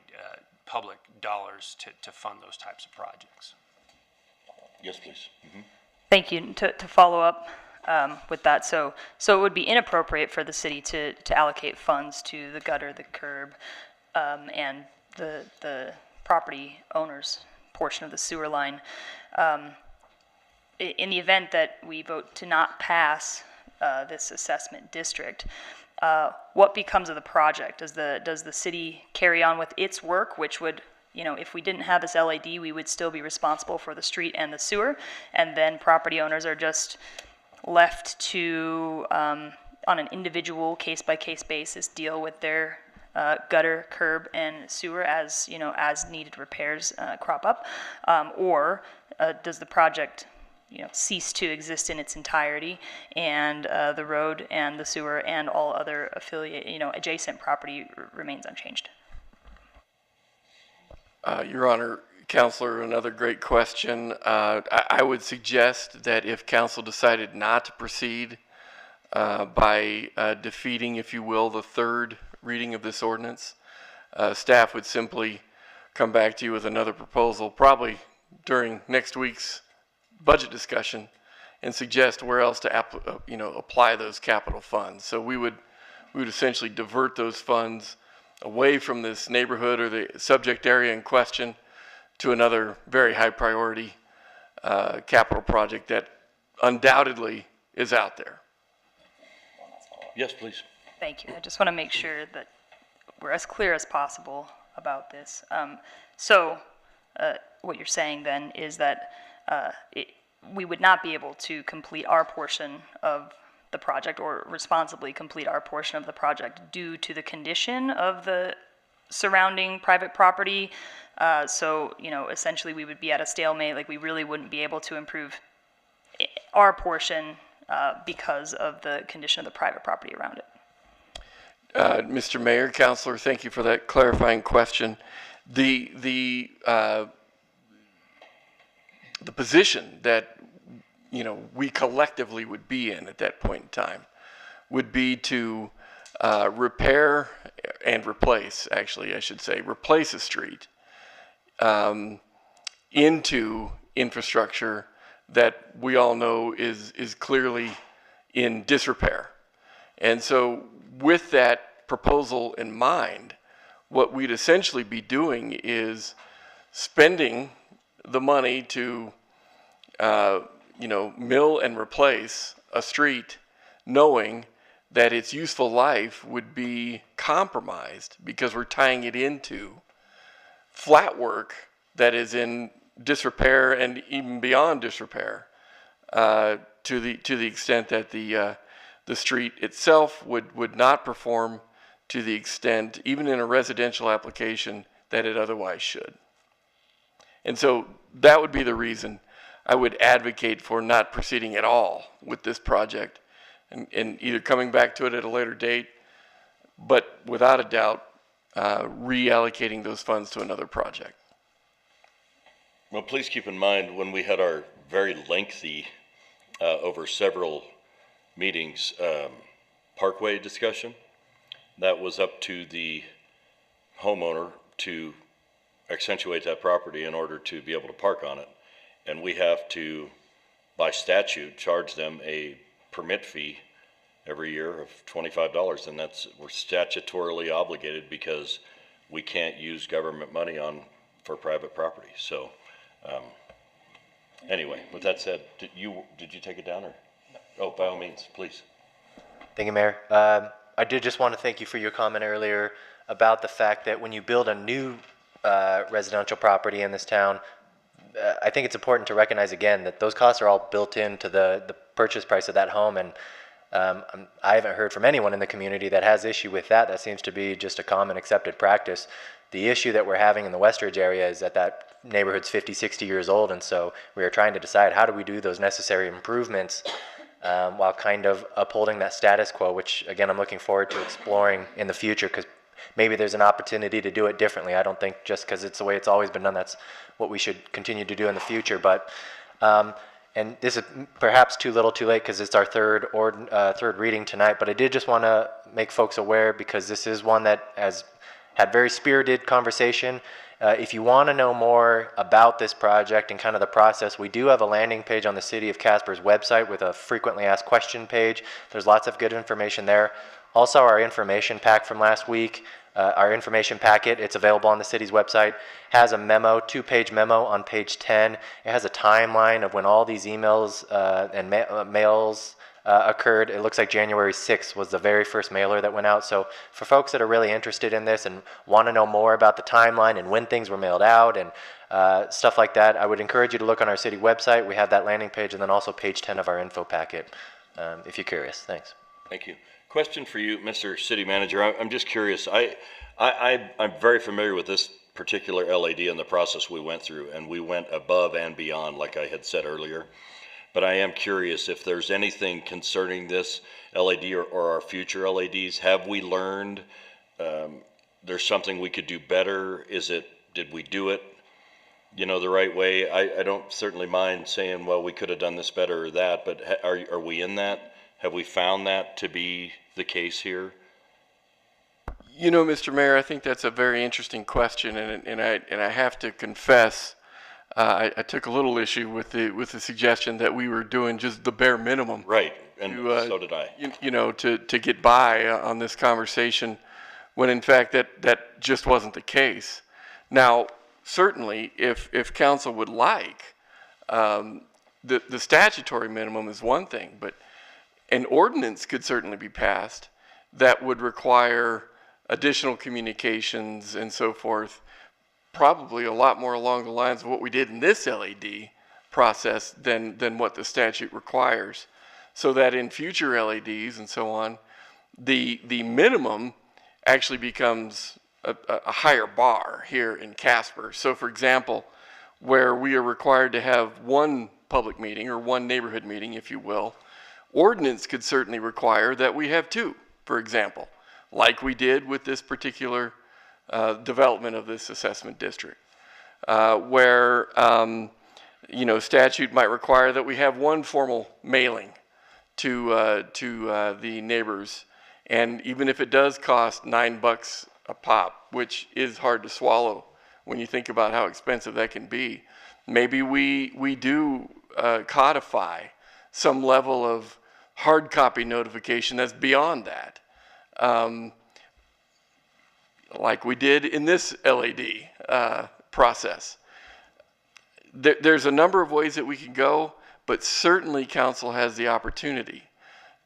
public dollars to fund those types of projects. Yes, please. Mm-hmm. Thank you. To follow up with that, so it would be inappropriate for the city to allocate funds to the gutter, the curb, and the property owner's portion of the sewer line. In the event that we vote to not pass this assessment district, what becomes of the project? Does the city carry on with its work, which would, if we didn't have this LAD, we would still be responsible for the street and the sewer, and then property owners are just left to, on an individual case-by-case basis, deal with their gutter, curb, and sewer as needed repairs crop up, or does the project cease to exist in its entirety, and the road and the sewer and all other adjacent property remains unchanged? Your Honor, Councilor, another great question. I would suggest that if Council decided not to proceed by defeating, if you will, the third reading of this ordinance, staff would simply come back to you with another proposal, probably during next week's budget discussion, and suggest where else to apply those capital funds. So we would essentially divert those funds away from this neighborhood or the subject area in question to another very high priority capital project that undoubtedly is out there. Yes, please. Thank you. I just want to make sure that we're as clear as possible about this. What you're saying then is that we would not be able to complete our portion of the project or responsibly complete our portion of the project due to the condition of the surrounding private property. Essentially we would be at a stalemate, like we really wouldn't be able to improve our portion because of the condition of the private property around it. Mr. Mayor, Councilor, thank you for that clarifying question. The position that we collectively would be in at that point in time would be to repair and replace, actually I should say, replace a street into infrastructure that we all know is clearly in disrepair. And so with that proposal in mind, what we'd essentially be doing is spending the money to mill and replace a street, knowing that its useful life would be compromised because we're tying it into flat work that is in disrepair and even beyond disrepair, to the extent that the street itself would not perform to the extent, even in a residential application, that it otherwise should. And so that would be the reason I would advocate for not proceeding at all with this project and either coming back to it at a later date, but without a doubt, reallocating those funds to another project. Well, please keep in mind when we had our very lengthy, over several meetings, parkway discussion, that was up to the homeowner to accentuate that property in order to be able to park on it. And we have to, by statute, charge them a permit fee every year of $25, and we're statutorily obligated because we can't use government money for private property. So anyway, with that said, did you take it down, or? No. Oh, by all means, please. Thank you, Mayor. I did just want to thank you for your comment earlier about the fact that when you build a new residential property in this town, I think it's important to recognize again that those costs are all built into the purchase price of that home, and I haven't heard from anyone in the community that has issue with that. That seems to be just a common accepted practice. The issue that we're having in the Westridge area is that neighborhood's 50, 60 years old, and so we are trying to decide how do we do those necessary improvements while kind of upholding that status quo, which again I'm looking forward to exploring in the future, because maybe there's an opportunity to do it differently. I don't think just because it's the way it's always been done that's what we should continue to do in the future. But and this is perhaps too little too late because it's our third reading tonight, but I did just want to make folks aware, because this is one that has had very spirited conversation. If you want to know more about this project and kind of the process, we do have a landing page on the City of Casper's website with a frequently asked question page. There's lots of good information there. Also, our information pack from last week, our information packet, it's available on the city's website, has a memo, 2-page memo on page 10. It has a timeline of when all these emails and mails occurred. It looks like January 6th was the very first mailer that went out. So for folks that are really interested in this and want to know more about the timeline and when things were mailed out and stuff like that, I would encourage you to look on our city website. We have that landing page, and then also page 10 of our info packet, if you're curious. Thanks. Thank you. Question for you, Mr. City Manager. I'm just curious. I'm very familiar with this particular LAD and the process we went through, and we went above and beyond, like I had said earlier. But I am curious if there's anything concerning this LAD or our future LADs. Have we learned there's something we could do better? Did we do it, the right way? I don't certainly mind saying, well, we could have done this better or that, but are we in that? Have we found that to be the case here? Mr. Mayor, I think that's a very interesting question, and I have to confess, I took a little issue with the suggestion that we were doing just the bare minimum. Right, and so did I. To get by on this conversation, when in fact that just wasn't the case. Now, certainly, if council would like, the statutory minimum is one thing, but an ordinance could certainly be passed that would require additional communications and so forth, probably a lot more along the lines of what we did in this LAD process than what the statute requires, so that in future LADs and so on, the minimum actually becomes a higher bar here in Casper. So for example, where we are required to have one public meeting or one neighborhood meeting, if you will, ordinance could certainly require that we have two, for example, like we did with this particular development of this assessment district, where you know, statute might require that we have one formal mailing to the neighbors, and even if it does cost $9 a pop, which is hard to swallow when you think about how expensive that can be, maybe we do codify some level of hard copy notification that's beyond that, like we did in this LAD process. There's a number of ways that we can go, but certainly council has the opportunity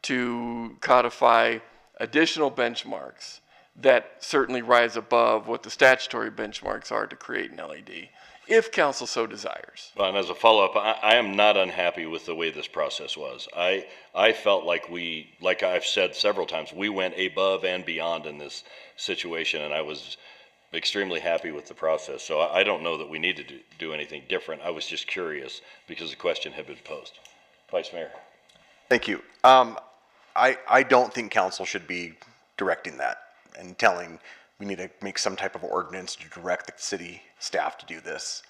to codify additional benchmarks that certainly rise above what the statutory benchmarks are to create an LAD, if council so desires. Well, and as a follow-up, I am not unhappy with the way this process was. I felt like like I've said several times, we went above and beyond in this situation, and I was extremely happy with the process. So I don't know that we need to do anything different. I was just curious because the question had been posed. Vice Mayor. Thank you. I don't think council should be directing that and telling we need to make some type of ordinance to direct the city staff to do this.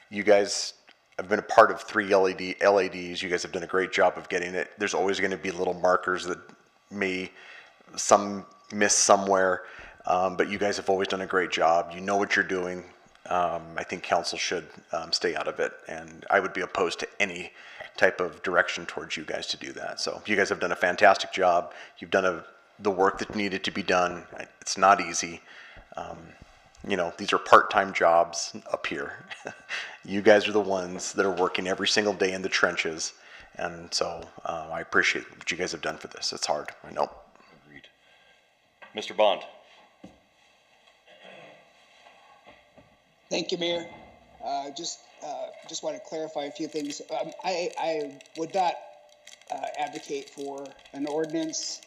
You guys have been a part of 3 LADs. You guys have done a great job of getting it. There's always going to be little markers that may miss somewhere, but you guys have always done a great job. You know what you're doing. I think council should stay out of it, and I would be opposed to any type of direction towards you guys to do that. So you guys have done a fantastic job. You've done the work that needed to be done. It's not easy. You know, these are part-time jobs up here. You guys are the ones that are working every single day in the trenches, and so I appreciate what you guys have done for this. It's hard, I know. Agreed. Mr. Bond. Thank you, Mayor. Just want to clarify a few things. I would not advocate for an ordinance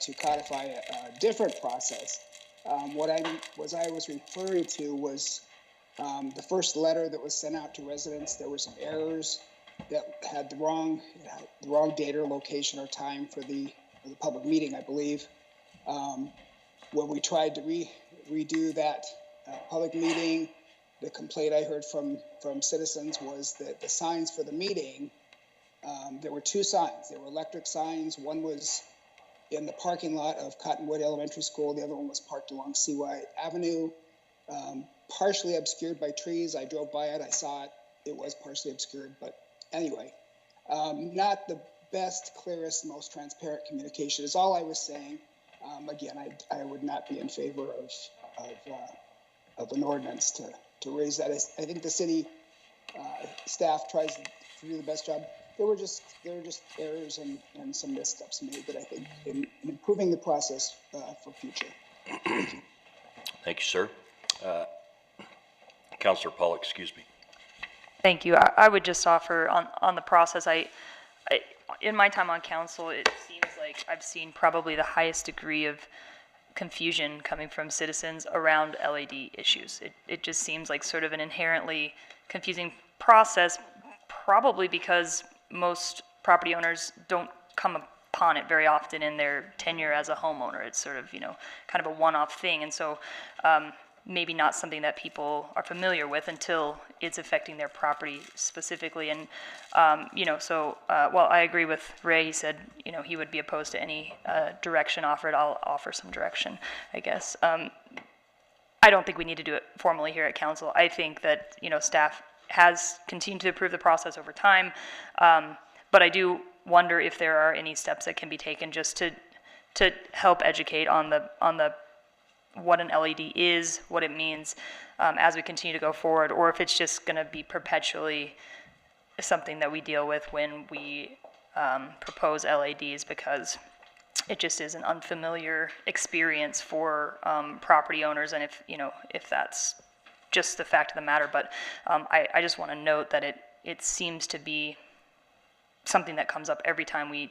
to codify a different process. What I was referring to was the first letter that was sent out to residents. There were some errors that had the wrong date or location or time for the public meeting, I believe. When we tried to redo that public meeting, the complaint I heard from citizens was that the signs for the meeting, there were 2 signs. There were electric signs. One was in the parking lot of Cottonwood Elementary School. The other one was parked along CY Avenue, partially obscured by trees. I drove by it. I saw it. It was partially obscured, but anyway, not the best, clearest, most transparent communication is all I was saying. Again, I would not be in favor of an ordinance to raise that. I think the city staff tries to do the best job. There were just errors and some missteps made, but I think in improving the process for future. Thank you. Thank you, sir. Councilor Pollock, excuse me. Thank you. I would just offer on the process, in my time on council, it seems like I've seen probably the highest degree of confusion coming from citizens around LAD issues. It just seems like sort of an inherently confusing process, probably because most property owners don't come upon it very often in their tenure as a homeowner. It's sort of, you know, kind of a one-off thing. And so maybe not something that people are familiar with until it's affecting their property specifically. And, you know, so while I agree with Ray, he said, you know, he would be opposed to any direction offered. I'll offer some direction, I guess. I don't think we need to do it formally here at council. I think that, you know, staff has continued to improve the process over time, but I do wonder if there are any steps that can be taken just to help educate on the what an LED is, what it means as we continue to go forward, or if it's just going to be perpetually something that we deal with when we propose LADs because it just is an unfamiliar experience for property owners, and if that's just the fact of the matter. But I just want to note that it seems to be something that comes up every time we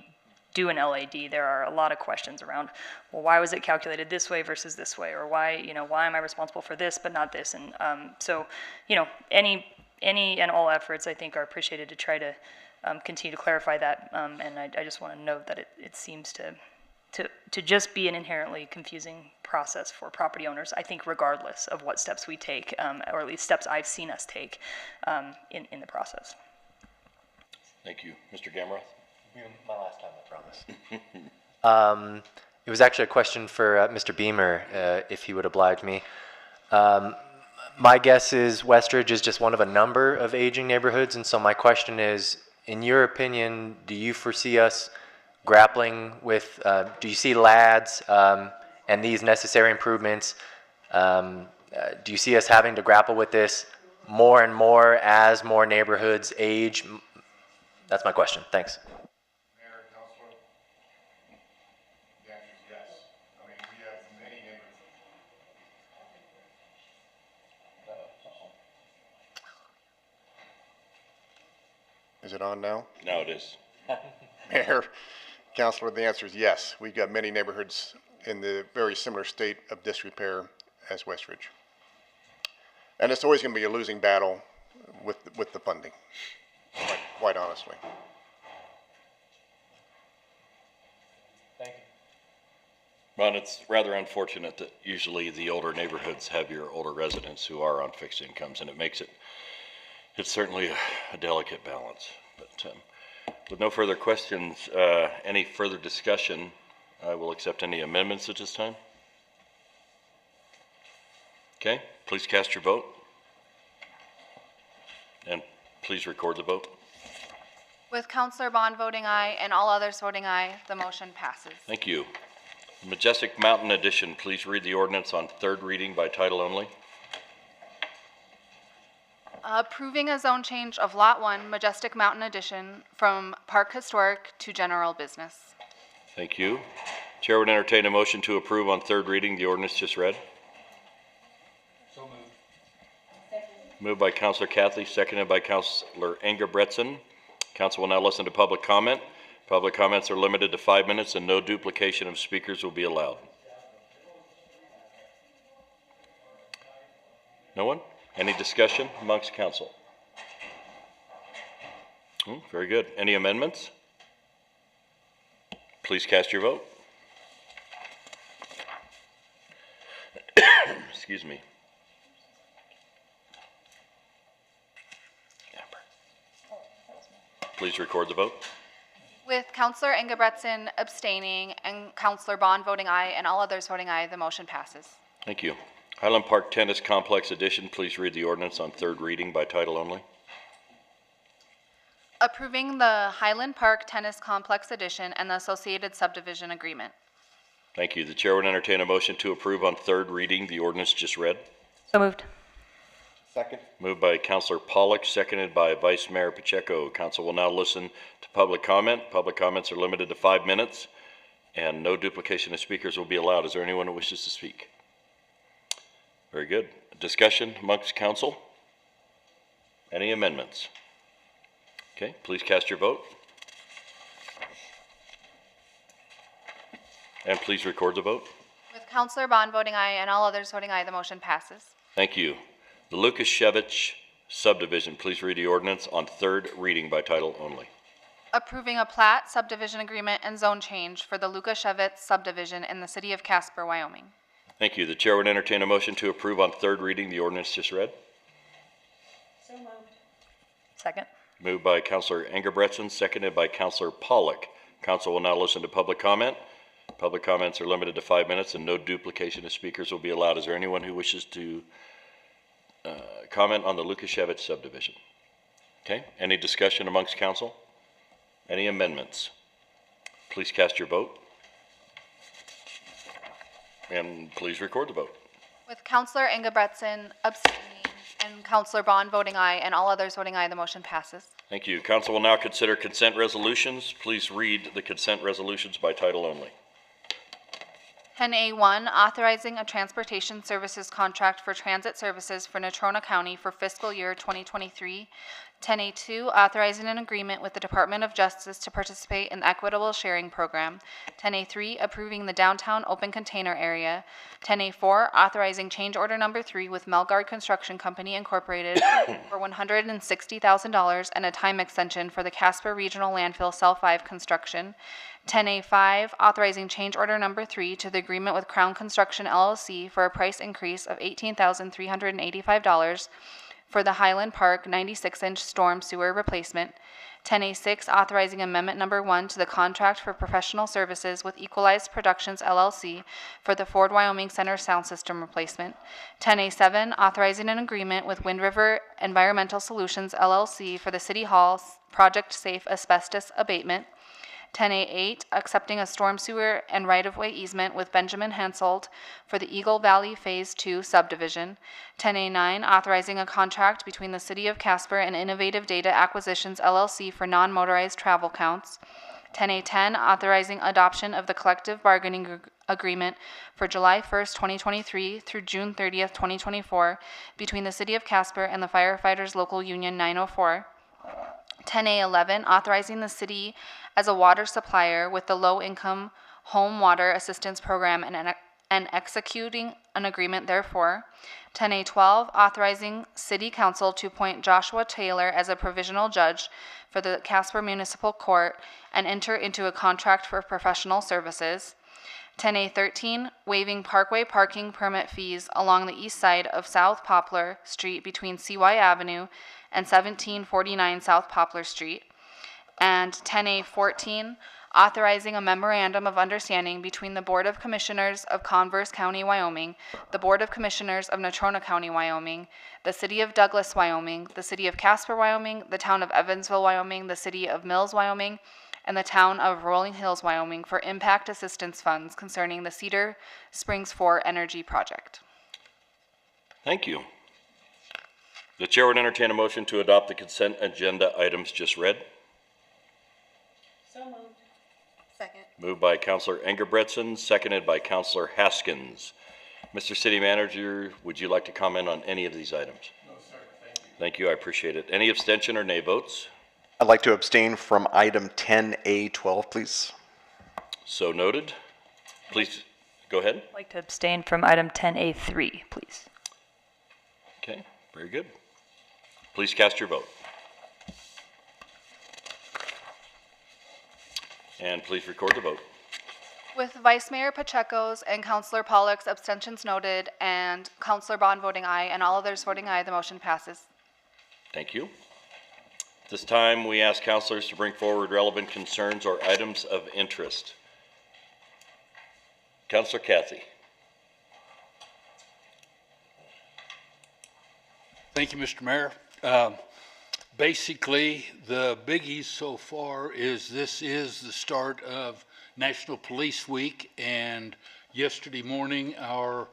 do an LAD. There are a lot of questions around, well, why was it calculated this way versus this way, or why am I responsible for this but not this? And so, any and all efforts I think are appreciated to try to continue to clarify that. And I just want to note that it seems to just be an inherently confusing process for property owners, I think, regardless of what steps we take, or at least steps I've seen us take in the process. Thank you. Mr. Gamroth? My last time, I promise. It was actually a question for Mr. Beamer, if he would oblige me. My guess is Westridge is just one of a number of aging neighborhoods, and so my question is, in your opinion, do you foresee us grappling with, do you see LADs and these necessary improvements, do you see us having to grapple with this more and more as more neighborhoods age? That's my question. Thanks. Mayor, Councilor, the answer is yes. I mean, we have many neighborhoods. Is it on now? Now it is. Mayor, Councilor, the answer is yes. We've got many neighborhoods in the very similar state of disrepair as Westridge. And it's always going to be a losing battle with the funding, quite honestly. Thank you. Well, and it's rather unfortunate that usually the older neighborhoods have your older residents who are on fixed incomes, and it's certainly a delicate balance. But with no further questions, any further discussion, I will accept any amendments at this time. Okay, please cast your vote. And please record the vote. With Councillor Bond voting aye and all others voting aye, the motion passes. Thank you. Majestic Mountain Edition, please read the ordinance on third reading by title only. Approving a zone change of Lot 1, Majestic Mountain Edition, from Park Historic to General Business. Thank you. Chair would entertain a motion to approve on third reading the ordinance just read. So moved. Moved by Councilor Cathey, seconded by Councilor Engebretson. Council will now listen to public comment. Public comments are limited to 5 minutes and no duplication of speakers will be allowed. No one? Any discussion amongst council? Very good. Any amendments? Please cast your vote. Excuse me. Please record the vote. With Councillor Engebretson abstaining and Councillor Bond voting aye and all others voting aye, the motion passes. Thank you. Highland Park Tennis Complex Edition, please read the ordinance on third reading by title only. Approving the Highland Park Tennis Complex Edition and the associated subdivision agreement. Thank you. The chair would entertain a motion to approve on third reading the ordinance just read. So moved. Second. Moved by Councilor Pollock, seconded by Vice Mayor Pacheco. Council will now listen to public comment. Public comments are limited to 5 minutes, and no duplication of speakers will be allowed. Is there anyone who wishes to speak? Very good. Discussion amongst council? Any amendments? Okay, please cast your vote. And please record the vote. With Councillor Bond voting aye and all others voting aye, the motion passes. Thank you. The Lukashevich subdivision, please read the ordinance on third reading by title only. Approving a plat, subdivision agreement, and zone change for the Lukashevich subdivision in the city of Casper, Wyoming. Thank you. The chair would entertain a motion to approve on third reading the ordinance just read. So moved. Second. Moved by Councilor Engebretson, seconded by Councilor Pollock. Council will now listen to public comment. Public comments are limited to 5 minutes and no duplication of speakers will be allowed. Is there anyone who wishes to comment on the Lukashevich subdivision? Okay. Any discussion amongst council? Any amendments? Please cast your vote. And please record the vote. With Councillor Engebretson abstaining And Counselor Bond voting aye, and all others voting aye, the motion passes. Thank you. Council will now consider consent resolutions. Please read the consent resolutions by title only. 10A1, authorizing a transportation services contract for transit services for Natrona County for fiscal year 2023. 10A2, authorizing an agreement with the Department of Justice to participate in the Equitable Sharing Program. 10A3, approving the downtown open container area. 10A4, authorizing change order number 3 with Melgard Construction Company Incorporated for $160,000 and a time extension for the Casper Regional Landfill Cell 5 construction. 10A5, authorizing change order number 3 to the agreement with Crown Construction LLC for a price increase of $18,385 for the Highland Park 96-inch storm sewer replacement. 10A6, authorizing amendment number 1 to the contract for professional services with Equalized Productions LLC for the Ford Wyoming Center sound system replacement. 10A7, authorizing an agreement with Wind River Environmental Solutions LLC for the City Hall Project Safe Asbestos Abatement. 10A8, accepting a storm sewer and right-of-way easement with Benjamin Hensoldt for the Eagle Valley Phase 2 subdivision. 10A9, authorizing a contract between the City of Casper and Innovative Data Acquisitions LLC for non-motorized travel counts. 10A10, authorizing adoption of the collective bargaining agreement for July 1st, 2023 through June 30th, 2024 between the City of Casper and the Firefighters Local Union 904. 10A11, authorizing the city as a water supplier with the Low-Income Home Water Assistance Program and executing an agreement therefore. 10A12, authorizing City Council to appoint Joshua Taylor as a provisional judge for the Casper Municipal Court and enter into a contract for professional services. 10A13, waiving parkway parking permit fees along the east side of South Poplar Street between CY Avenue and 1749 South Poplar Street. And 10A14, authorizing a memorandum of understanding between the Board of Commissioners of Converse County, Wyoming, the Board of Commissioners of Natrona County, Wyoming, the City of Douglas, Wyoming, the City of Casper, Wyoming, the Town of Evansville, Wyoming, the City of Mills, Wyoming, and the Town of Rolling Hills, Wyoming for impact assistance funds concerning the Cedar Springs 4 energy project. Thank you. The chair would entertain a motion to adopt the consent agenda items just read. So moved. Second. Moved by Councilor Engebretson, seconded by Councilor Haskins. Mr. City Manager, would you like to comment on any of these items? No, sir. Thank you. Thank you, I appreciate it. Any abstention or nay votes? I'd like to abstain from item 10A12, please. So noted. Please, go ahead. I'd like to abstain from item 10A3, please. Okay, very good. Please cast your vote. And please record the vote. With Vice Mayor Pacheco's and Councilor Pollock's abstentions noted and Councilor Bond voting aye and all others voting aye, the motion passes. Thank you. At this time, we ask councilors to bring forward relevant concerns or items of interest. Councilor Cathy. Thank you, Mr. Mayor. Basically, the biggie so far is this is the start of National Police Week, and yesterday morning our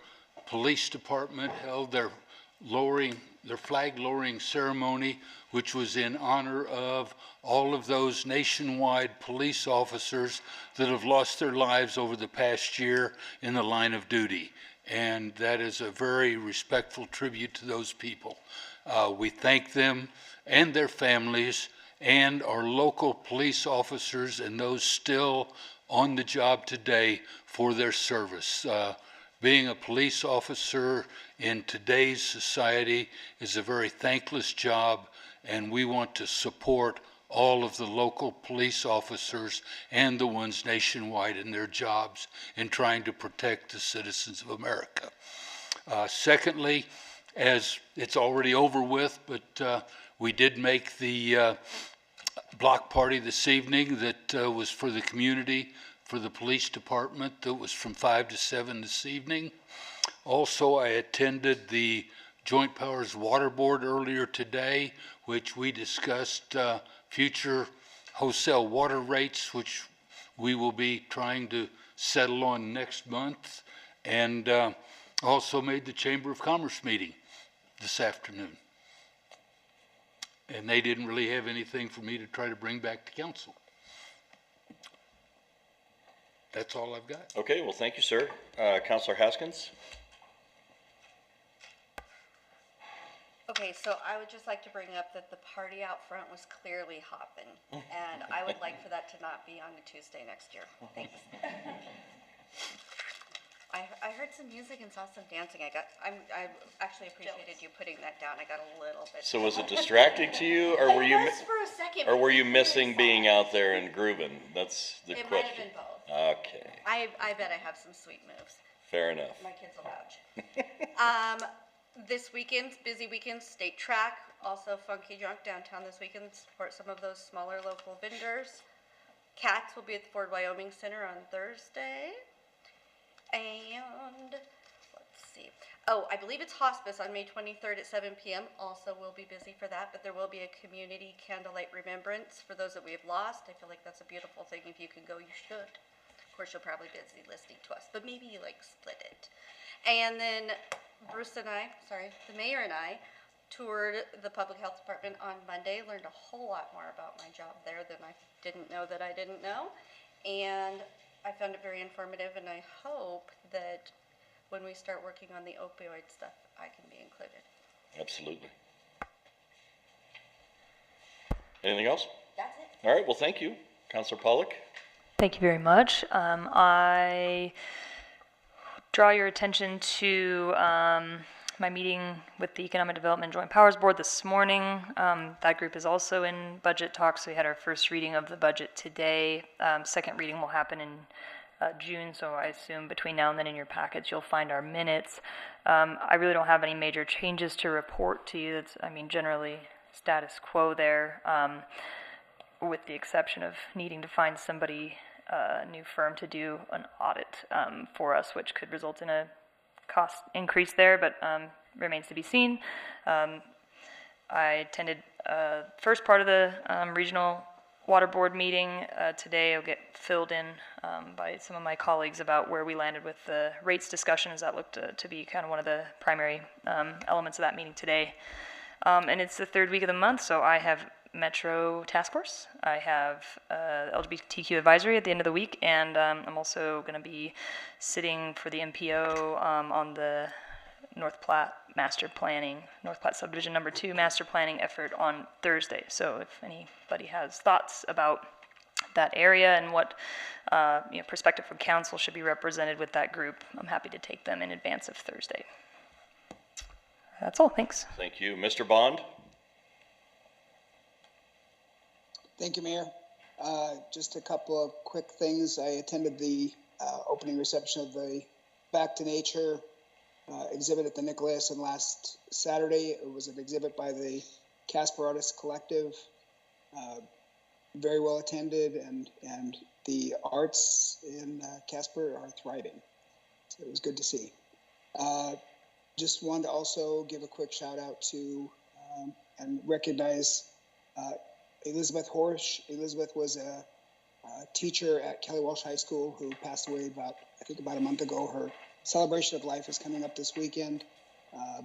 police department held their flag lowering ceremony, which was in honor of all of those nationwide police officers that have lost their lives over the past year in the line of duty. And that is a very respectful tribute to those people. We thank them and their families and our local police officers and those still on the job today for their service. Being a police officer in today's society is a very thankless job, and we want to support all of the local police officers and the ones nationwide in their jobs in trying to protect the citizens of America. Secondly, as it's already over with, but we did make the block party this evening that was for the community, for the police department, that was from 5 to 7 this evening. Also, I attended the Joint Powers Water Board earlier today, which we discussed future wholesale water rates, which we will be trying to settle on next month, and also made the Chamber of Commerce meeting. this afternoon. And they didn't really have anything for me to try to bring back to council. That's all I've got. Okay, well, thank you, sir. Councilor Haskins? Okay, so I would just like to bring up that the party out front was clearly hopping, and I would like for that to not be on a Tuesday next year. Thanks. I heard some music and saw some dancing. I actually appreciated you putting that down. I got a little bit. So was it distracting to you, or were you, It was for a second. or were you missing being out there and grooving? That's the It question. might have been both. Okay, I bet I have some sweet moves. fair enough. My kids will vouch. This weekend, busy weekend, state track, also Funky Junk downtown this weekend. Support some of those smaller local vendors. Cats will be at the Ford Wyoming Center on Thursday. And let's see. Oh, I believe it's hospice on May 23rd at 7 p.m. Also, we'll be busy for that, but there will be a community candlelight remembrance for those that we have lost. I feel like that's a beautiful thing. If you can go, you should. Of course, you'll probably be busy listening to us, but maybe you split it. And then the mayor and I toured the public health department on Monday, learned a whole lot more about my job there than I didn't know that I didn't know. And I found it very informative, and I hope that when we start working on the opioid stuff, I can be included. Absolutely. Anything else? That's it. All right, well, thank you. Councilor Pollock? Thank you very much. I draw your attention to my meeting with the Economic Development Joint Powers Board this morning. That group is also in budget talks. We had our first reading of the budget today. Second reading will happen in June, so I assume between now and then in your packets you'll find our minutes. I really don't have any major changes to report to you. That's, generally status quo there, with the exception of needing to find somebody, a new firm to do an audit for us, which could result in a cost increase there, but remains to be seen. I attended first part of the regional water board meeting today. I'll get filled in by some of my colleagues about where we landed with the rates discussion, as that looked to be kind of one of the primary elements of that meeting today. And it's the third week of the month, so I have Metro Task Force. I have LGBTQ Advisory at the end of the week, and I'm also going to be sitting for the MPO on the North Platte Subdivision Number 2 Master Planning effort on Thursday. So if anybody has thoughts about that area and what perspective from council should be represented with that group, I'm happy to take them in advance of Thursday. That's all. Thanks. Thank you. Mr. Bond? Thank you, Mayor. Just a couple of quick things. I attended the opening reception of the Back to Nature exhibit at the Nicholas, and last Saturday it was an exhibit by the Casper Artists Collective. Very well attended, and the arts in Casper are thriving. So it was good to see. Just wanted to also give a quick shout out to and recognize Elizabeth Horsch. Elizabeth was a teacher at Kelly Walsh High School who passed away about a month ago. Her celebration of life is coming up this weekend,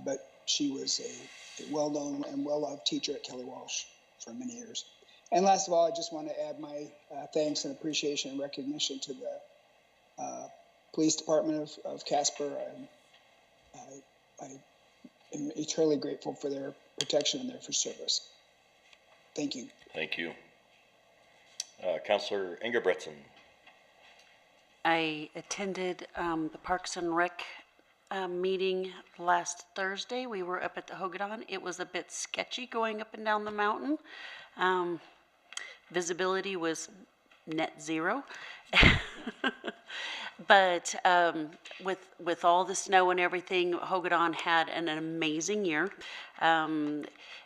but she was a well-known and well-loved teacher at Kelly Walsh for many years. And last of all, I just want to add my thanks and appreciation and recognition to the police department of Casper. I am eternally grateful for their protection and their service. Thank you. Thank you. Councilor Engebretson? I attended the Parks and Rec meeting last Thursday. We were up at the Hogadon. It was a bit sketchy going up and down the mountain. Visibility was net zero. But with all the snow and everything, Hogadon had an amazing year.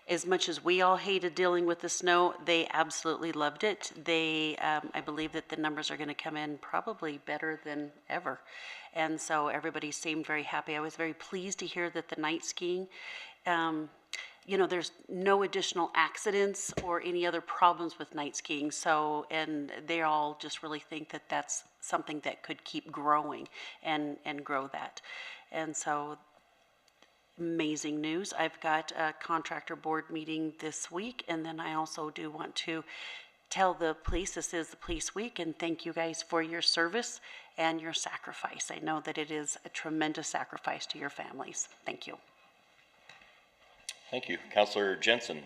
As much as we all hated dealing with the snow, they absolutely loved it. I believe that the numbers are going to come in probably better than ever. And so everybody seemed very happy. I was very pleased to hear that the night skiing, there's no additional accidents or any other problems with night skiing. So, and they all just really think that that's something that could keep growing and grow that. And so amazing news. I've got a contractor board meeting this week, and then I also do want to tell the police this is the police week, and thank you guys for your service and your sacrifice. I know that it is a tremendous sacrifice to your families. Thank you. Thank you. Councilor Jensen.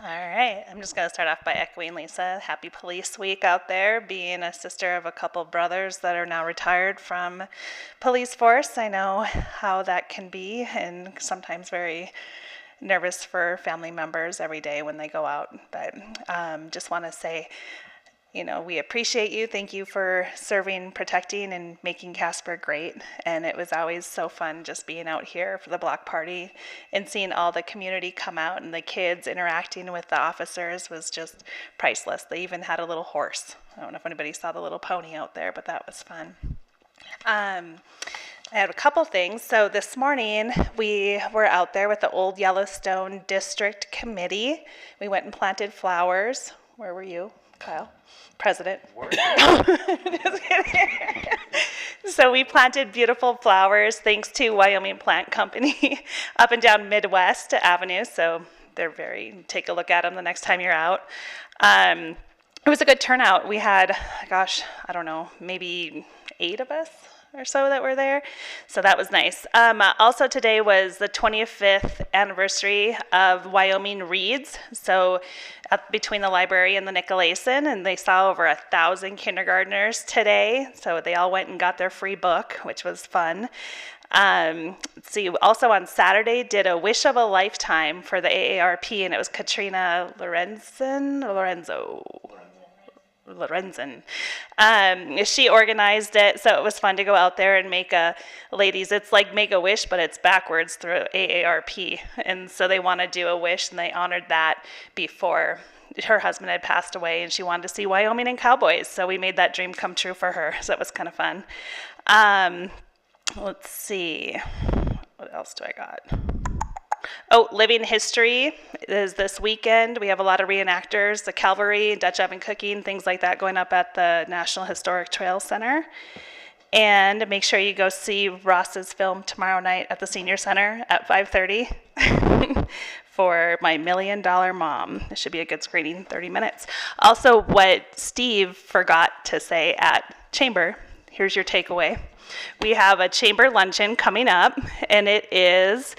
All right, I'm just going to start off by echoing Lisa. Happy Police Week out there. Being a sister of a couple brothers that are now retired from police force, I know how that can be, and sometimes very nervous for family members every day when they go out. But just want to say, you know, we appreciate you. Thank you for serving, protecting, and making Casper great. And it was always so fun just being out here for the block party and seeing all the community come out, and the kids interacting with the officers was just priceless. They even had a little horse. I don't know if anybody saw the little pony out there, but that was fun. I had a couple things. So this morning we were out there with the Old Yellowstone District Committee. We went and planted flowers. Where were you, Kyle? President. Just kidding. So we planted beautiful flowers thanks to Wyoming Plant Company up and down Midwest Avenue. So they're take a look at them the next time you're out. It was a good turnout. We had, gosh, I don't know, maybe 8 of us or so that were there. So that was nice. Also today was the 25th anniversary of Wyoming Reads. So between the library and the Nicolason, and they saw over 1,000 kindergartners today. So they all went and got their free book, which was fun. Let's see, also on Saturday did a Wish of a Lifetime for the AARP, and it was Katrina Lorenzen. She organized it, so it was fun to go out there and make it's like Make-A-Wish, but it's backwards through AARP. And so they want to do a wish, and they honored that before her husband had passed away, and she wanted to see Wyoming and cowboys. So we made that dream come true for her, so it was kind of fun. Let's see, what else do I got? Oh, Living History is this weekend. We have a lot of reenactors, the cavalry, Dutch oven cooking, things like that going up at the National Historic Trail Center. And make sure you go see Ross's film tomorrow night at the Senior Center at 5:30 for My $1 Million Mom. It should be a good screening, 30 minutes. Also, what Steve forgot to say at Chamber, here's your takeaway. We have a chamber luncheon coming up, and it is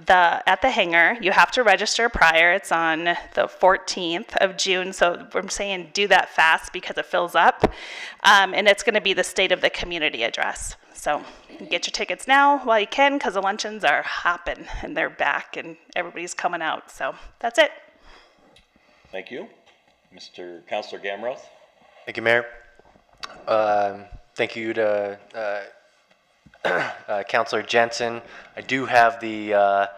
at the hangar. You have to register prior. It's on the 14th of June, so I'm saying do that fast because it fills up. And it's going to be the State of the Community address. So get your tickets now while you can, because the luncheons are hopping, and they're back, and everybody's coming out. So that's it. Thank you. Mr. Councilor Gamroth. Thank you, Mayor. Thank you to Councilor Jensen. I do have the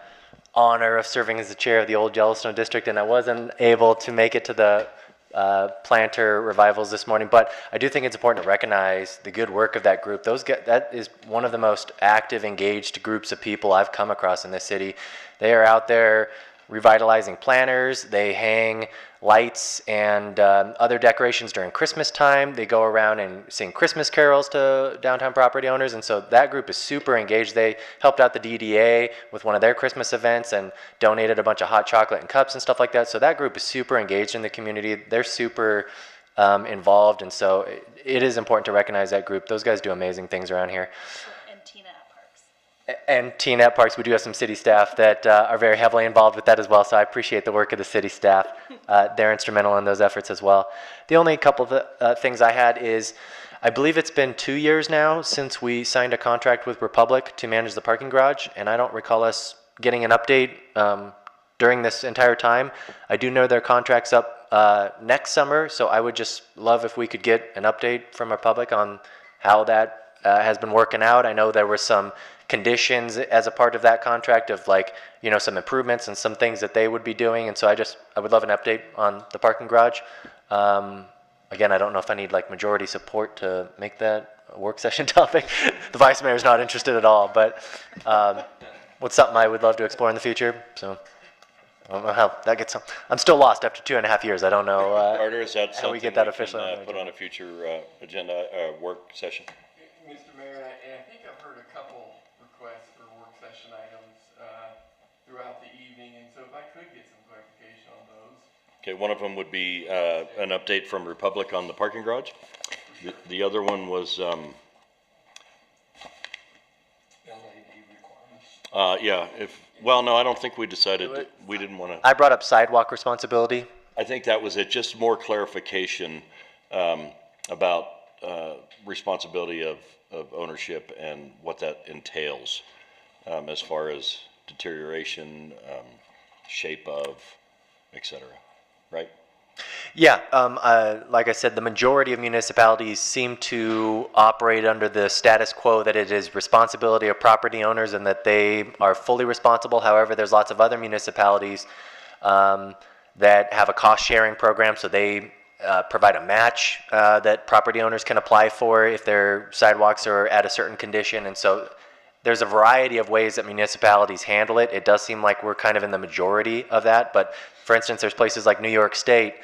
honor of serving as the chair of the Old Yellowstone District, and I wasn't able to make it to the planter revivals this morning, but I do think it's important to recognize the good work of that group. That is one of the most active, engaged groups of people I've come across in this city. They are out there revitalizing planters. They hang lights and other decorations during Christmas time. They go around and sing Christmas carols to downtown property owners, and so that group is super engaged. They helped out the DDA with one of their Christmas events and donated a bunch of hot chocolate and cups and stuff like that. So that group is super engaged in the community. They're super involved, and so it is important to recognize that group. Those guys do amazing things around here. And Tina at Parks, we do have some city staff that are very heavily involved with that as well, so I appreciate the work of the city staff. They're instrumental in those efforts as well. The only couple of things I had is, I believe it's been 2 years now since we signed a contract with Republic to manage the parking garage, and I don't recall us getting an update during this entire time. I do know their contract's up next summer, so I would just love if we could get an update from Republic on how that has been working out. I know there were some conditions as a part of that contract of, like, you know, some improvements and some things that they would be doing, and so I would love an update on the parking garage. Again, I don't know if I need like majority support to make that a work session topic. The vice mayor is not interested at all, but what's something I would love to explore in the future. So I don't know how that gets. I'm still lost after 2.5 years. I don't know Carter, is that how we get that officially put on a future agenda work session? Mr. Mayor, and I think I've heard a couple requests for work sessions throughout the evening, and so if I could get some clarification on those. Okay, one of them would be an update from Republic on the parking garage. The other one was, yeah, well, no, I don't think we decided, we didn't want to. I brought up sidewalk responsibility. I think that was it, just more clarification about responsibility of ownership and what that entails as far as deterioration, shape of, et cetera, right? Yeah, like I said, the majority of municipalities seem to operate under the status quo that it is responsibility of property owners and that they are fully responsible. However, there's lots of other municipalities that have a cost-sharing program, so they provide a match that property owners can apply for if their sidewalks are at a certain condition. And so there's a variety of ways that municipalities handle it. It does seem like we're kind of in the majority of that, but for instance, there's places like New York State,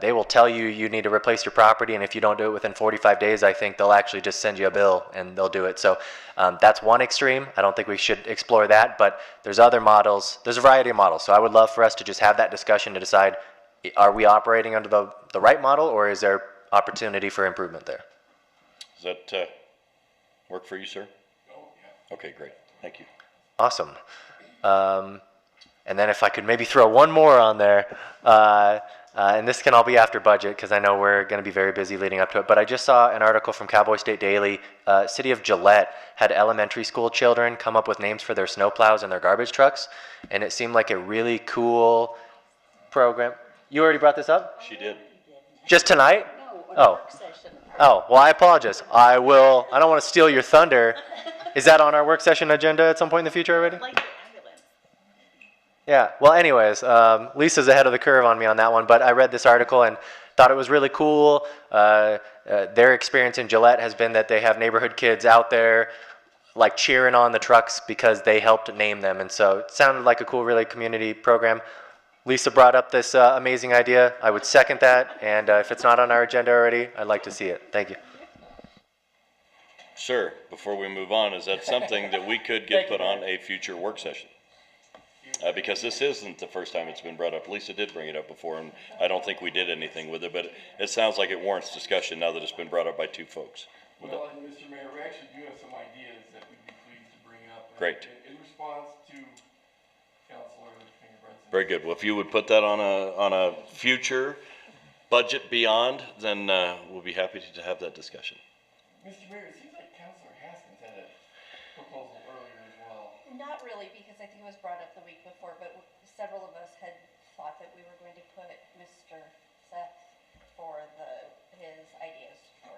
they will tell you you need to replace your property, and if you don't do it within 45 days, I think they'll actually just send you a bill and they'll do it. So that's one extreme. I don't think we should explore that, but there's other models. There's a variety of models. So I would love for us to just have that discussion to decide, are we operating under the right model, or is there opportunity for improvement there? Does that work for you, sir? Oh, yeah. Okay, great. Thank you. Awesome. And then if I could maybe throw one more on there, and this can all be after budget because I know we're going to be very busy leading up to it, but I just saw an article from Cowboy State Daily. City of Gillette had elementary school children come up with names for their snowplows and their garbage trucks, and it seemed like a really cool program. You already brought this up? She did. Just tonight? No, work session. Oh, well, I apologize. I don't want to steal your thunder. Is that on our work session agenda at some point in the future already? Yeah, well, anyways, Lisa's ahead of the curve on me on that one, but I read this article and thought it was really cool. Their experience in Gillette has been that they have neighborhood kids out there like cheering on the trucks because they helped name them, and so it sounded like a cool, really community program. Lisa brought up this amazing idea. I would second that, and if it's not on our agenda already, I'd like to see it. Thank you. Sir, before we move on, is that something that we could get put on a future work session? Because this isn't the first time it's been brought up. Lisa did bring it up before, and I don't think we did anything with it, but it sounds like it warrants discussion now that it's been brought up by two folks. Well, and Mr. Mayor, we actually do have some ideas that we'd be pleased to bring up. Great. In response to Councilor Fingerbrandt's. Very good. Well, if you would put that on a future budget beyond, then we'll be happy to have that discussion. Mr. Mayor, it seems like Councilor Haskins had a proposal earlier as well. Not really, because I think it was brought up the week before, but several of us had thought that we were going to put Mr. Seth for his ideas for.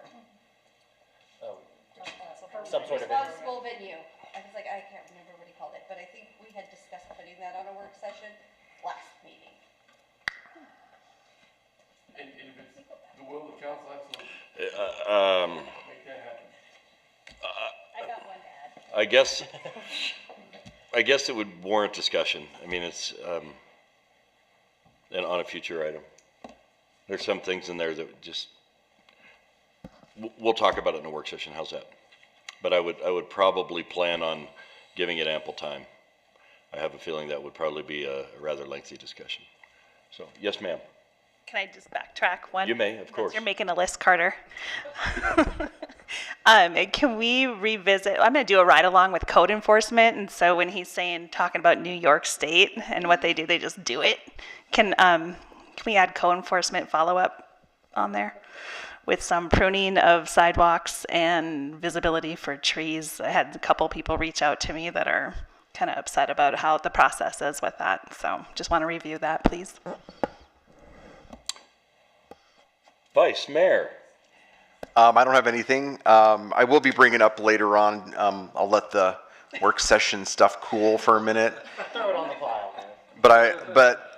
Some sort of responsible venue. I was like, I can't remember what he called it, but I think we had discussed putting that on a work session last meeting. And if it's the will of the council, absolutely. Make that happen. I got one to add. I guess it would warrant discussion. I mean, it's and on a future item. There's some things in there that just we'll talk about it in a work session. How's that? But I would probably plan on giving it ample time. I have a feeling that would probably be a rather lengthy discussion. So, yes, ma'am. Can I just backtrack one? You may, of course. You're making a list, Carter. Can we revisit? I'm going to do a ride along with code enforcement, and so when he's talking about New York State and what they do, they just do it. Can we add code enforcement follow-up on there with some pruning of sidewalks and visibility for trees? I had a couple people reach out to me that are kind of upset about how the process is with that, so just want to review that, please. Vice Mayor. I don't have anything. I will be bringing up later on. I'll let the work session stuff cool for a minute. Throw it on the pile. But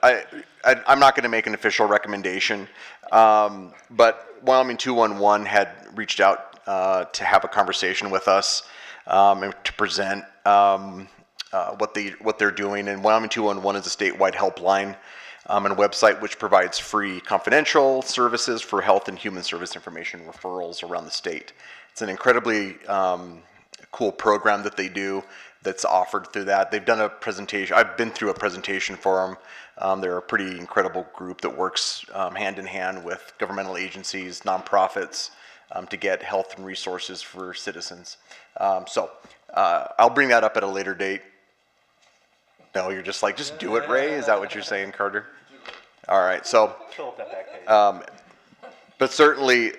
I'm not going to make an official recommendation. But Wyoming 211 had reached out to have a conversation with us and to present what they're doing. And Wyoming 211 is a statewide helpline and a website which provides free confidential services for health and human service information referrals around the state. It's an incredibly cool program that they do. that's offered through that. They've done a presentation. I've been through a presentation for them. They're a pretty incredible group that works hand in hand with governmental agencies, nonprofits, to get health and resources for citizens. I'll bring that up at a later date. No, you're just like, just do it, Ray? Is that what you're saying, Carter? All right, so, but certainly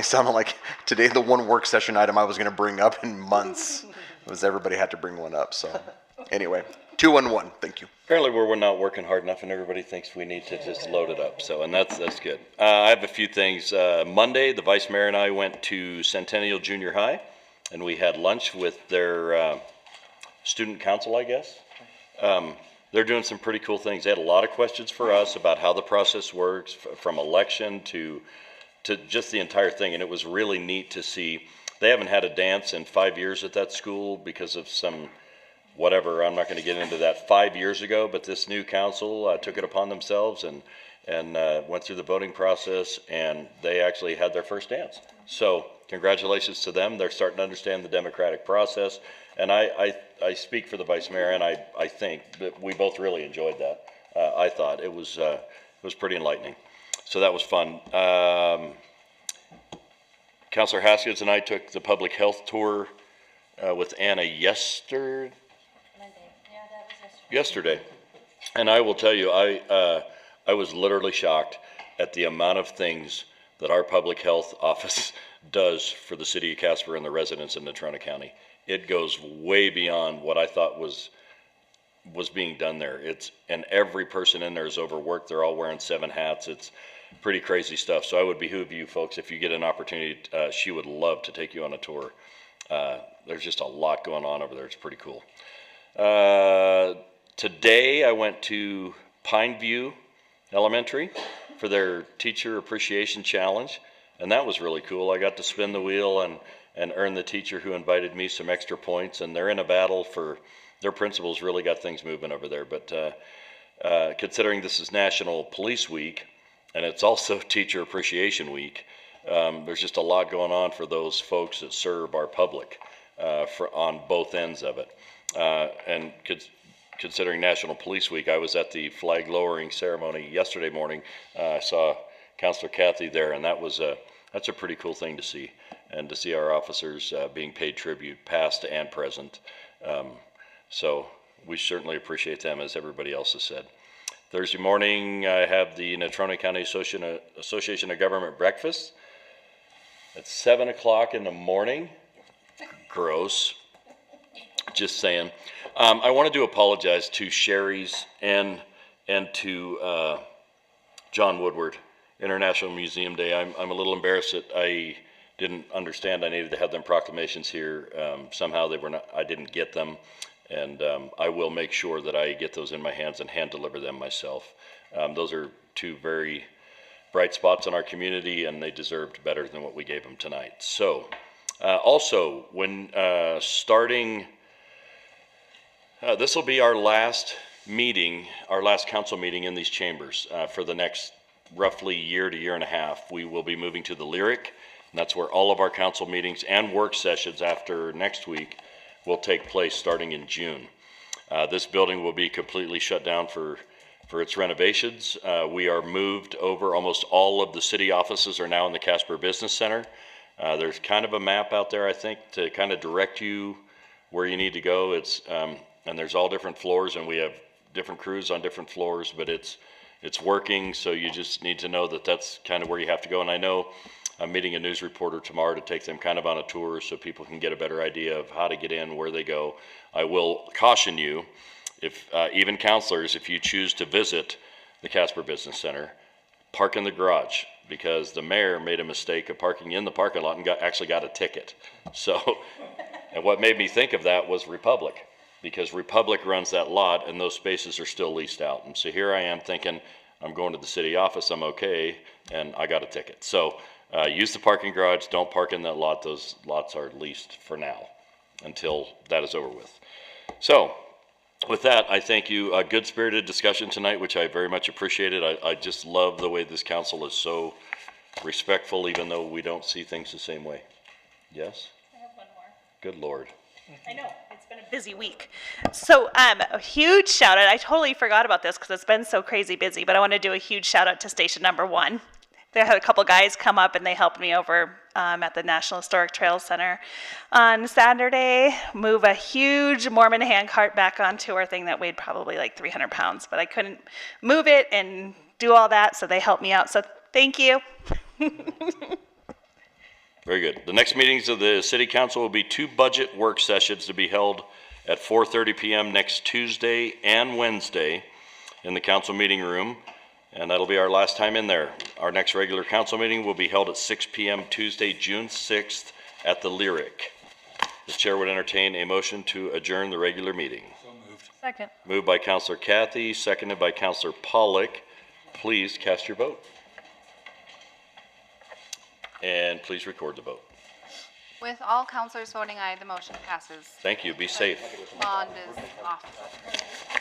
sounded like today the one work session item I was going to bring up in months was everybody had to bring one up. So anyway, 2-1-1. Thank you. Apparently we're not working hard enough, and everybody thinks we need to just load it up. So, and that's good. I have a few things. Monday, the vice mayor and I went to Centennial Junior High, and we had lunch with their student council, I guess. They're doing some pretty cool things. They had a lot of questions for us about how the process works, from election to just the entire thing, and it was really neat to see. They haven't had a dance in 5 years at that school because of some whatever. I'm not going to get into that 5 years ago, but this new council took it upon themselves and went through the voting process, and they actually had their first dance. So congratulations to them. They're starting to understand the democratic process, and I speak for the vice mayor, and I think that we both really enjoyed that. I thought it was pretty enlightening. So that was fun. Councilor Haskins and I took the public health tour with Anna yesterday. And I will tell you, I was literally shocked at the amount of things that our public health office does for the city of Casper and the residents in Natrona County. It goes way beyond what I thought was being done there. And every person in there is overworked. They're all wearing 7 hats. It's pretty crazy stuff. So I would behoove you folks, if you get an opportunity, she would love to take you on a tour. There's just a lot going on over there. It's pretty cool. Today I went to Pineview Elementary for their Teacher Appreciation Challenge, and that was really cool. I got to spin the wheel and earn the teacher who invited me some extra points, and they're in a battle for their principals. Really got things moving over there. But considering this is National Police Week, and it's also Teacher Appreciation Week, there's just a lot going on for those folks that serve our public on both ends of it. And considering National Police Week, I was at the flag lowering ceremony yesterday morning. I saw Councilor Kathy there, and that's a pretty cool thing to see, and to see our officers being paid tribute, past and present. So we certainly appreciate them, as everybody else has said. Thursday morning, I have the Natrona County Association of Government breakfast at 7 o'clock in the morning. Gross. Just saying. I wanted to apologize to Sherry's and to John Woodward, International Museum Day. I'm a little embarrassed that I didn't understand I needed to have them proclamations here. Somehow they were not. I didn't get them. And I will make sure that I get those in my hands and hand deliver them myself. Those are two very bright spots in our community, and they deserved better than what we gave them tonight. So, also, when starting, this will be our last meeting, our last council meeting in these chambers for the next roughly year to year and a half. We will be moving to the Lyric, and that's where all of our council meetings and work sessions after next week will take place starting in June. This building will be completely shut down for its renovations. We are moved over. Almost all of the city offices are now in the Casper Business Center. There's kind of a map out there, I think, to kind of direct you where you need to go. And there's all different floors, and we have different crews on different floors, but it's working, so you just need to know that that's kind of where you have to go. And I know I'm meeting a news reporter tomorrow to take them kind of on a tour so people can get a better idea of how to get in, where they go. I will caution you, if even counselors, if you choose to visit the Casper Business Center, park in the garage, because the mayor made a mistake of parking in the parking lot and actually got a ticket. So, and what made me think of that was Republic, because Republic runs that lot and those spaces are still leased out. And so here I am thinking, I'm going to the city office, I'm okay, and I got a ticket. So use the parking garage, don't park in that lot. Those lots are leased for now until that is over with. So with that, I thank you. A good spirited discussion tonight, which I very much appreciated. I just love the way this council is so respectful, even though we don't see things the same way. Yes? I have one more. Good Lord. I know, it's been a busy week. So a huge shout out. I totally forgot about this because it's been so crazy busy, but I want to do a huge shout out to station number 1. They had a couple guys come up and they helped me over at the National Historic Trails Center on Saturday, move a huge Mormon handcart back onto our thing that weighed probably like 300 pounds, but I couldn't move it and do all that, so they helped me out. So thank you. Very good. The next meetings of the City Council will be 2 budget work sessions to be held at 4:30 p.m. next Tuesday and Wednesday in the council meeting room, and that'll be our last time in there. Our next regular council meeting will be held at 6 p.m. Tuesday, June 6th at the Lyric. The chair would entertain a motion to adjourn the regular meeting. So moved. Second. Moved by Councilor Kathy, seconded by Councilor Pollock. Please cast your vote. And please record the vote. With all councilors voting aye, the motion passes. Thank you. Be safe. Bond is off.